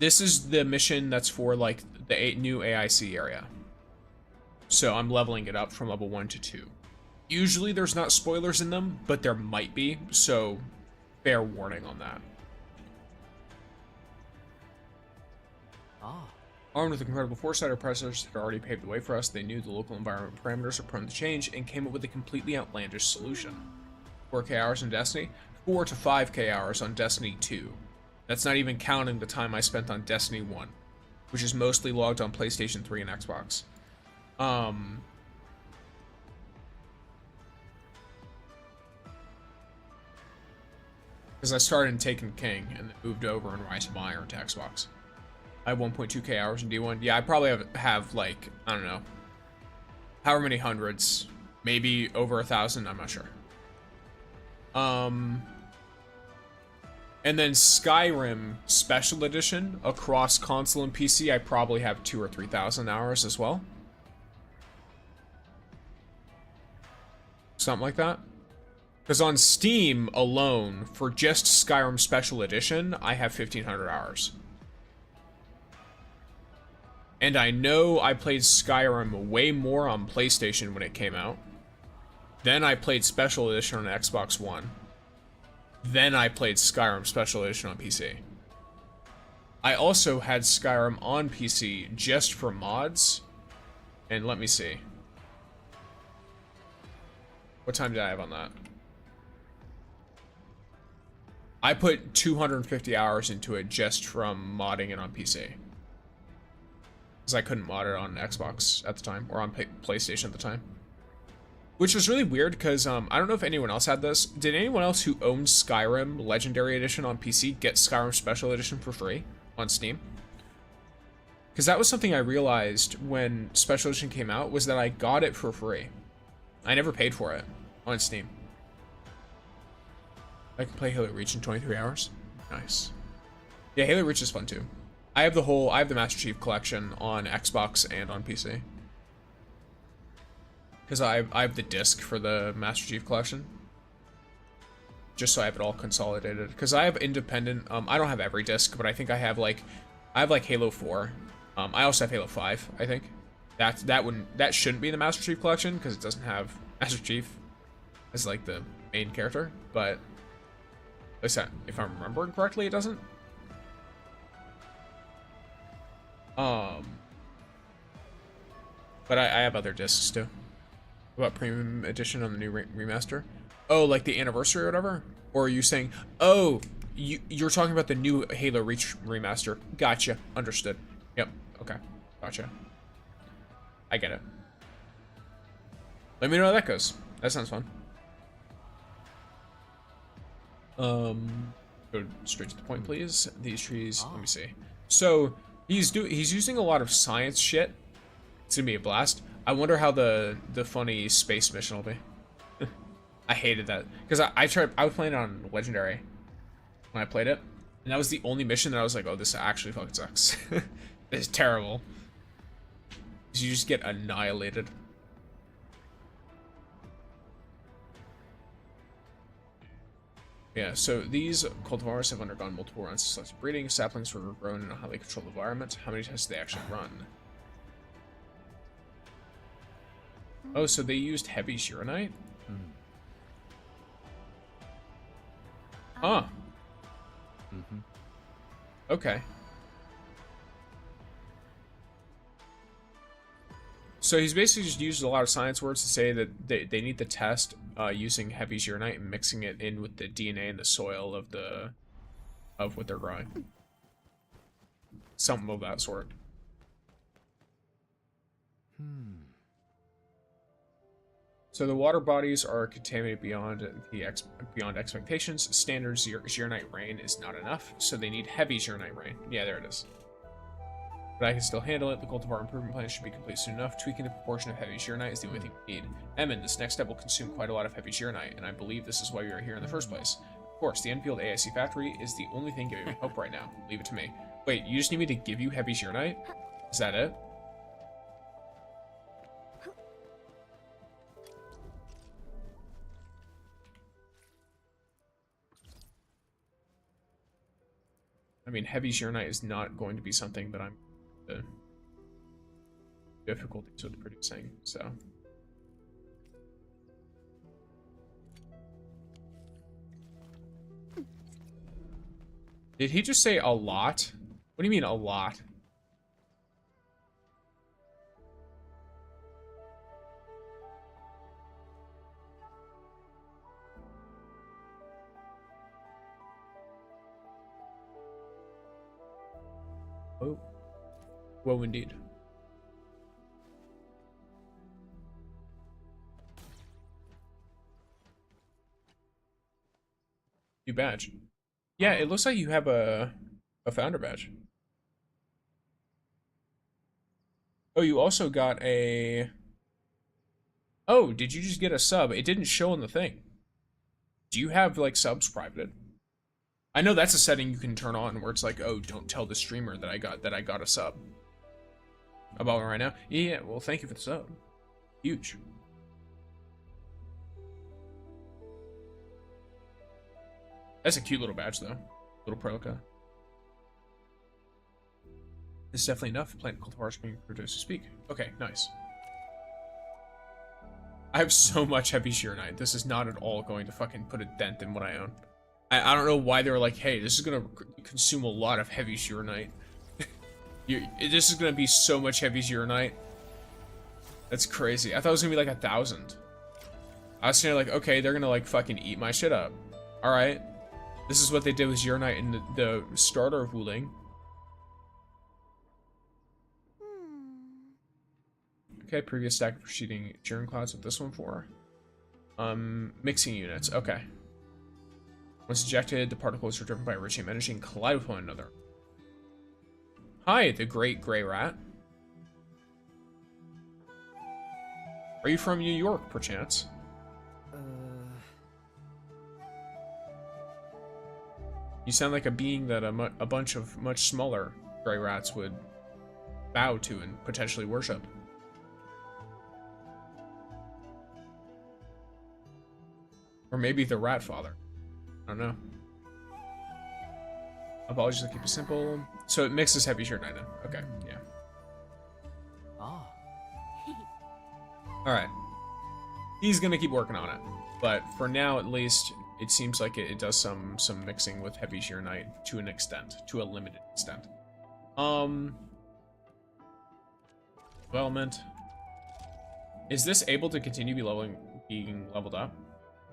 This is the mission that's for like the new AIC area. So I'm leveling it up from level 1 to 2. Usually there's not spoilers in them, but there might be, so fair warning on that. Ah. Armed with incredible foresight, our predecessors had already paved the way for us. They knew the local environment parameters are prone to change and came up with a completely outlandish solution. 4K hours on Destiny, 4 to 5K hours on Destiny 2. That's not even counting the time I spent on Destiny 1, which is mostly logged on PlayStation 3 and Xbox. Because I started in Taken King and then moved over in Rise of Iron to Xbox. I have 1.2k hours in D1. Yeah, I probably have like, I don't know, however many hundreds Maybe over 1,000, I'm not sure. And then Skyrim Special Edition across console and PC, I probably have 2,000 or 3,000 hours as well. Something like that. Because on Steam alone, for just Skyrim Special Edition, I have 1,500 hours. And I know I played Skyrim way more on PlayStation when it came out. Then I played Special Edition on Xbox One. Then I played Skyrim Special Edition on PC. I also had Skyrim on PC just for mods. And let me see. What time did I have on that? I put 250 hours into it just from modding it on PC. Because I couldn't mod it on Xbox at the time, or on PlayStation at the time. Which was really weird, because I don't know if anyone else had this. Did anyone else who owned Skyrim Legendary Edition on PC get Skyrim Special Edition for free on Steam? Because that was something I realized when Special Edition came out, was that I got it for free. I never paid for it on Steam. I can play Halo Reach in 23 hours. Nice. Yeah, Halo Reach is fun too. I have the Master Chief Collection on Xbox and on PC. Because I have the disc for the Master Chief Collection. Just so I have it all consolidated. Because I have independent, I don't have every disc, but I think I have like Halo 4. I also have Halo 5, I think. That shouldn't be the Master Chief Collection, because it doesn't have Master Chief as like the main character, but at least if I'm remembering correctly, it doesn't. But I have other discs too. What about Premium Edition on the new remaster? Oh, like the anniversary or whatever? Or are you saying, oh, you're talking about the new Halo Reach remaster? Gotcha. Understood. Yep. Okay. Gotcha. I get it. Let me know how that goes. That sounds fun. Go straight to the point, please. These trees. Let me see. So he's using a lot of science shit. It's gonna be a blast. I wonder how the funny space mission will be. I hated that because I was playing it on Legendary when I played it, and that was the only mission that I was like, oh, this actually fucking sucks. This is terrible. You just get annihilated. Yeah, so these cultivars have undergone multiple runs of selective breeding. Saplings were grown in a highly controlled environment. How many tests did they actually run? Oh, so they used heavy Shironite? Huh. Okay. So he's basically just used a lot of science words to say that they need to test using heavy Shironite and mixing it in with the DNA and the soil of what they're growing. Something of that sort. So the water bodies are contaminated beyond expectations. Standard Shironite rain is not enough, so they need heavy Shironite rain. Yeah, there it is. But I can still handle it. The cultivar improvement plan should be complete soon enough. Tweaking the proportion of heavy Shironite is the only thing we need. Emin, this next step will consume quite a lot of heavy Shironite, and I believe this is why we are here in the first place. Of course, the Endfield AIC factory is the only thing giving me hope right now. Leave it to me. Wait, you just need me to give you heavy Shironite? Is that it? I mean, heavy Shironite is not going to be something that I'm the difficulties with producing, so. Did he just say a lot? What do you mean a lot? Oh. Well, indeed. New badge. Yeah, it looks like you have a founder badge. Oh, you also got a Oh, did you just get a sub? It didn't show on the thing. Do you have, like, subs privated? I know that's a setting you can turn on where it's like, oh, don't tell the streamer that I got a sub. About it right now? Yeah, well, thank you for the sub. Huge. That's a cute little badge, though. Little Prelica. This is definitely enough. Plant cultivars being produced to speak. Okay, nice. I have so much heavy sheer night. This is not at all going to fucking put a dent in what I own. I don't know why they were like, hey, this is gonna consume a lot of heavy sheer night. This is gonna be so much heavy sheer night. That's crazy. I thought it was gonna be like 1,000. I was saying like, okay, they're gonna like fucking eat my shit up. All right, this is what they did with Zero Night in the starter of Wuling. Okay, previous stack of preceding Jiren clouds with this one for. Mixing units. Okay. Once ejected, the particles are driven by originating energy and collide with one another. Hi, the Great Gray Rat. Are you from New York, perchance? You sound like a being that a bunch of much smaller gray rats would bow to and potentially worship. Or maybe the Rat Father. I don't know. Apologies to keep it simple. So it mixes heavy sheer night then. Okay, yeah. Ah. Alright. He's gonna keep working on it. But for now, at least, it seems like it does some mixing with heavy sheer night to an extent. To a limited extent. Development. Is this able to continue being leveled up?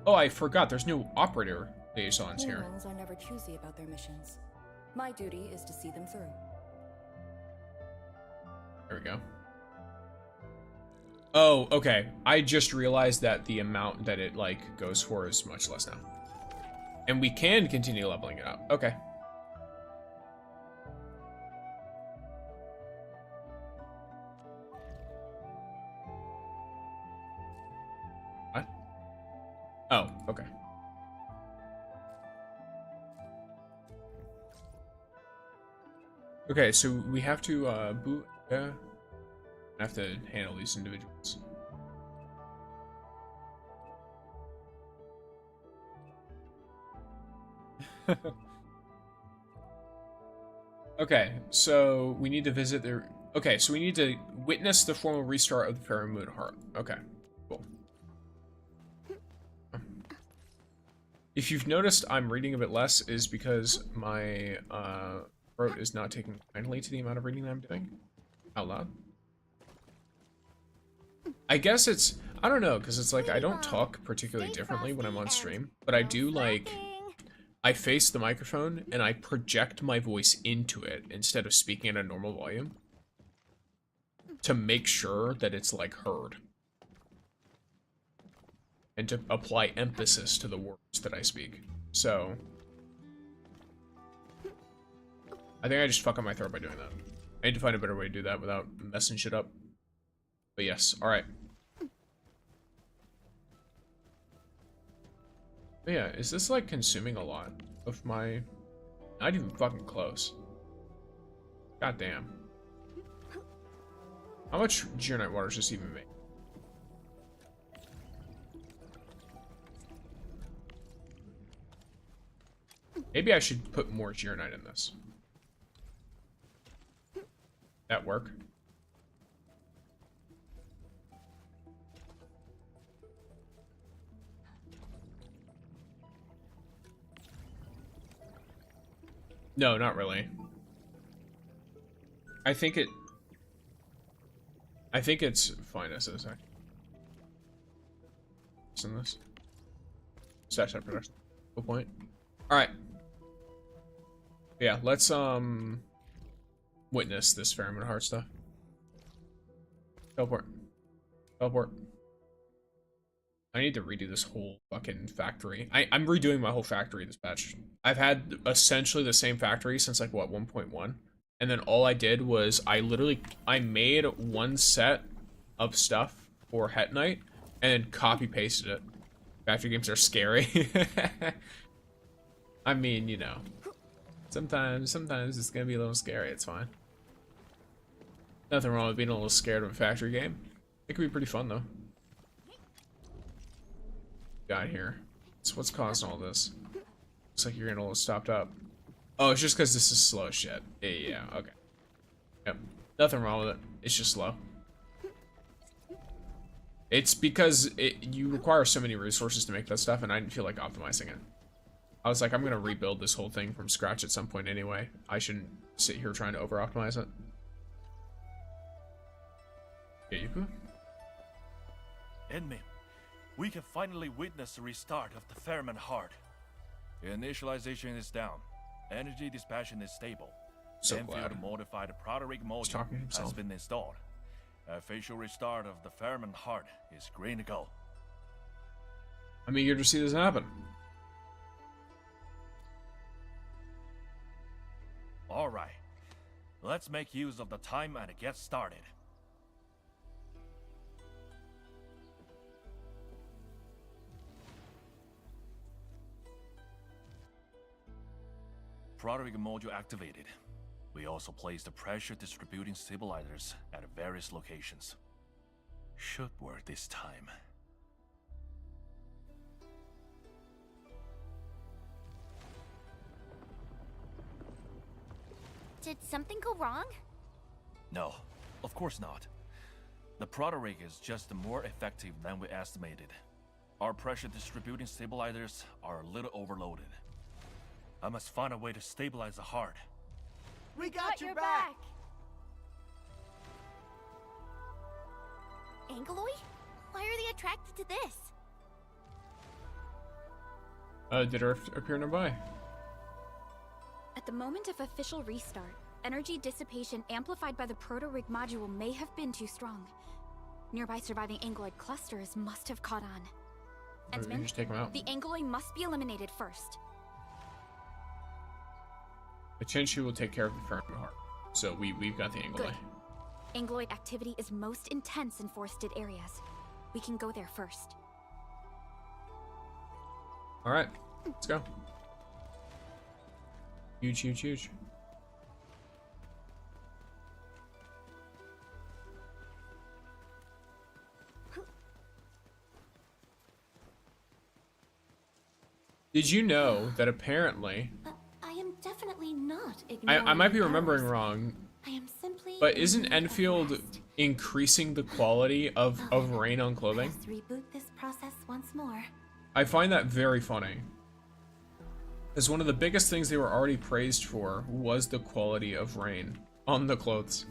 Oh, I forgot. There's no operator liaisons here. Humans are never choosy about their missions. My duty is to see them through. There we go. Oh, okay. I just realized that the amount that it, like, goes for is much less now. And we can continue leveling it up. Okay. What? Oh, okay. Okay, so we have to, boot, yeah. I have to handle these individuals. Okay, so we need to visit the... Okay, so we need to witness the formal restart of the Fairy Moon Heart. Okay, cool. If you've noticed I'm reading a bit less is because my throat is not taking kindly to the amount of reading that I'm doing out loud. I guess it's, I don't know, because it's like I don't talk particularly differently when I'm on stream, but I do like, I face the microphone and I project my voice into it instead of speaking at a normal volume to make sure that it's like heard and to apply emphasis to the words that I speak. So I think I just fuck up my throat by doing that. I need to find a better way to do that without messing shit up. But yes, alright. But yeah, is this like consuming a lot of my... Not even fucking close. God damn. How much Geonite water does this even make? Maybe I should put more Geonite in this. That work? No, not really. I think it's fine as is. What's in this? Stash that production. Good point. Alright. Yeah, let's witness this Pheromone Heart stuff. Teleport. Teleport. I need to redo this whole fucking factory. I'm redoing my whole factory this patch. I've had essentially the same factory since like what 1.1, and then all I did was I made one set of stuff for Het Knight, and then copy pasted it. Factory games are scary. I mean, you know, sometimes it's gonna be a little scary. It's fine. Nothing wrong with being a little scared of a factory game. It could be pretty fun though. Got here. So what's causing all this? Looks like you're getting a little stopped up. Oh, it's just because this is slow shit. Yeah, okay. Yep. Nothing wrong with it. It's just slow. It's because you require so many resources to make that stuff, and I didn't feel like optimizing it. I was like, I'm gonna rebuild this whole thing from scratch at some point anyway. I shouldn't sit here trying to over-optimize it. Yeah, you Enemy, we can finally witness the restart of the Fairman Heart. Initialization is down. Energy dispatching is stable. So Endfield glad. modified product module talking to has himself. been installed. Official restart of the Fairman Heart is green to go. I'm eager to see this happen. Alright, let's make use of the time and get started. Product module activated. We also placed the pressure distributing stabilizers at various locations. Should work this time. Did something go wrong? No, of course not. The proto-rig is just more effective than we estimated. Our pressure distributing stabilizers are a little overloaded. I must find a way to stabilize the heart. We got your back. Angeloy? Why are they attracted to this? Did Earth appear nearby? At the moment of official restart, energy dissipation amplified by the proto-rig module may have been too strong. Nearby surviving Angeloid clusters must have caught on. Or we can just take them out. The Angeloid must be eliminated first. Potentially will take care of the Fairman Heart. So we've got the angle. Good. Angeloid activity is most intense in forested areas. We can go there first. Alright, let's go. Huge, huge, huge. Did you know that apparently... I am definitely not I might be remembering wrong, I am simply but isn't Enfield increasing the quality of rain on clothing? Let's reboot this process once more. I find that very funny. Because one of the biggest things they were already praised for was the quality of rain on the clothes.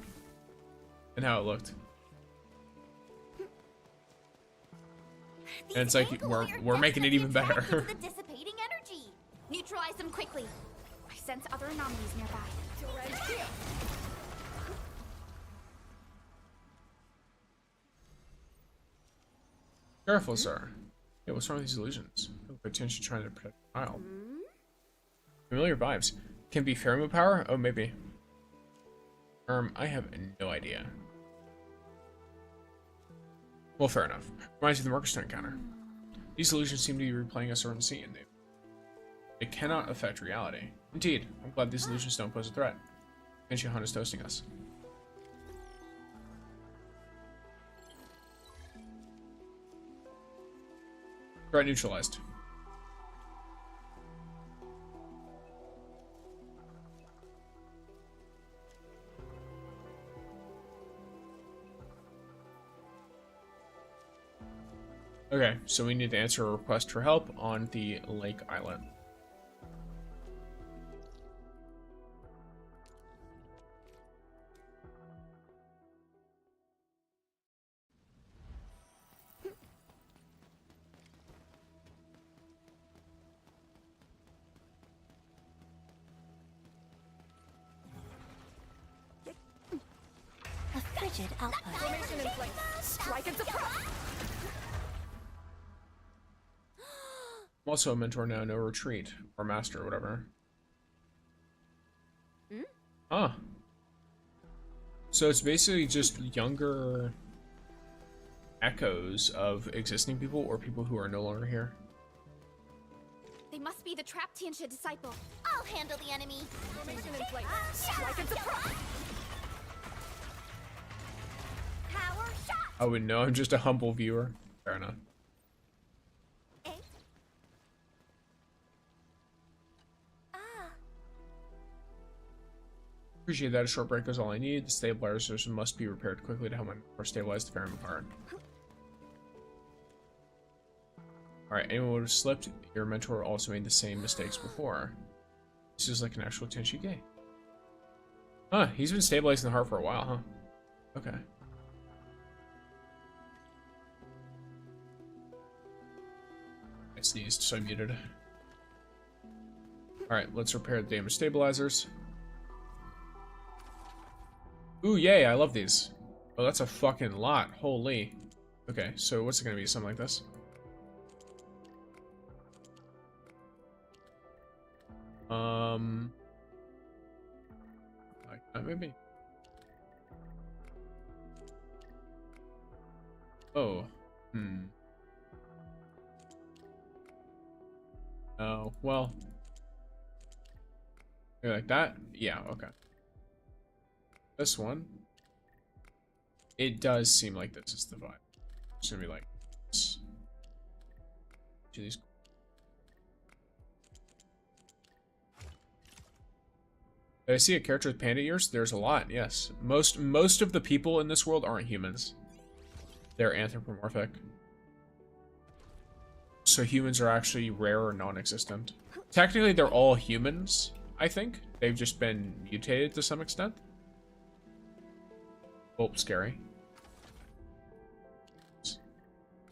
And how it looked. And it's like, we're making it even better. The dissipating energy. Neutralize them quickly. I sense other anomalies nearby. Careful, sir. Yeah, what's wrong with these illusions? Potentially trying to protect the child. Familiar vibes. Can be pheromone power? Oh, maybe. I have no idea. Well, fair enough. Reminds me of the Marcus encounter. These illusions seem to be replaying a certain scene. They cannot affect reality. Indeed, I'm glad these illusions don't pose a threat. Shihan is toasting us. Threat neutralized. Okay, so we need to answer a request for help on the lake island. A frigid output. Formation in place. Strike and suppress. I'm also a mentor now, no retreat. Or master, or whatever. So it's basically just younger echoes of existing people or people who are no longer here. They must be the trapped Tianxia disciple. I'll handle the enemy. Formation in place. Like it's a pro. Power shot. I wouldn't know. I'm just a humble viewer. Fair enough. Eh? Ah. Appreciate that. A short break is all I need. The stabilizers must be repaired quickly to help my or stabilize the Farum apart. Alright, anyone would have slipped. Your mentor also made the same mistakes before. This is like an actual Tenshige. Huh, he's been stabilizing the heart for a while, huh? Okay. I sneezed, so I muted. Alright, let's repair the damaged stabilizers. Ooh, yay, I love these. Oh, that's a fucking lot. Holy. Okay, so what's it gonna be? Something like this? Like that maybe? Oh, oh, well. Maybe like that? Yeah, okay. This one. It does seem like this is the vibe. It's gonna be like this. To these. Did I see a character with panda ears? There's a lot, yes. Most of the people in this world aren't humans. They're anthropomorphic. So humans are actually rare or non-existent. Technically, they're all humans, I think. They've just been mutated to some extent. Oh, scary.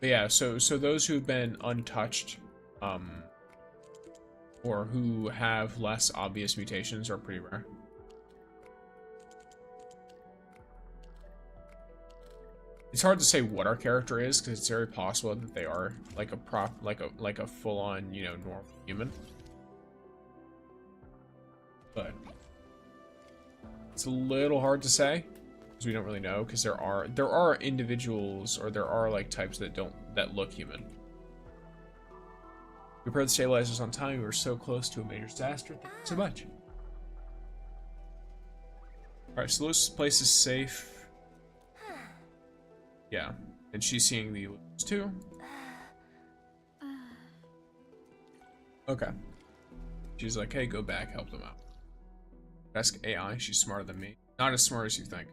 But yeah, so those who've been untouched, or who have less obvious mutations are pretty rare. It's hard to say what our character is because it's very possible that they are like a full-on, you know, normal human. But it's a little hard to say because we don't really know because there are individuals or there are like types that look human. We repaired the stabilizers on time. We were so close to a major disaster. Thank you so much. Alright, so this place is safe. Yeah, and she's seeing the illusions too. Okay. She's like, hey, go back, help them out. Ask AI, she's smarter than me. Not as smart as you think.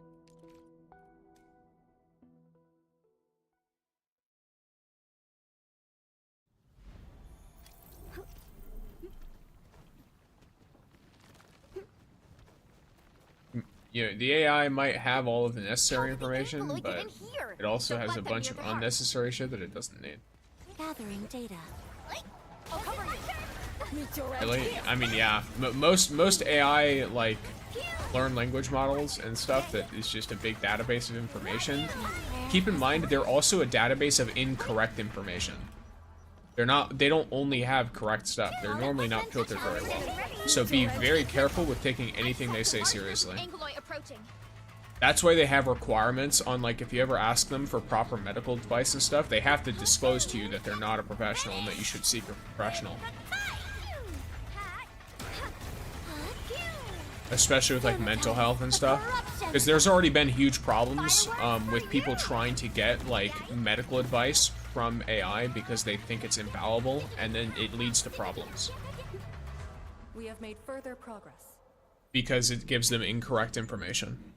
You know, the AI might have all of the necessary information, but it also has a bunch of unnecessary shit that it doesn't need. Gathering data. Really? I mean, yeah. Most AI, like, learn language models and stuff that is just a big database of information. Keep in mind, they're also a database of incorrect information. They don't only have correct stuff. They're normally not filtered very well. So be very careful with taking anything they say seriously. That's why they have requirements on, like, if you ever ask them for proper medical advice and stuff, they have to disclose to you that they're not a professional and that you should seek a professional. Especially with, like, mental health and stuff. Because there's already been huge problems with people trying to get, like, medical advice from AI because they think it's infallible, and then it leads to problems. We have made further progress. Because it gives them incorrect information.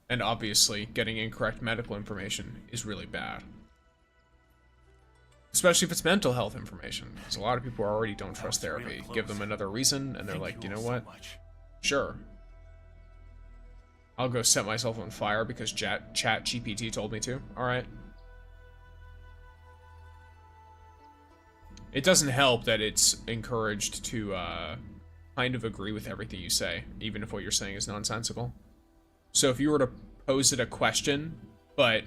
And obviously, getting incorrect medical information is really bad. Especially if it's mental health information. Because a lot of people already don't trust therapy. Give them another reason, and they're like, you know what? Sure. I'll go set myself on fire because Chat GPT told me to. Alright. It doesn't help that it's encouraged to kind of agree with everything you say, even if what you're saying is nonsensical. So if you were to pose it a question, but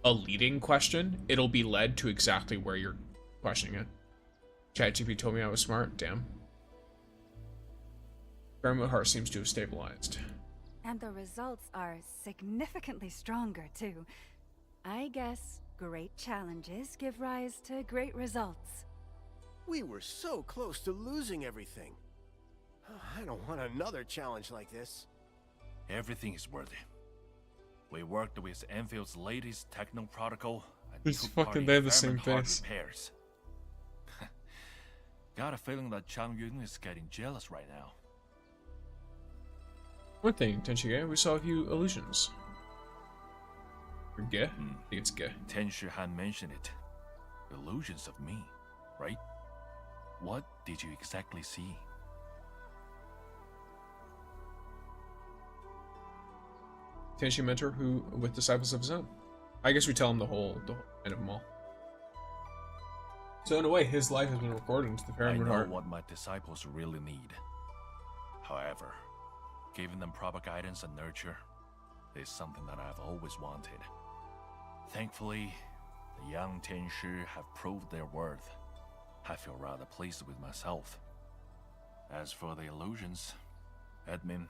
a leading question, it'll be led to exactly where you're questioning it. ChatGPT told me I was smart. Damn. Grandma Heart seems to have stabilized. And the results are significantly stronger, too. I guess great challenges give rise to great results. We were so close to losing everything. I don't want another challenge like this. Everything is worth it. We worked with Enfield's latest techno protocol and It's took fucking part in they have the same hard face. repairs. Got a feeling that Chang Yun is getting jealous right now. One thing, Tenshige, we saw a few illusions. Or Ge? I think it's Ge. Tenshi Han mentioned it. Illusions of me, right? What did you exactly see? Tenshi mentor who with disciples of his own. I guess we tell him the whole end of them all. So in a way, his life has been recorded into the I Fairmoon know heart. what my disciples really need. However, giving them proper guidance and nurture is something that I've always wanted. Thankfully, the young Tenshi have proved their worth. I feel rather pleased with myself. As for the illusions, admin,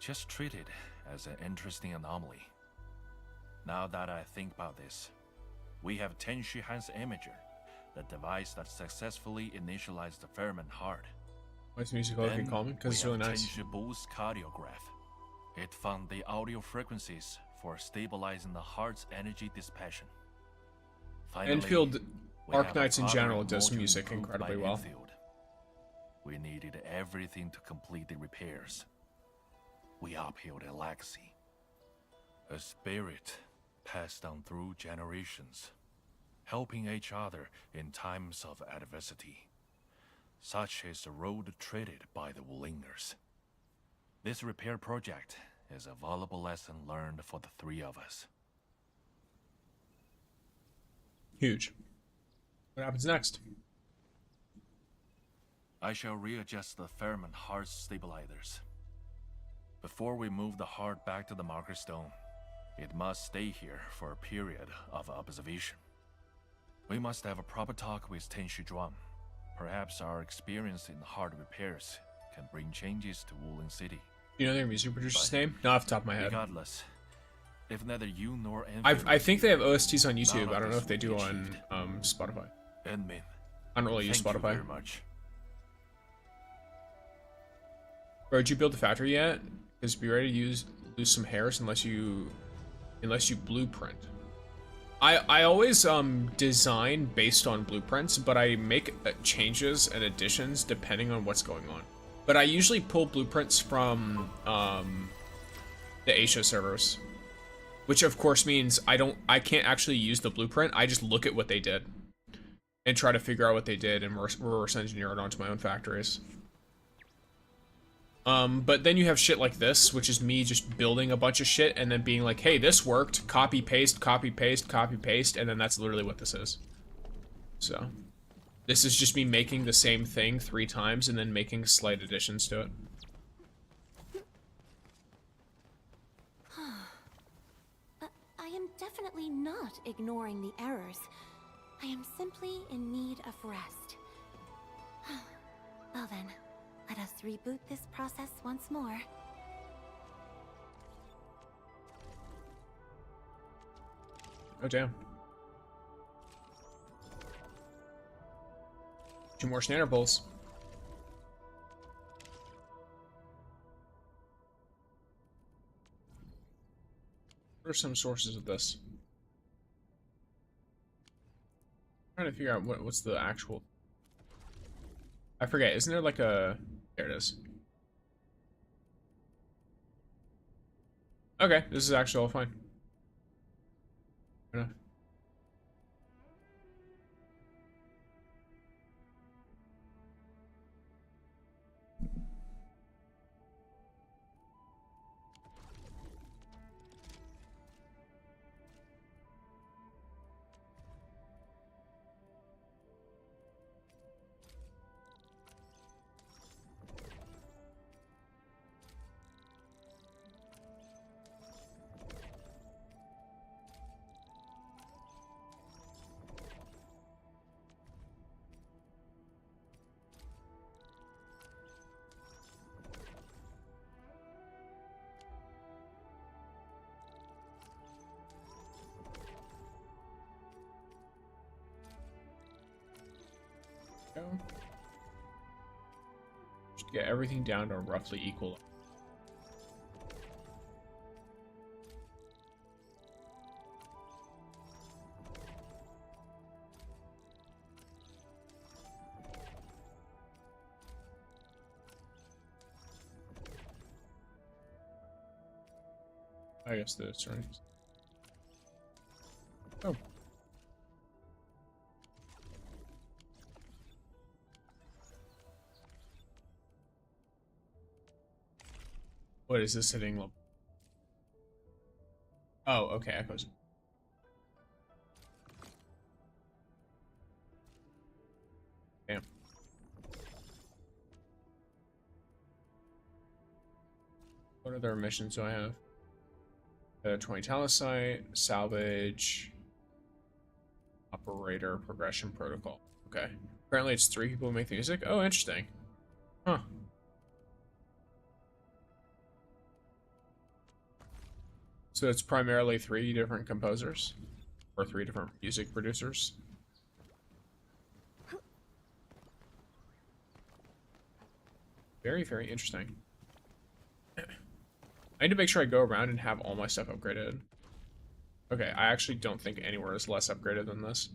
just treat it as an interesting anomaly. Now that I think about this, we have Tenshi Han's Imager, the device that successfully initialized the Fairmoon heart. Why is music looking Then calming? Because it's we really have nice. Tenshi Bu's cardiograph. It found the audio frequencies for stabilizing the heart's energy dispassion. Finally, Enfield, we have Arknights a in general product does module music approved incredibly by well. Endfield. We needed everything to complete the repairs. We upheld a legacy. A spirit passed down through generations, helping each other in times of adversity. Such is the road treaded by the Wulingers. This repair project is a valuable lesson learned for the three of us. Huge. What happens next? I shall readjust the Fairmoon heart stabilizers. Before we move the heart back to the marker stone, it must stay here for a period of observation. We must have a proper talk with Tenshi Zhuang. Perhaps our experience in heart repairs can bring changes to Wuling City. Do you know their music producer's name? Not off the top of my head. Regardless, if neither you nor Enfield I think they have OSTs on YouTube. none of I don't know this if they will do be on achieved. Spotify. Enmin, I don't really use thank you Spotify. very much. Bro, did you build the factory yet? Because be ready to lose some hairs unless you blueprint. I always design based on blueprints, but I make changes and additions depending on what's going on. But I usually pull blueprints from the Asia servers, which of course means I can't actually use the blueprint. I just look at what they did and try to figure out what they did and reverse engineer it onto my own factories. But then you have shit like this, which is me just building a bunch of shit and then being like, hey, this worked, copy, paste, copy, paste, copy, paste, and then that's literally what this is. So, this is just me making the same thing 3 times and then making slight additions to it. I am definitely not ignoring the errors. I am simply in need of rest. Well then, let us reboot this process once more. Oh, damn. 2 more Snatter Bowls. What are some sources of this? I'm trying to figure out what's the actual... I forget, isn't there like a... There it is. Okay, this is actually all fine. Fair enough. Go. Just get everything down to roughly equal. I guess that's right. Oh. What is this hitting level? Oh, okay, echoes. Damn. What other missions do I have? 20 Talasite, salvage, operator, progression protocol. Okay. Apparently it's 3 people who make the music. Oh, interesting. Huh. So it's primarily 3 different composers? Or 3 different music producers? Very, very interesting. I need to make sure I go around and have all my stuff upgraded. Okay, I actually don't think anywhere is less upgraded than this.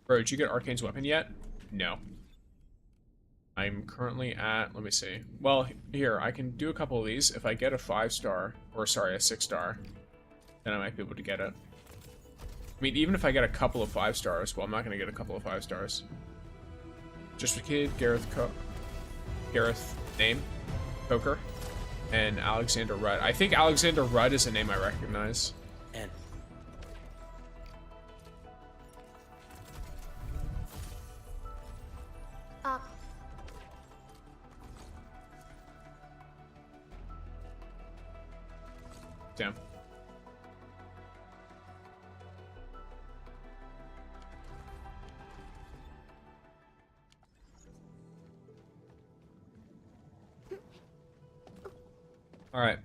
Bro, did you get Arcane's weapon yet? No. I'm currently at, let me see. Well, here, I can do a couple of these. If I get a 5-star, or sorry, a 6-star, then I might be able to get it. I mean, even if I get a couple of 5-stars, well, I'm not going to get a couple of 5-stars. Just a kid, Gareth name, Coker. And Alexander Rudd. I think Alexander Rudd is a name I recognize. And Damn. All right.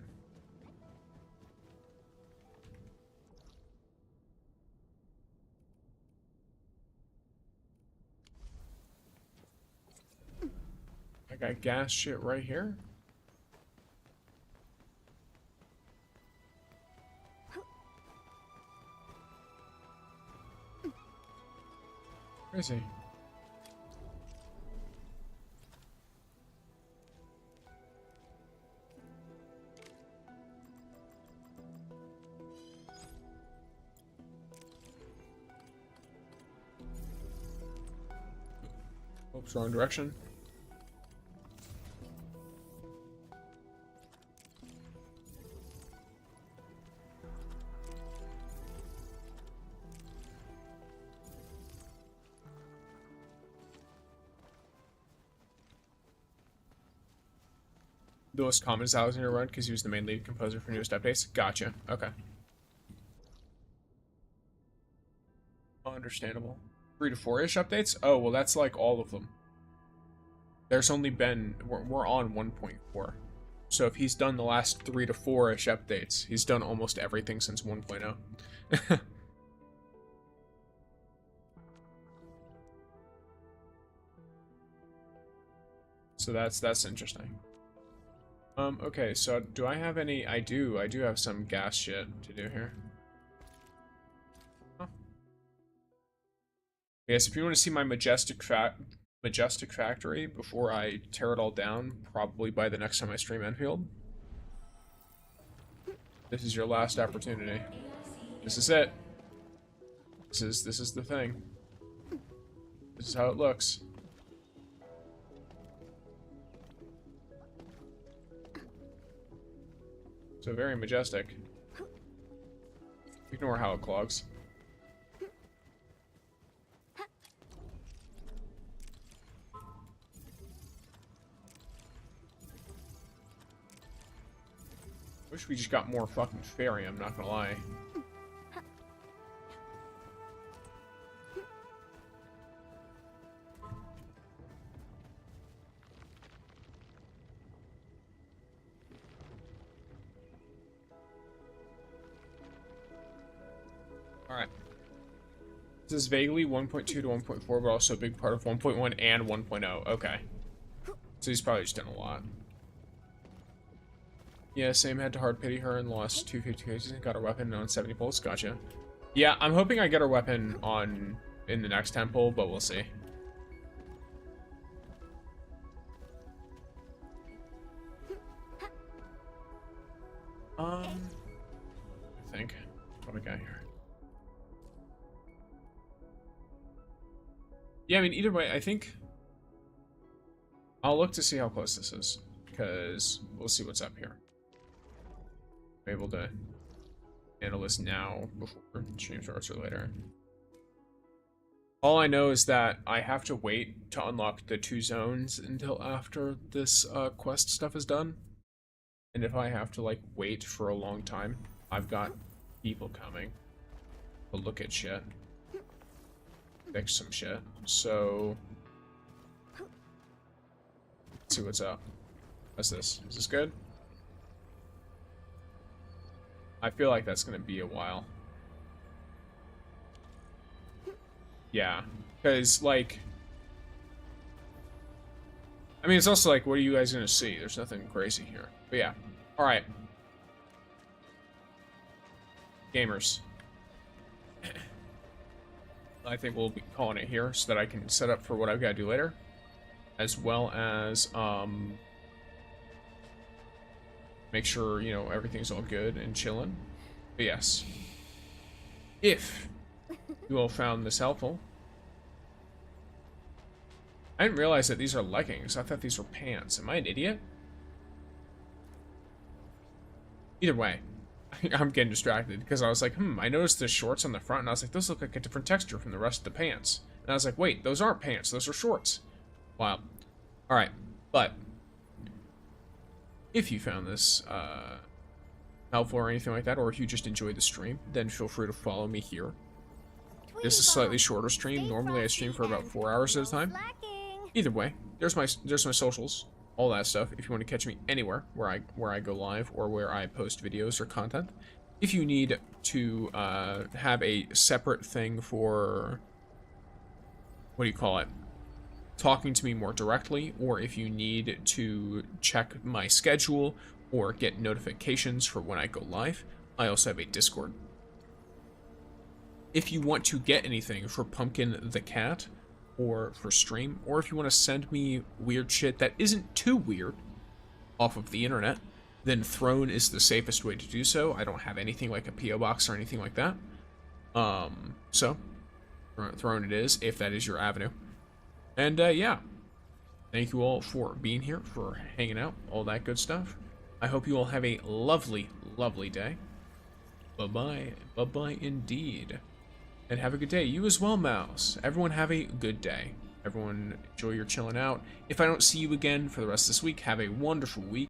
I got gas shit right here. Where is he? Oops, wrong direction. The most common is Alexander Rudd because he was the main lead composer for newest updates. Gotcha. Okay. Understandable. 3 to 4-ish updates? Oh, well, that's like all of them. There's only been... We're on 1.4. So if he's done the last 3 to 4-ish updates, he's done almost everything since 1.0. So that's interesting. Okay, so do I have any... I do have some gas shit to do here. Huh. Yes, if you want to see my majestic factory before I tear it all down, probably by the next time I stream Endfield, this is your last opportunity. This is it. This is the thing. This is how it looks. So very majestic. Ignore how it clogs. Wish we just got more fucking fairy, I'm not gonna lie. Alright. This is vaguely 1.2 to 1.4, but also a big part of 1.1 and 1.0. Okay. So he's probably just done a lot. Yeah, same, had to hard pity her and lost 250 cases and got her weapon on 70 pulls. Gotcha. Yeah, I'm hoping I get her weapon on in the next 10 pull, but we'll see. I think. What do we got here? Yeah, I mean, either way, I think I'll look to see how close this is, because we'll see what's up here. I'm able to handle this now before stream starts or later. All I know is that I have to wait to unlock the 2 zones until after this quest stuff is done. And if I have to, like, wait for a long time, I've got people coming to look at shit. Fix some shit. So, let's see what's up. What's this? Is this good? I feel like that's gonna be a while. Yeah, because, like, I mean, it's also like, what are you guys gonna see? There's nothing crazy here. But yeah, alright. Gamers. I think we'll be calling it here so that I can set up for what I've got to do later. As well as, make sure, you know, everything's all good and chilling. But yes. If you all found this helpful. I didn't realize that these are leggings. I thought these were pants. Am I an idiot? Either way, I'm getting distracted because I was like, I noticed the shorts on the front and I was like, those look like a different texture from the rest of the pants. And I was like, wait, those aren't pants, those are shorts. Wow. Alright, but if you found this helpful or anything like that, or if you just enjoyed the stream, then feel free to follow me here. This is a slightly shorter stream. Normally I stream for about 4 hours at a time. Either way, there's my socials, all that stuff. If you want to catch me anywhere where I go live or where I post videos or content. If you need to have a separate thing for, what do you call it, talking to me more directly, or if you need to check my schedule or get notifications for when I go live, I also have a Discord. If you want to get anything for Pumpkin the Cat, or for stream, or if you want to send me weird shit that isn't too weird off of the internet, then Throne is the safest way to do so. I don't have anything like a P.O. box or anything like that. So, Throne it is, if that is your avenue. And, yeah. Thank you all for being here, for hanging out, all that good stuff. I hope you all have a lovely, lovely day. Bye-bye. Bye-bye indeed. And have a good day. You as well, Mouse. Everyone have a good day. Everyone enjoy your chilling out. If I don't see you again for the rest of this week, have a wonderful week.